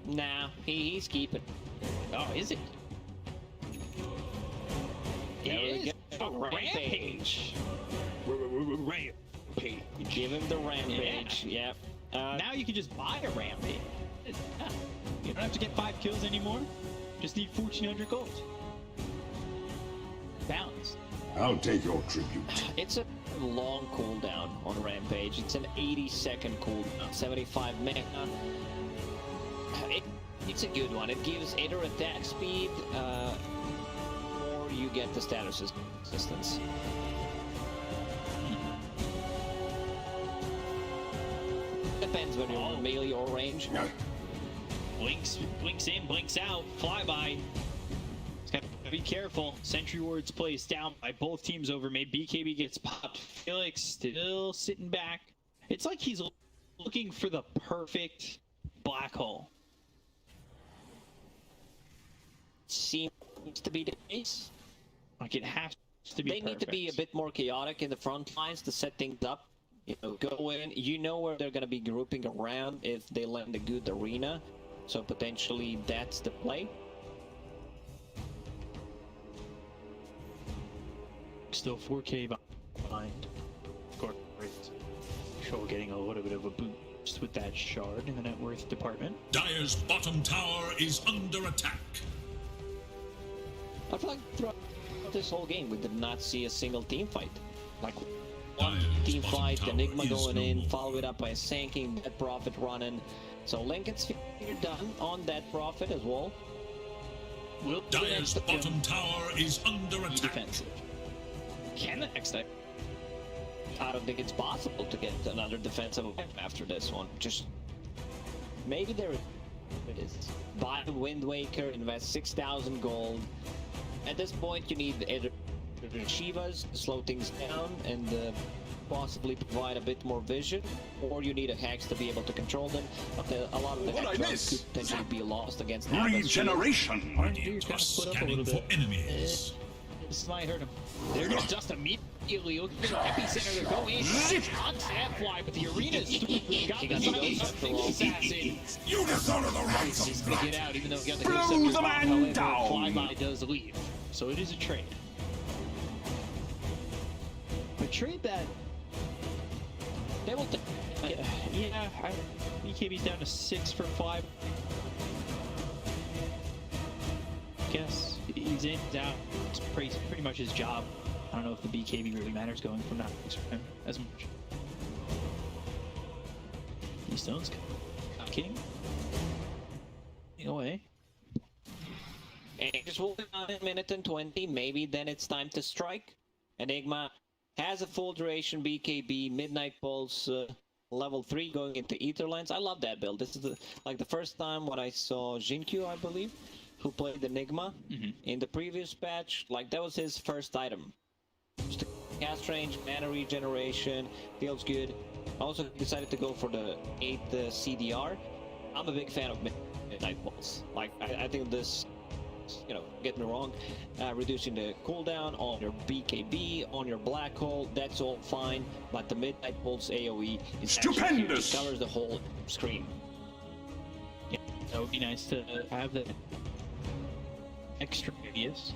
Nah, he's keeping. Oh, is it? There we He is. go. Rampage. Rampage. Give him the rampage. Yep. Now you can just buy a rampage. Yeah. You don't have to get 5 kills anymore. Just need 1,400 gold. Balance. I'll take your tribute. It's a long cooldown on Rampage. It's an 80-second cooldown, 75 mana. It's a good one. It gives either attack speed, or you get the status resistance. Depends whether you're melee or range. Blinks in, blinks out, flyby. Gotta be careful. Sentry wards placed down by both teams over mid. BKB gets popped. Felix still sitting back. It's like he's looking for the perfect black hole. Seems to be the case. Like it has to be They need to be a bit more chaotic in the front lines to set things up. You know, go in. You know where they're going to be grouping around if they land a good arena. So potentially that's the play. still 4K behind. Of course, Troll getting a little bit of a boost with that shard in the net worth department. Dire's bottom tower is under attack. I feel like throughout this whole game, we did not see a single team fight. Like, one Dire's team bottom fight, tower Enigma is going no in, more. follow it up by a Sanking, Dead Prophet running. So Lincoln's figure done on Dead Prophet as well. Will Dire's the next bottom tower is under be attack. defensive? Can the next deck? I don't think it's possible to get another defensive life after this one. Just maybe there it is. Buy the Wind Waker, invest 6,000 gold. At this point, you need either Shivas to slow things down and possibly provide a bit more vision, or you need a Hex to be able to control them. A lot of the What I Hex miss? could potentially be lost against Abba's shield. Regeneration. Radiant are scanning for enemies. This might hurt him. They're gonna just immediately look for the epicenter to go in. On Sandfly, but the arena's got the assassin. You dishonor the rights He's of gonna blood. get out, even though he got the Blow Ghost Scepter the off. man However, down. Flyby does leave, so it is a trade. But trade that. They will Yeah, BKB's down to 6 for 5. Guess he's in, he's out. It's pretty much his job. I don't know if the BKB really matters going from that for him as much. These stones, not kidding. Away. And just hold on a minute and 20. Maybe then it's time to strike. Enigma has a full duration BKB, Midnight Pulse, level 3 going into Etherlands. I love that build. This is the first time when I saw Jinkyu, I believe, who played Enigma in the previous patch. Like, that was his first item. Just a cast range, mana regeneration, feels good. Also decided to go for the 8th CDR. I'm a big fan of Midnight Pulse. Like, I think this, you know, get me wrong, reducing the cooldown on your BKB, on your black hole, that's all fine, but the Midnight Pulse AoE is actually huge. It covers the whole screen. Yeah, that would be nice to have that extra radius.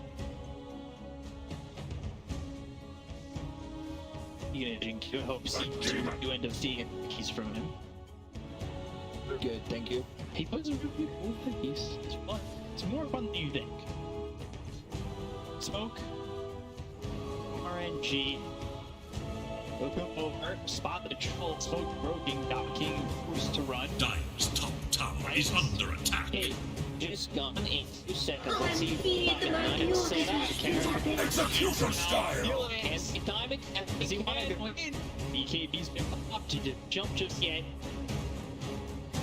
You know, hopes you end up seeing keys from him. Good, thank you. He puts a really cool piece. It's fun. It's more fun than you think. Smoke. RNG. Look him over. Spot the troll. Smoke broken. Docking. Forced to run. Dire's top tower is under attack. Hey, just gone in 2 seconds. Let's see if we can set up the character. Execution style. And the timing, Is he wanted to win? BKB's been popped. He didn't jump just yet.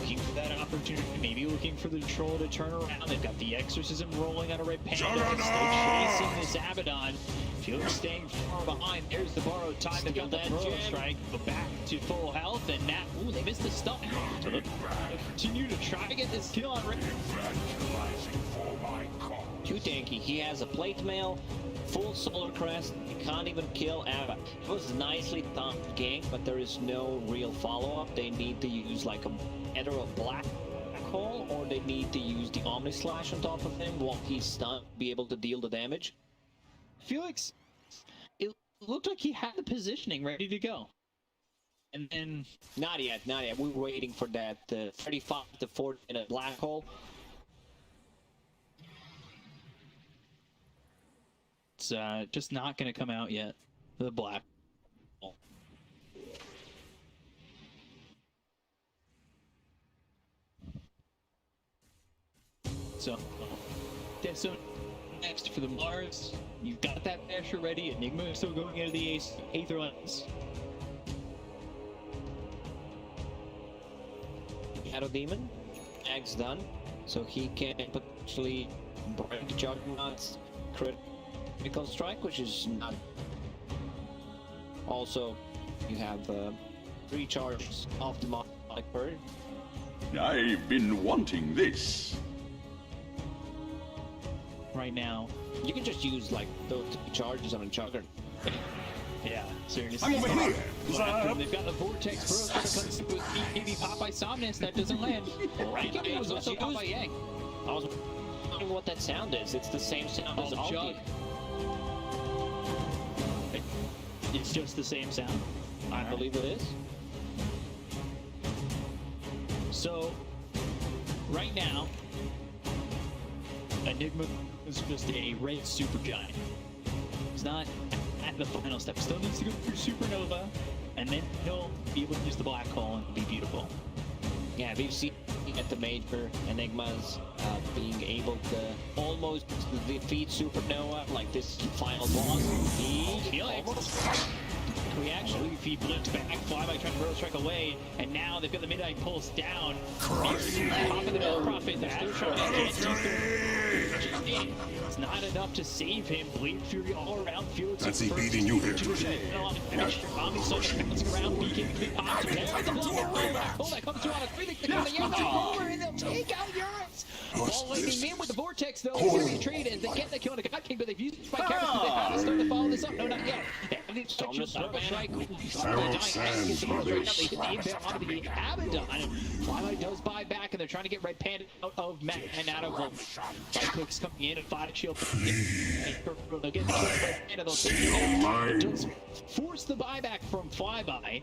Looking for that opportunity, maybe looking for the troll to turn around. They've got the exorcism rolling on a red panda. Still chasing this Abaddon. Felix staying far behind. There's the borrowed time. They've got that throw strike. But back to full health, and now, ooh, they missed the stun. So they'll continue to try to get this kill on Red. Too tanky. He has a plate mail, full solar crest. He can't even kill Abba. It was nicely done gank, but there is no real follow-up. They need to use like either a black hole, or they need to use the Omni Slash on top of him while he's stunned, be able to deal the damage. Felix, it looked like he had the positioning ready to go. And then... Not yet, not yet. We're waiting for that 35 to 40 in a black hole. It's just not going to come out yet. The black hole. So, so next for the Mars. You've got that basher ready. Enigma is still going into the Aether Lens. Shadow Demon, Ag's done, so he can potentially break Juggernaut's critical strike, which is not. Also, you have 3 charges off the Demonic Bird. I've been wanting this. Right now. You can just use like those 3 charges on a Juggernaut. Yeah, seriously. I'm over here. They've got the Vortex Burst that comes with BKB Popeye Somnus that doesn't land. BKB was also Popeye Yang. I was wondering what that sound is. It's the same sound as Jug. Ulti. It's just the same sound. I believe it is. So, right now, Enigma is just a red super giant. He's not at the final step. Still needs to go through Supernova, and then he'll be able to use the black hole and be beautiful. Yeah, we've seen at the major Enigmas being able to almost defeat Supernova, like this final boss. He almost reaction. He blipped back, Flyby trying to road strike away, and now they've got the Midnight Pulse down. Popping the Bell Prophet, they're still trying to get to It's not enough to save him. Bleed Fury all around. Felix That's he beating you here. Bombing so bouncing around, BKB pops. Oh, that comes through on a 3. Over, and they'll take out Eurus. Ball lightning in with the Vortex, though. Fury trade as they get the kill on the God King, but they've used it by characters. They have to start to follow this up. No, not yet. They hit the Abaddon, and Flyby does buy back, and they're trying to get Red Panda out of Matt and out of Clicks coming in and Fight Shield. They'll get the Red Panda, they'll take it. Does force the buyback from Flyby.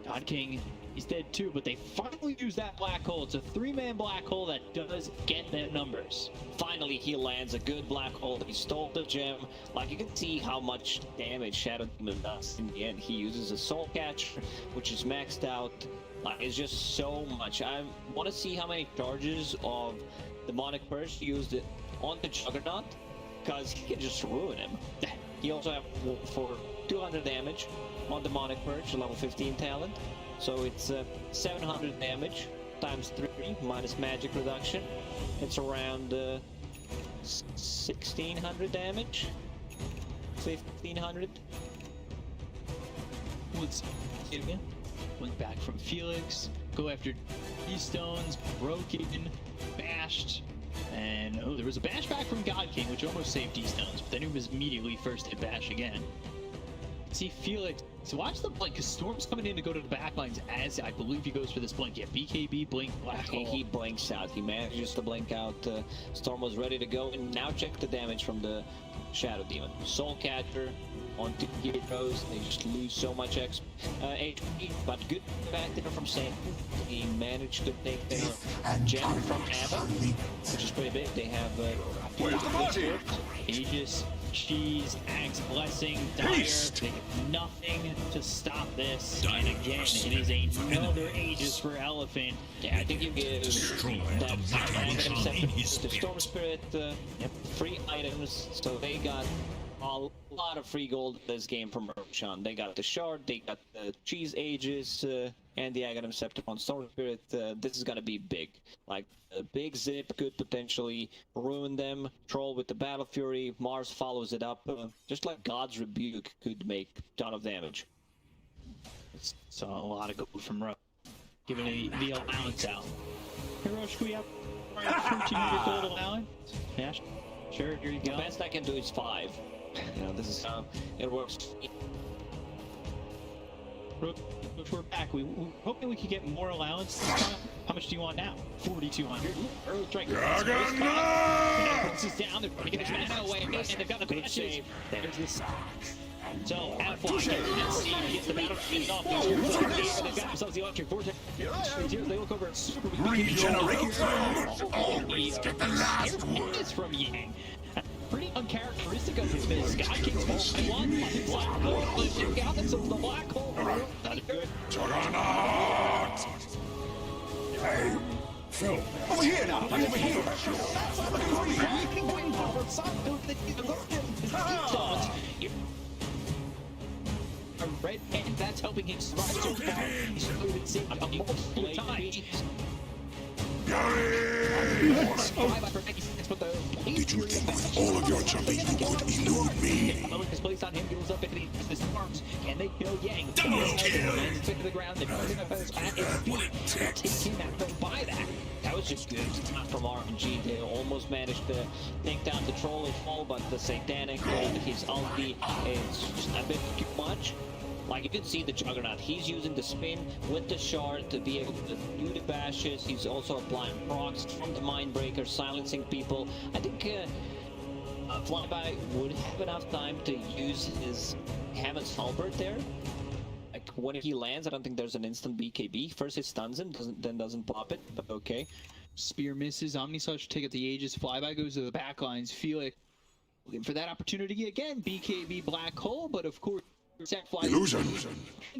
God King, he's dead too, but they finally use that black hole. It's a 3-man black hole that does get them numbers. Finally, he lands a good black hole. He stole the gem. Like, you can see how much damage Shadow Demon does. In the end, he uses a Soul Catcher, which is maxed out. Like, it's just so much. I want to see how many charges of Demonic Purge he used it on the Juggernaut, because he can just ruin him. He also have for 200 damage on Demonic Purge, level 15 talent. So it's 700 damage times 3 minus magic reduction. It's around 1600 damage. 1500. Let's see it again. Went back from Felix. Go after Stones, broken, bashed. And oh, there was a bash back from God King, which almost saved D-Stones, but then he was immediately first hit bash again. See Felix, so watch the blink, because Storm's coming in to go to the back lines as I believe he goes for this blink. Yeah, BKB, blink, black hole. He blinks out, he manages to blink out. Storm was ready to go, and now check the damage from the Shadow Demon. Soul Catcher on 2 heroes, they just lose so much HP, but good back there from Sam. He managed to take their gem from Abba, which is pretty big. They have Aegis, Cheese, Axe, Blessing, Dire. They have nothing to stop this. And again, it is another Aegis for Elephant. Yeah, I think you give that the Storm Spirit free items, so they got a lot of free gold in this game from Roshan. They got the Shard, they got the Cheese Aegis, and the Aghanim Scepter on Storm Spirit. This is gonna be big. Like, a big zip could potentially ruin them. Troll with the Battle Fury, Mars follows it up. Just like God's Rebuke could make a ton of damage. So a lot of gold from Ro. Giving the allowance out. Hey Rosh, can we have 1300 gold allowance? Yeah, sure, here you go. The best I can do is 5. You know, this is how it works. We're back. We hoping we could get more allowance this time. How much do you want now? 4,200. Earl Strike. This is down. They're going to get his mana away, and they've got the good save. There's this. So, Afflock gets the battle field off. They've got themselves the electric vortex. They look over at Super. Always get the last word. It's from Yang. Pretty uncharacteristic of his business. God King's one black hole. They've got themselves the black hole. Not good. Juggernaut! Hey, Phil. Over here now. I'm over here. Red and that's helping him survive so far. He's loaded save multiple times. Did you think with all of your jumping you could elude me? Is placed on him, goes up into his arms, and they kill Yang. Double kill! Lands to the ground, they're putting up his at his feet. They'll take him out, they'll buy that. That was just good from RNG. They almost managed to take down the troll and fall, but the Satanic, his ulti, is just a bit too much. Like, you can see the Juggernaut, he's using the spin with the Shard to be able to do the bashes. He's also applying procs from the Mindbreaker, silencing people. I think Flyby would have enough time to use his Hammond's halberd there. Like when he lands, I don't think there's an instant BKB. First he stuns him, then doesn't pop it, but okay. Spear misses. Omnislash take out the Aegis. Flyby goes to the backlines. Felix looking for that opportunity again. BKB Black Hole, but of course, Illusion.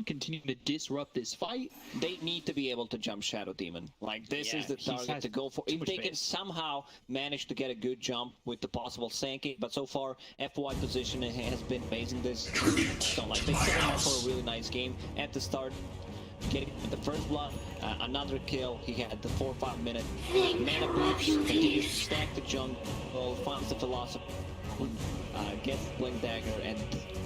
Continue to disrupt this fight. They need to be able to jump Shadow Demon. Like this is the target to go for. If they can somehow manage to get a good jump with the possible sinking, but so far FY position has been amazing. This so like they set up for a really nice game at the start. Getting the first blood, another kill. He had the 4 or 5 minute mana boost. Continues to stack the jungle, finds the philosophy, gets Blink Dagger, and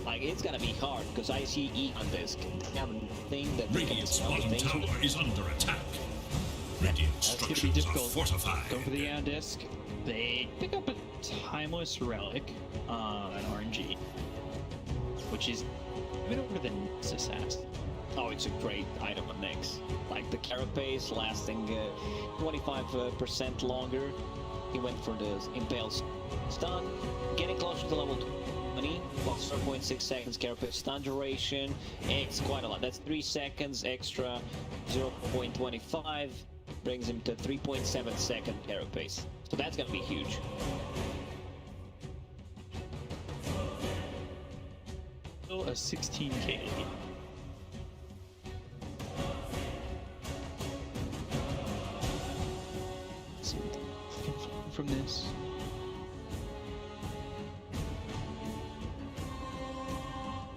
like it's gonna be hard because I see E on this. Have a thing that Radiant's bottom tower is under attack. Radiant That's gonna be structures are difficult. fortified. Go for the Aeon Disc. They pick up a Timeless Relic, an RNG, which is even over the Nexus Assassin. Oh, it's a great item on Nyx. Like the carapace lasting 25% longer. He went for the Impale stun. Getting closer to level 20. Well, 0.6 seconds carapace stun duration. It's quite a lot. That's 3 seconds extra. 0.25 brings him to 3.7 second carapace. So that's gonna be huge. Still a 16k lead. From this.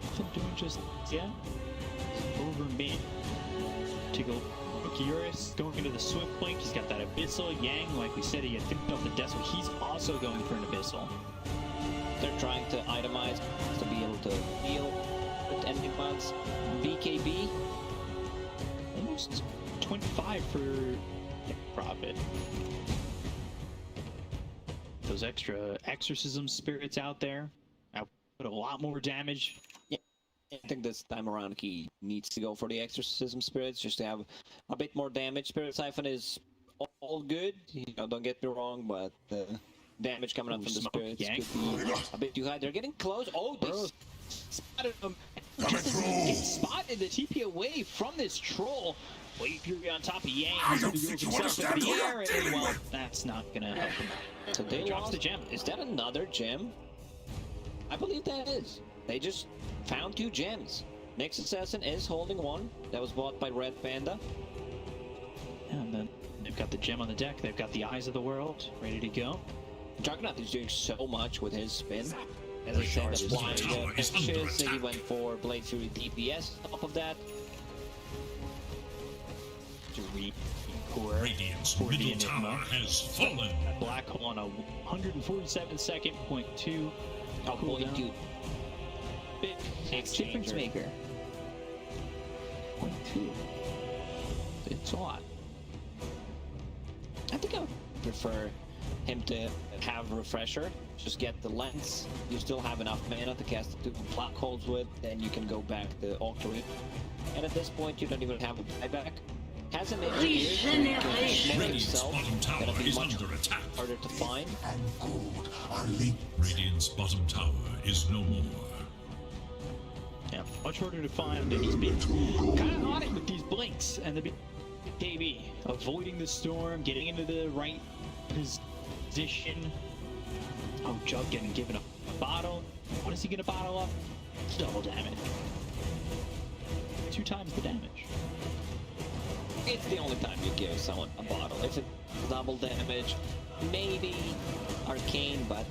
Nothing doing just yet. Over mid to go. Eurus going into the Swift Blink. He's got that Abyssal. Yang, like we said, he had picked up the Desert. He's also going for an Abyssal. They're trying to itemize to be able to heal with enemy mods. BKB. Almost 25 for profit. Those extra exorcism spirits out there. I put a lot more damage. Yeah, I think this time around he needs to go for the exorcism spirits just to have a bit more damage. Spirit Siphon is all good, you know, don't get me wrong, but the damage coming up from the spirits could be a bit too high. They're getting close. Oh, they Spotted him. Just as he gets spotted, the TP away from this troll. Wave Fury on top of Yang. He's going to go himself into the air, and well, that's not going to help him. So they drops lost the gem. Is that another gem? I believe that is. They just found 2 gems. Nyx Assassin is holding one that was bought by Red Panda. And then they've got the gem on the deck. They've got the Eyes of the World ready to go. Juggernaut is doing so much with his spin. As I said, the flying pitches, he went for Blade Fury DPS on top of that. To re-core Radiant's for the middle Enigma. tower has fallen. Black Hole on a 147 second, 0.2. Oh boy, cooldown. dude. Big Difference exchanger. maker. 0.2. It's a lot. I think I would prefer him to have Refresher. Just get the lens. You still have enough mana to cast 2 Black Holes with, then you can go back to Octarine. And at this point, you don't even have a buyback. Has an engineer who can make Radiant's himself. bottom tower That'll be is much under attack. harder to find. And gold are linked. Radiant's bottom tower is no more. Yeah, much harder to find, and he's been kind of on it with these blinks and the KB, avoiding the storm, getting into the right position. Oh, Jug getting given a bottle. What is he gonna bottle up? Double damage. 2 times the damage. It's the only time you give someone a bottle. If it's double damage, maybe arcane, but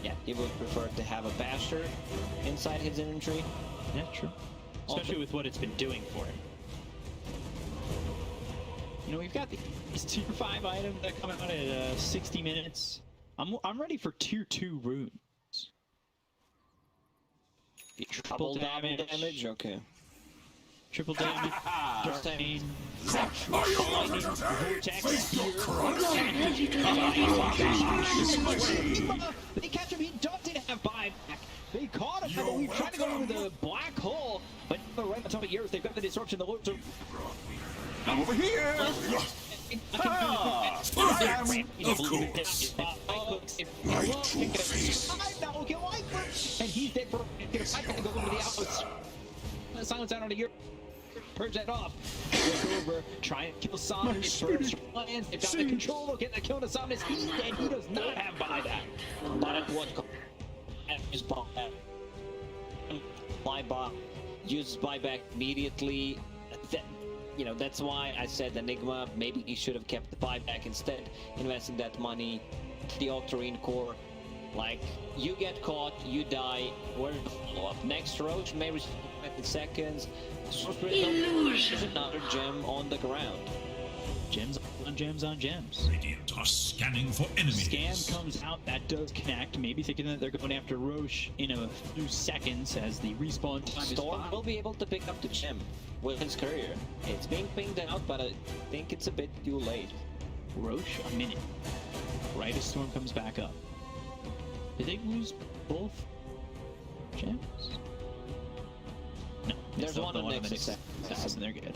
yeah, he would prefer to have a basher inside his inventory. Yeah, true. Especially with what it's been doing for him. You know, we've got these tier 5 items that come out at 60 minutes. I'm ready for tier 2 runes. Triple damage. Okay. Triple damage. Darkane. They catch him. He doesn't have buyback. They caught him. I believe trying to go over the black hole, but right on top of Eurus, they've got the disruption. The Lord. I'm over here! Of course. My true face. down on a Europe. Purge that off. Look over, try and kill Somnus. Burns lands. They've got the control. Look at the kill to Somnus. He's dead. He does not have buyback. But at what cost? His buyback. Buyback. Uses buyback immediately. You know, that's why I said Enigma. Maybe he should have kept the buyback instead, investing that money. The Octarine core. Like, you get caught, you die. Where's the follow-up? Next Roach, maybe 20 seconds. There's another gem on the ground. Gems on gems on gems. Radiant are scanning for enemies. Scan comes out, that does connect. Maybe thinking that they're going after Roche in a few seconds as the respawn time Storm is 5. will be able to pick up the gem with his courier. It's being pinged out, but I think it's a bit too late. Roche, a minute. Right as Storm comes back up. Did they lose both gems? No. There's one on Nexus. And they're good.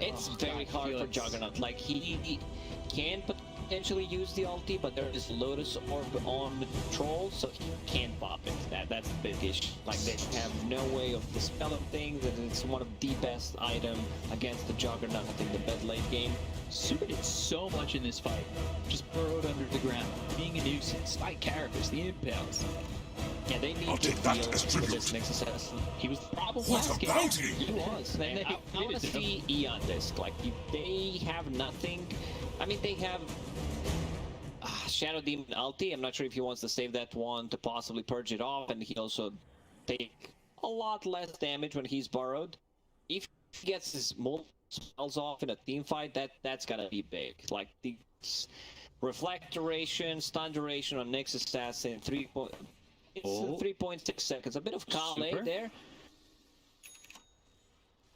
It's very hard for Juggernaut. Like, he can potentially use the ulti, but there is Lotus Orb on the Troll, so he can't pop it. That's the big issue. Like, they have no way of dispelling things, and it's one of the best item against the Juggernaut in the mid late game. Super did so much in this fight. Just burrowed under the ground, being a nuisance, like Carapace, the impales. Yeah, they need I'll to take that deal as with tribute. this Nexus assassin. He was the problem What last a game. bounty! He was. And I want to see Eon Disc. Like, they have nothing. I mean, they have Shadow Demon ulti. I'm not sure if he wants to save that one to possibly purge it off, and he also take a lot less damage when he's burrowed. If he gets his multiple spells off in a team fight, that's gotta be big. Like, the reflect duration, stun duration on Nexus Assassin, 3.6 seconds. A bit of Kale there.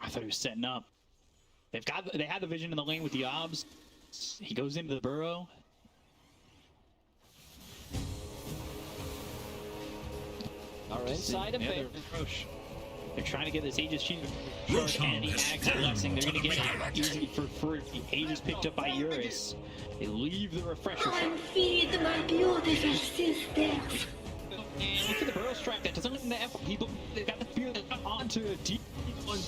I thought he was setting up. They had the vision in the lane with the obs. He goes into the burrow. Are inside a bit. They're trying to get this Aegis Chief short, and the Axe blessing. They're going to get it easy for free. Aegis picked up by Eurus. They leave the refresher shot. Feed my beautiful sisters. And look at the burrow strike. That doesn't let the F. They've got the fear that got onto a deep one.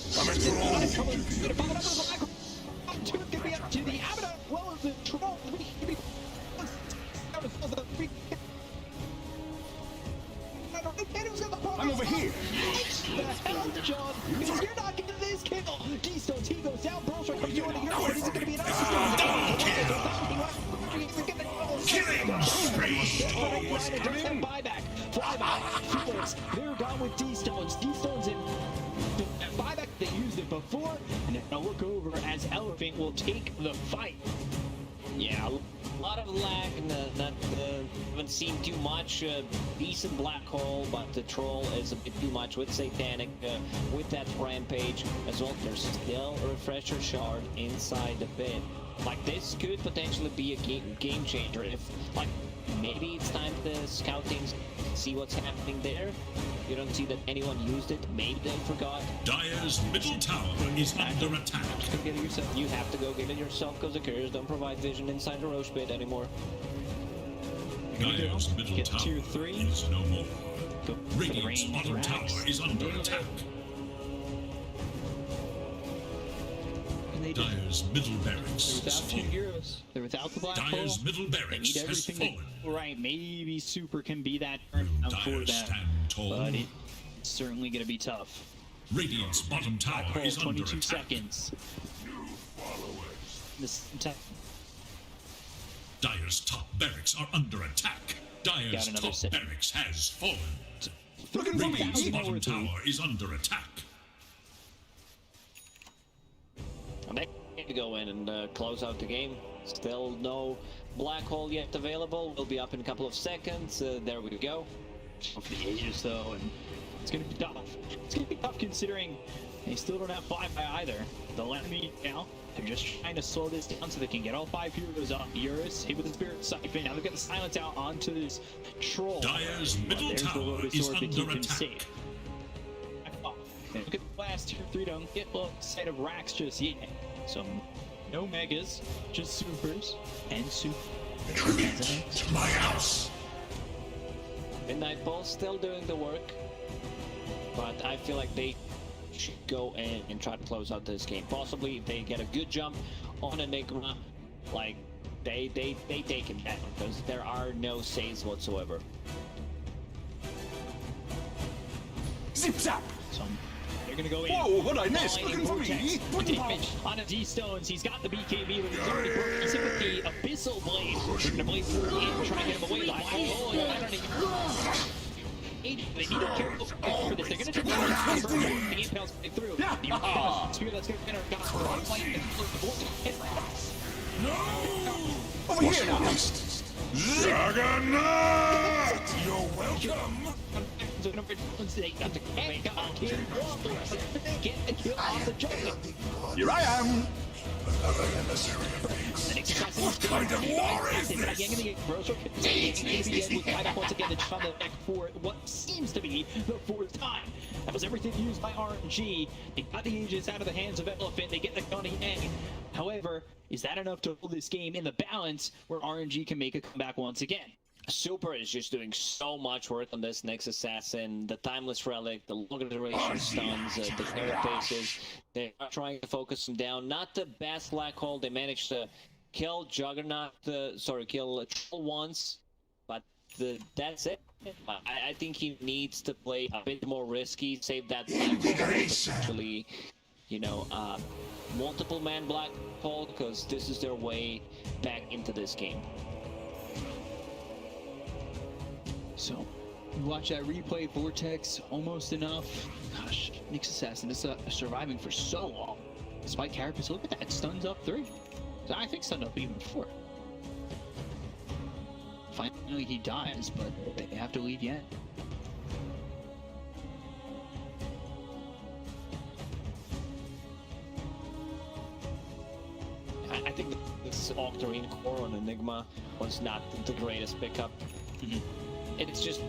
Two can be up to the Abaddon as well as the Troll. I'm over here. The hell, John? Because you're not getting this kill. D-Stones, he goes down. Burrow strike from you into your Is it going to be an Killing spree. Buyback. Flyback. Felix. They're gone with D-Stones. D-Stones in buyback. They used it before. And they're going to look over as Elephant will take the fight. Yeah, a lot of lag. Haven't seen too much. Decent black hole, but the Troll is a bit too much with Satanic. With that Rampage as well, there's still a refresher shard inside the pit. Like, this could potentially be a game changer if, like, maybe it's time to scout things, see what's happening there. You don't see that anyone used it. Maybe they forgot. Dire's middle tower is under attack. Go get it yourself. You have to go get it yourself because the couriers don't provide vision inside the Roche pit anymore. Dire's middle Get tower tier 3. is no more. Go for the Radiant's range bottom racks. tower is under attack. Dire's middle barracks Without is 2 fallen. heroes. They're without the black hole. Dire's middle They barracks need has everything fallen. right. Maybe Super can be that turn Will for Dire them. stand tall? But it's certainly going to be tough. Radiant's bottom tower Black hole, is under 22 attack. seconds. This Dire's top barracks are under attack. Dire's Got another top set. barracks has fallen. Looking for me. Radiant's bottom tower is under attack. They need to go in and close out the game. Still no black hole yet available. We'll be up in a couple of seconds. There we go. for the Aegis though, and it's gonna be tough. It's gonna be tough considering they still don't have 5 by either. They'll let me now. They're just trying to slow this down so they can get all 5 heroes up. Eurus hit with the Spirit Siphon. Now they've got the silence out onto this troll. Dire's middle There's the tower Lotus is Sword to under keep him attack. safe. Look at the last tier 3 don't get sight of racks just yet. So no megas, just supers and super. Tribute to my house. Midnight Ball still doing the work. but I feel like they should go in and try to close out this game. Possibly if they get a good jump on Enigma, like they take him down, because there are no saves whatsoever. Zip zap! So they're gonna go in. Whoa, what'd I miss? Flying Looking for me? vortex. What the Damage on a D-Stones. He's got the BKB, but he's already broken. He's hit with the Abyssal Blade. They're gonna blade through in, try to get him away. Black hole, and I don't even... They need to be careful for this. They're gonna try to get the impales through. The impales spear that's gonna enter. Got Over here now! Juggernaut! You're welcome! Get the kill off the Juggernaut. Here I am! What kind of war is once again to try the deck for what seems to be the fourth time. That was everything used by RNG. They got the Aegis out of the hands of Elephant. They get the Gunny A. However, is that enough to hold this game in the balance where RNG can make a comeback once again? Super is just doing so much work on this next assassin. The Timeless Relic, the longer duration stuns, the carapaces. They are trying to focus him down. Not the best Black Hole. They managed to kill Juggernaut, kill Troll once, but that's it. I think he needs to play a bit more risky, save that Black Hole for potentially, multiple man Black Hole, because this is their way back into this game. So, you watch that replay, Vortex, almost enough. Gosh, Nyx Assassin is surviving for so long. Despite Carapace, look at that, stuns up 3. I think stunned up even 4. Finally he dies, but they have to lead yet. I think this Octarine core on Enigma was not the greatest pickup. It's just,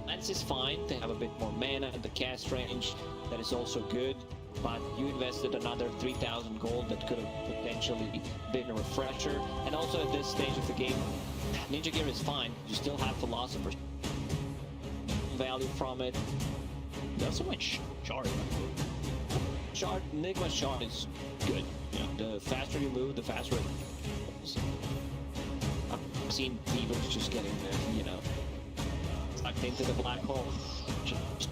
Lance is fine. They have a bit more mana at the cast range. That is also good. But you invested another 3,000 gold that could have potentially been a refresher. And also at this stage of the game, Ninja Gear is fine. You still have Philosopher's value from it. They also went Shard. Enigma Shard is good. The faster you move, the faster it goes. I've seen Beavers just getting sucked into the black hole. Just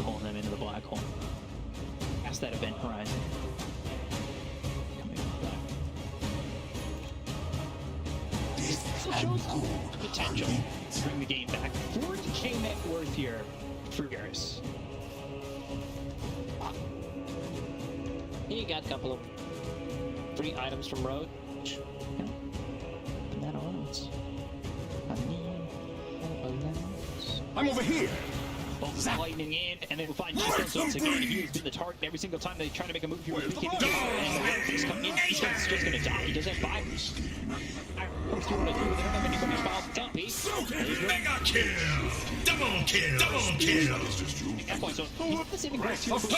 pulling them into the black hole. Past that event horizon. Coming back. Shows potential to bring the game back. 40k net worth here for Garrus. He got a couple of free items from Road. That allowance. I'm over here! Lightning in, and then we'll find G-Stones once again. He has been the target every single time they try to make a move here with BKB. And he's coming in. G-Stones just gonna die. He doesn't have 5. Mega kill! Double kill! Double kill! That point, so he's not saving grace here. Double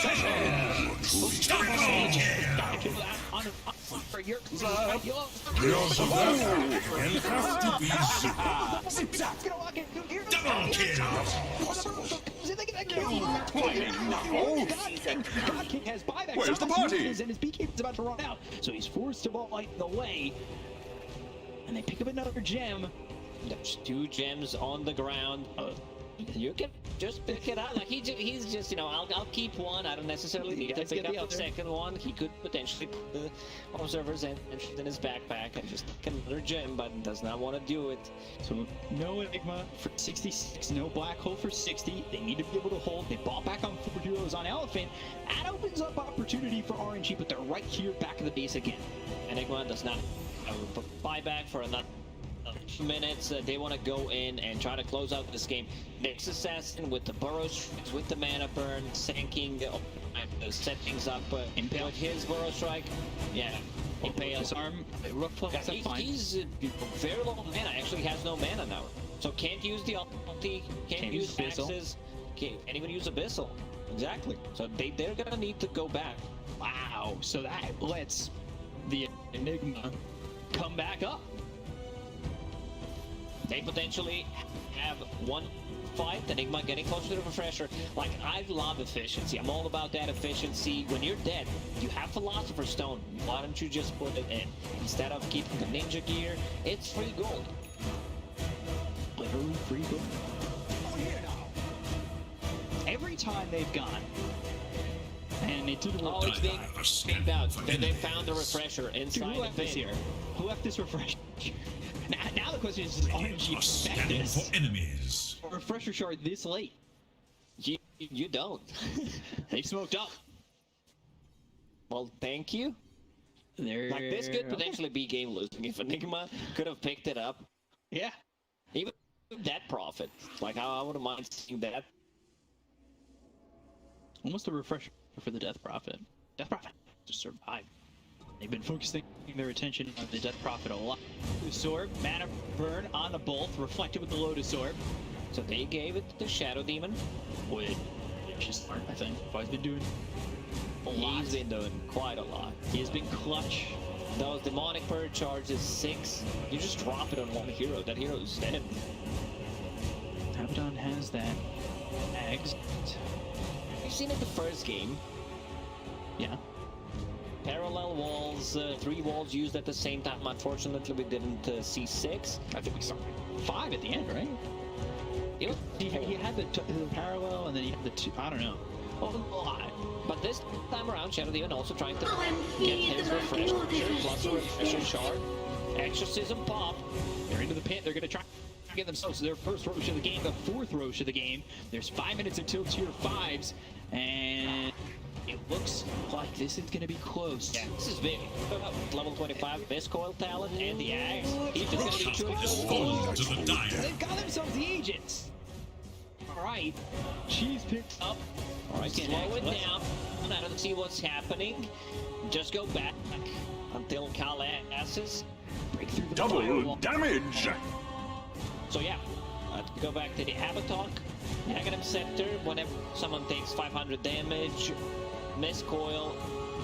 kill! For your Yours of that will have to be super. Double kill! God King has buyback. Where's the party? And his BK is about to run out, so he's forced to ball light the way. And they pick up another gem. There's 2 gems on the ground. You can just pick it up. Like he's just, I'll keep one. I don't necessarily need to pick up the second one. He could potentially put the observer's interest in his backpack and just take another gem, but does not want to do it. So no Enigma for 66, no Black Hole for 60. They need to be able to hold. They bought back on 4 heroes on Elephant. That opens up opportunity for RNG, but they're right here back at the base again. Enigma does not buy back for another minutes. They want to go in and try to close out this game. Nyx Assassin with the burrow strikes, with the mana burn, sinking, set things up with his burrow strike. Yeah, Impale. His arm, he's very low mana. Actually has no mana now. So can't use the ulti, can't use axes, can't even use Abyssal. Exactly. So they're gonna need to go back. Wow. So that lets the Enigma come back up. They potentially have one fight. Enigma getting closer to the refresher. Like, I love efficiency. I'm all about that efficiency. When you're dead, you have Philosopher's Stone. Why don't you just put it in? Instead of keeping the ninja gear, it's free gold. Literally free gold. Every time they've gone, and it didn't work. Oh, it's being picked out. They found the refresher inside Who left the this pit. here? Who left this refresher? Now the question is, does RNG expect Scanning this? for enemies. A refresher shard this late? You don't. They've smoked up. Well, thank you. Like, this could potentially be game losing if Enigma could have picked it up. Yeah. Even that profit. Like, I wouldn't mind seeing that. Almost a refresher for the Death Prophet. Death Prophet to survive. They've been focusing their attention on the Death Prophet a lot. Lotus Orb, mana burn on the both, reflected with the Lotus Orb. So they gave it to the Shadow Demon. Which is smart, I think. He's been doing a lot. He's been doing quite a lot. He has been clutch. Those demonic bird charges 6. You just drop it on one hero. That hero is dead. Abaddon has that. Eggs. You've seen it the first game. Yeah. Parallel walls, 3 walls used at the same time. Unfortunately, we didn't see 6. I think we saw 5 at the end, right? It was He had the parallel, and then he had the 2. I don't know. A lot. But this time around, Shadow Demon also trying to I'm get here, his the refresher Marquis plus a refresher shard. Exorcism pop. They're into the pit. They're going to try to get themselves their first Roche of the game, the 4th Roche of the game. There's 5 minutes until tier 5s, and it looks like this is going to be close. Yeah, this is big. Level 25 Mist Coil talent and the axe. He's just going to be chewing Fall to the dire. They've got themselves the agents. All right, she's picked up. All right, slow it down. I don't see what's happening. Just go back until Cal asks. Break through the Double firewall. damage! So yeah, go back to the Avatalk. Negative Scepter. Whenever someone takes 500 damage, Mist Coil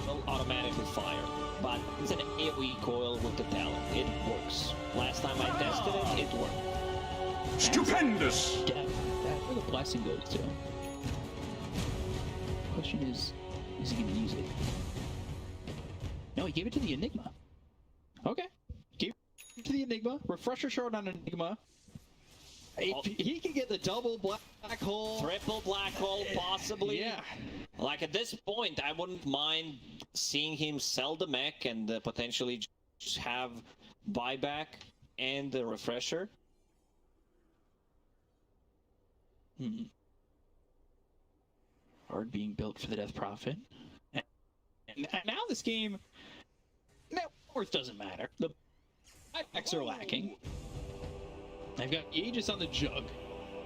will automatically fire. But it's an AoE coil with the talent. It works. Last time I tested it, it worked. Stupendous! Yeah, that's where the blessing goes to. Question is he going to use it? No, he gave it to the Enigma. Okay. Gave it to the Enigma. Refresher shard on Enigma. If he can get the double black hole. Triple black hole, possibly. Yeah. Like, at this point, I wouldn't mind seeing him sell the mech and potentially just have buyback and the refresher. Hard being built for the Death Prophet. And now this game, net worth doesn't matter. The buybacks are lacking. I've got Aegis on the Jug,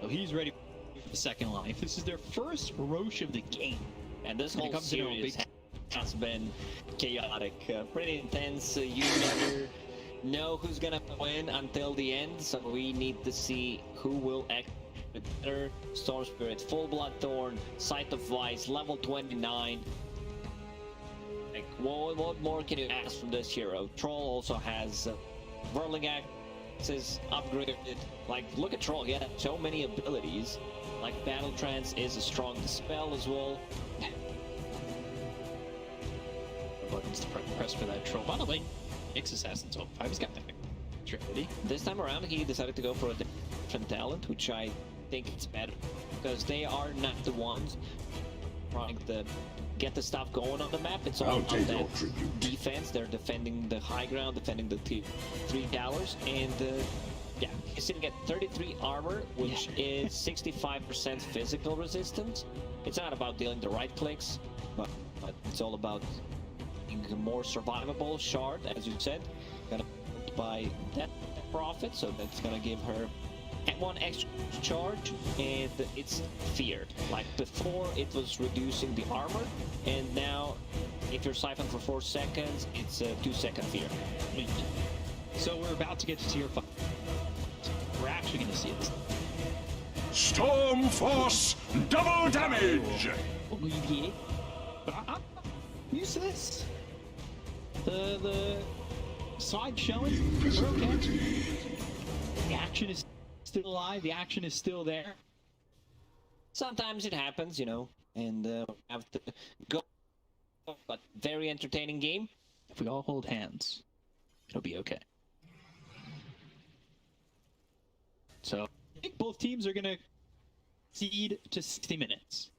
so he's ready for the second life. This is their first Roche of the game. And this whole comes in a series big- has been chaotic, pretty intense. You never know who's gonna win until the end, so we need to see who will act better. Storm Spirit, Full Blood Thorn, Sight of Vice, level 29. Like, what more can you ask from this hero? Troll also has Whirling Axes upgraded. Like, look at Troll, he had so many abilities. Like, Battle Trance is a strong dispel as well. Buttons to press for that Troll. By the way, X Assassin's over 5. He's got that ready. This time around, he decided to go for a different talent, which I think it's better, because they are not the ones trying to get the stuff going on the map. It's all I'll about take your that tribute. defense. They're defending the high ground, defending the 3 towers, and yeah, he's sitting at 33 armor, which is 65% physical resistance. It's not about dealing the right clicks, but it's all about being a more survivable shard, as you said. Gonna buy that profit, so that's gonna give her 1 extra charge, and it's feared. Like, before it was reducing the armor, and now if you're siphoned for 4 seconds, it's a 2-second fear. So we're about to get to tier 5. We're actually going to see this. Storm Force double damage! Alleviate. But I'm used to this. The side showing. We're okay. The action is still alive. The action is still there. sometimes it happens, you know, and have to go. But very entertaining game. If we all hold hands, it'll be okay. So I think both teams are gonna cede to 60 minutes.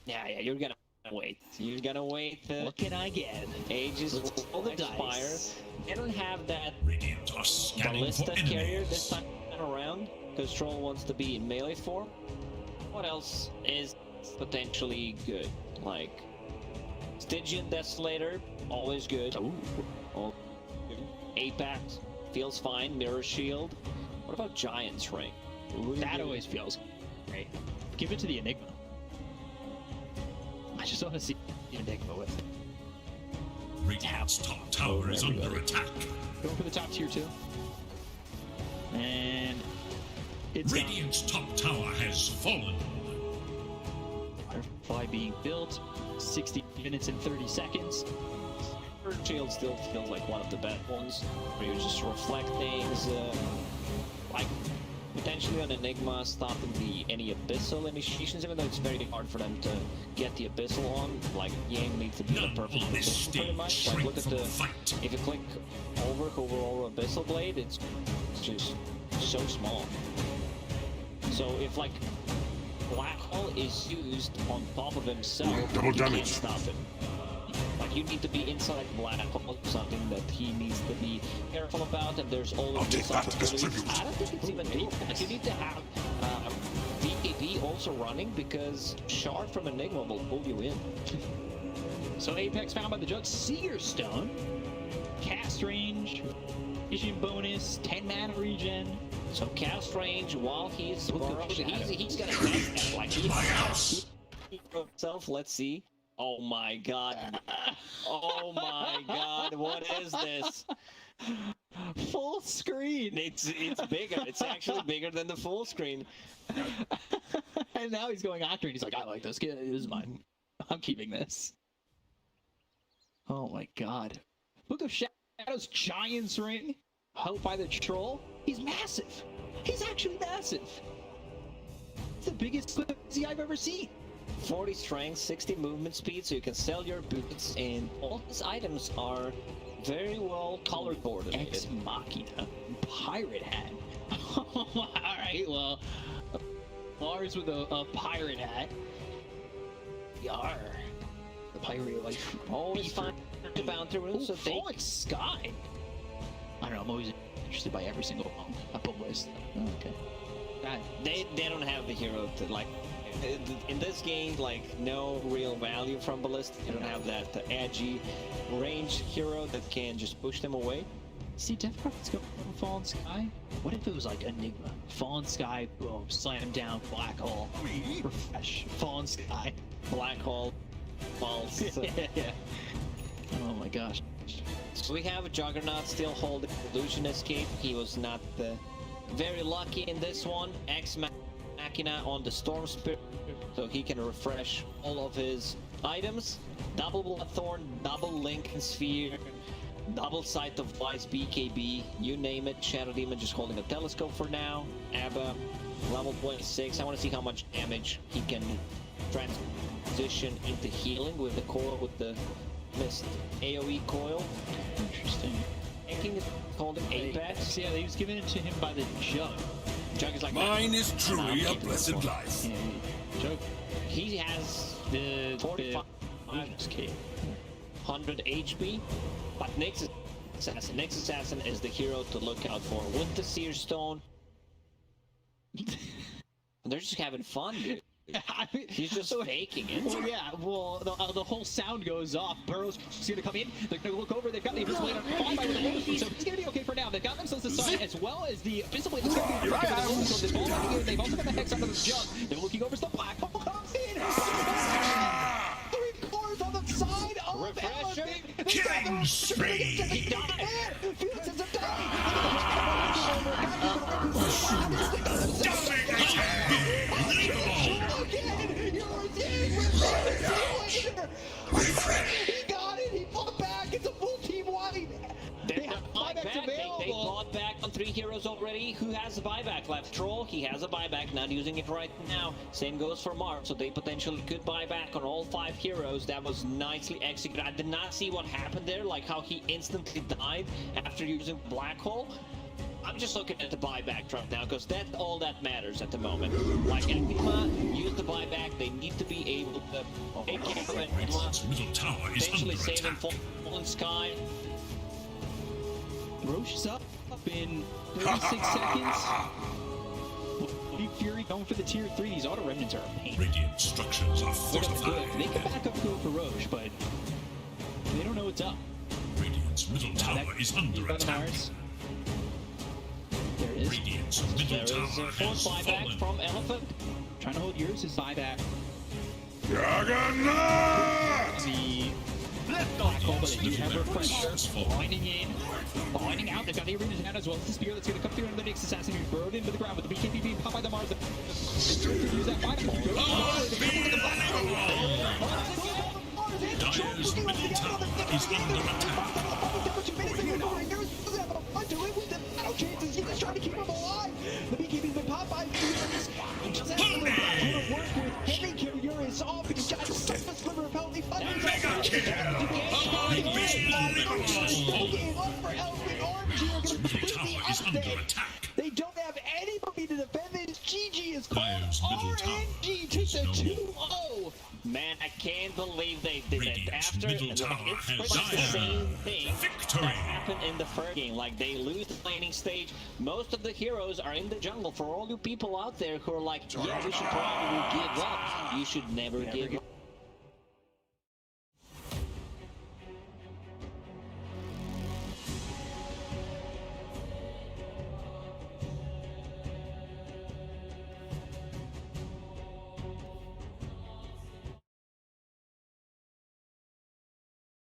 Yeah, you're gonna wait. You're gonna wait. What can I get? Ages will the expire. dice. They don't have that Radiant are scanning for ballista carrier this enemies. time around, because Troll wants to be in melee form. What else is potentially good? Like Stygian Desolator, always good. Ooh. Apex feels fine. Mirror Shield. What about Giant's Ring? That always feels great. Give it to the Enigma. I just want to see the Enigma with it. Radiant's top tower is under attack. Going for the top tier 2. And it's Radiant's top tower has fallen. Firefly being built. 60 minutes and 30 seconds. Mirror Shield still feels like one of the best ones, where you just reflect things, like potentially on Enigma stopping any Abyssal initiations, even though it's very hard for them to get the Abyssal on. Like, Yang needs to be in a None perfect on this position pretty stage much. Like, shrink look at from the... fight. If you click over Abyssal Blade, it's just so small. So if, like, Black Hole is used on top of himself, Double you damage. can't stop him. Like, you need to be inside Black Hole, something that he needs to be careful about, and there's always I'll take this that as opportunity. tribute. I don't think it's even deep. Like, you need to have VKB also running, because Shard from Enigma will pull you in. So Apex found by the Judge. Seer Stone. Cast range. Vision bonus. 10 mana regen. So cast range while he's Look at burrowed, Shadow. he's gonna test that. Like, he's himself. Let's see. Oh my god. Oh my god, what is this? Full screen. It's bigger. It's actually bigger than the full screen. And now he's going after it. He's like, I like this. This is mine. I'm keeping this. Oh my god. Look at Shadow's Giant's Ring. Helped by the Troll. He's massive. He's actually massive. It's the biggest Quincy I've ever seen. 40 strength, 60 movement speed, so you can sell your boots, and all his items are very well color coordinated. Ex Machina. Pirate hat. Alright, well. Lars with a pirate hat. Yar. The pirate, like, Always find the bounty runes, so take... Fallen Sky. I don't know, I'm always interested by every single up list. Oh, okay. They don't have the hero to, like, in this game, like, no real value from Ballista. They don't have that edgy range hero that can just push them away. See, Death Prophet's going for Fallen Sky. What if it was like Enigma? Fallen Sky, boom, slam down, Black Hole. Refresh, Fallen Sky. Black Hole, false. Yeah. Oh my gosh. So we have a Juggernaut still holding Illusion Escape. He was not very lucky in this one. Ex Machina on the Storm Spirit, so he can refresh all of his items. Double Bloodthorn, double Lincoln Sphere, double Sight of Wise, BKB, you name it. Shadow Demon just holding a telescope for now. Abba, level 26. I want to see how much damage he can transition into healing with the coil, with the missed AoE coil. Interesting. King is holding Apex. Yeah, he was given it to him by the Jug. Jug is like, Mine is truly a blessed life. Yeah, Jug. he has The 45 escape. 100 HP, but Nyx Assassin is the hero to look out for with the Seer Stone. They're just having fun, dude. I mean, He's just faking it. Well, yeah. Well, the whole sound goes off. Burrow's gonna come in. They're gonna look over. They've got the Abyssal Blade on fire by the Blade, so he's gonna be okay for now. They've got themselves a sign as well as the Abyssal Blade. That's gonna be Here I am. so they've also got the Hex under the Jug. They're looking over. So the Black Hole comes in. 3/4 on the side of Refresher. Elephant. Killing spree. He died. Felix is a die. He got it! He fought back! It's a full team wipe! They have 5x They available! bought back on 3 heroes already. Who has has a buyback left. Troll, he has a buyback, not using it right now. Same goes for Mark, so they potentially could buy back on all 5 heroes. That was nicely executed. I did not see what happened there, like how he instantly died after using Black Hole. I'm just looking at the buyback right now, because that's all that matters at the moment. Like Enigma, use the buyback. They need to be able to take care of Enigma, Radiant's middle tower is potentially under saving attack. Fallen Sky. Roche is up in 36 seconds. Big Fury going for the tier 3. These auto remnants are a pain. Radiant structures are They're gonna fortified. go. They can back up go for Roche, but they don't know what's up. Radiant's middle tower is under By the attack. Mars. There it is. Radiant's middle There is a tower fourth has buyback fallen. from Elephant. Trying to hold yours is buyback. Juggernaut! The Black Hole, but they do have Middle refresher. tower is fallen. Blinding in, blinding out. They've got the arenas down as well as the spear that's going to come through into the Nyx assassin who's burrowed into the ground with the BKB being popped by the Mars. It's going to use that buyback. Dire's middle tower is under attack. Trying to keep him alive. The BKB's been popped by he just has to work with heavy carrier is off. He's got a sliver of health. He finds Mega kill! Middle tower is under attack. They don't have anybody to defend this. GG is called. Dire's middle tower RNG takes a is no 2-0. Man, I can't believe they did it. Radiant's After, middle like, tower it's has pretty much the died. same thing Victory. that happened in the first game. Like, they lose the laning stage. Most of the heroes are in the jungle. For all you people out there who are like, yeah, we should probably give up. You should never give up.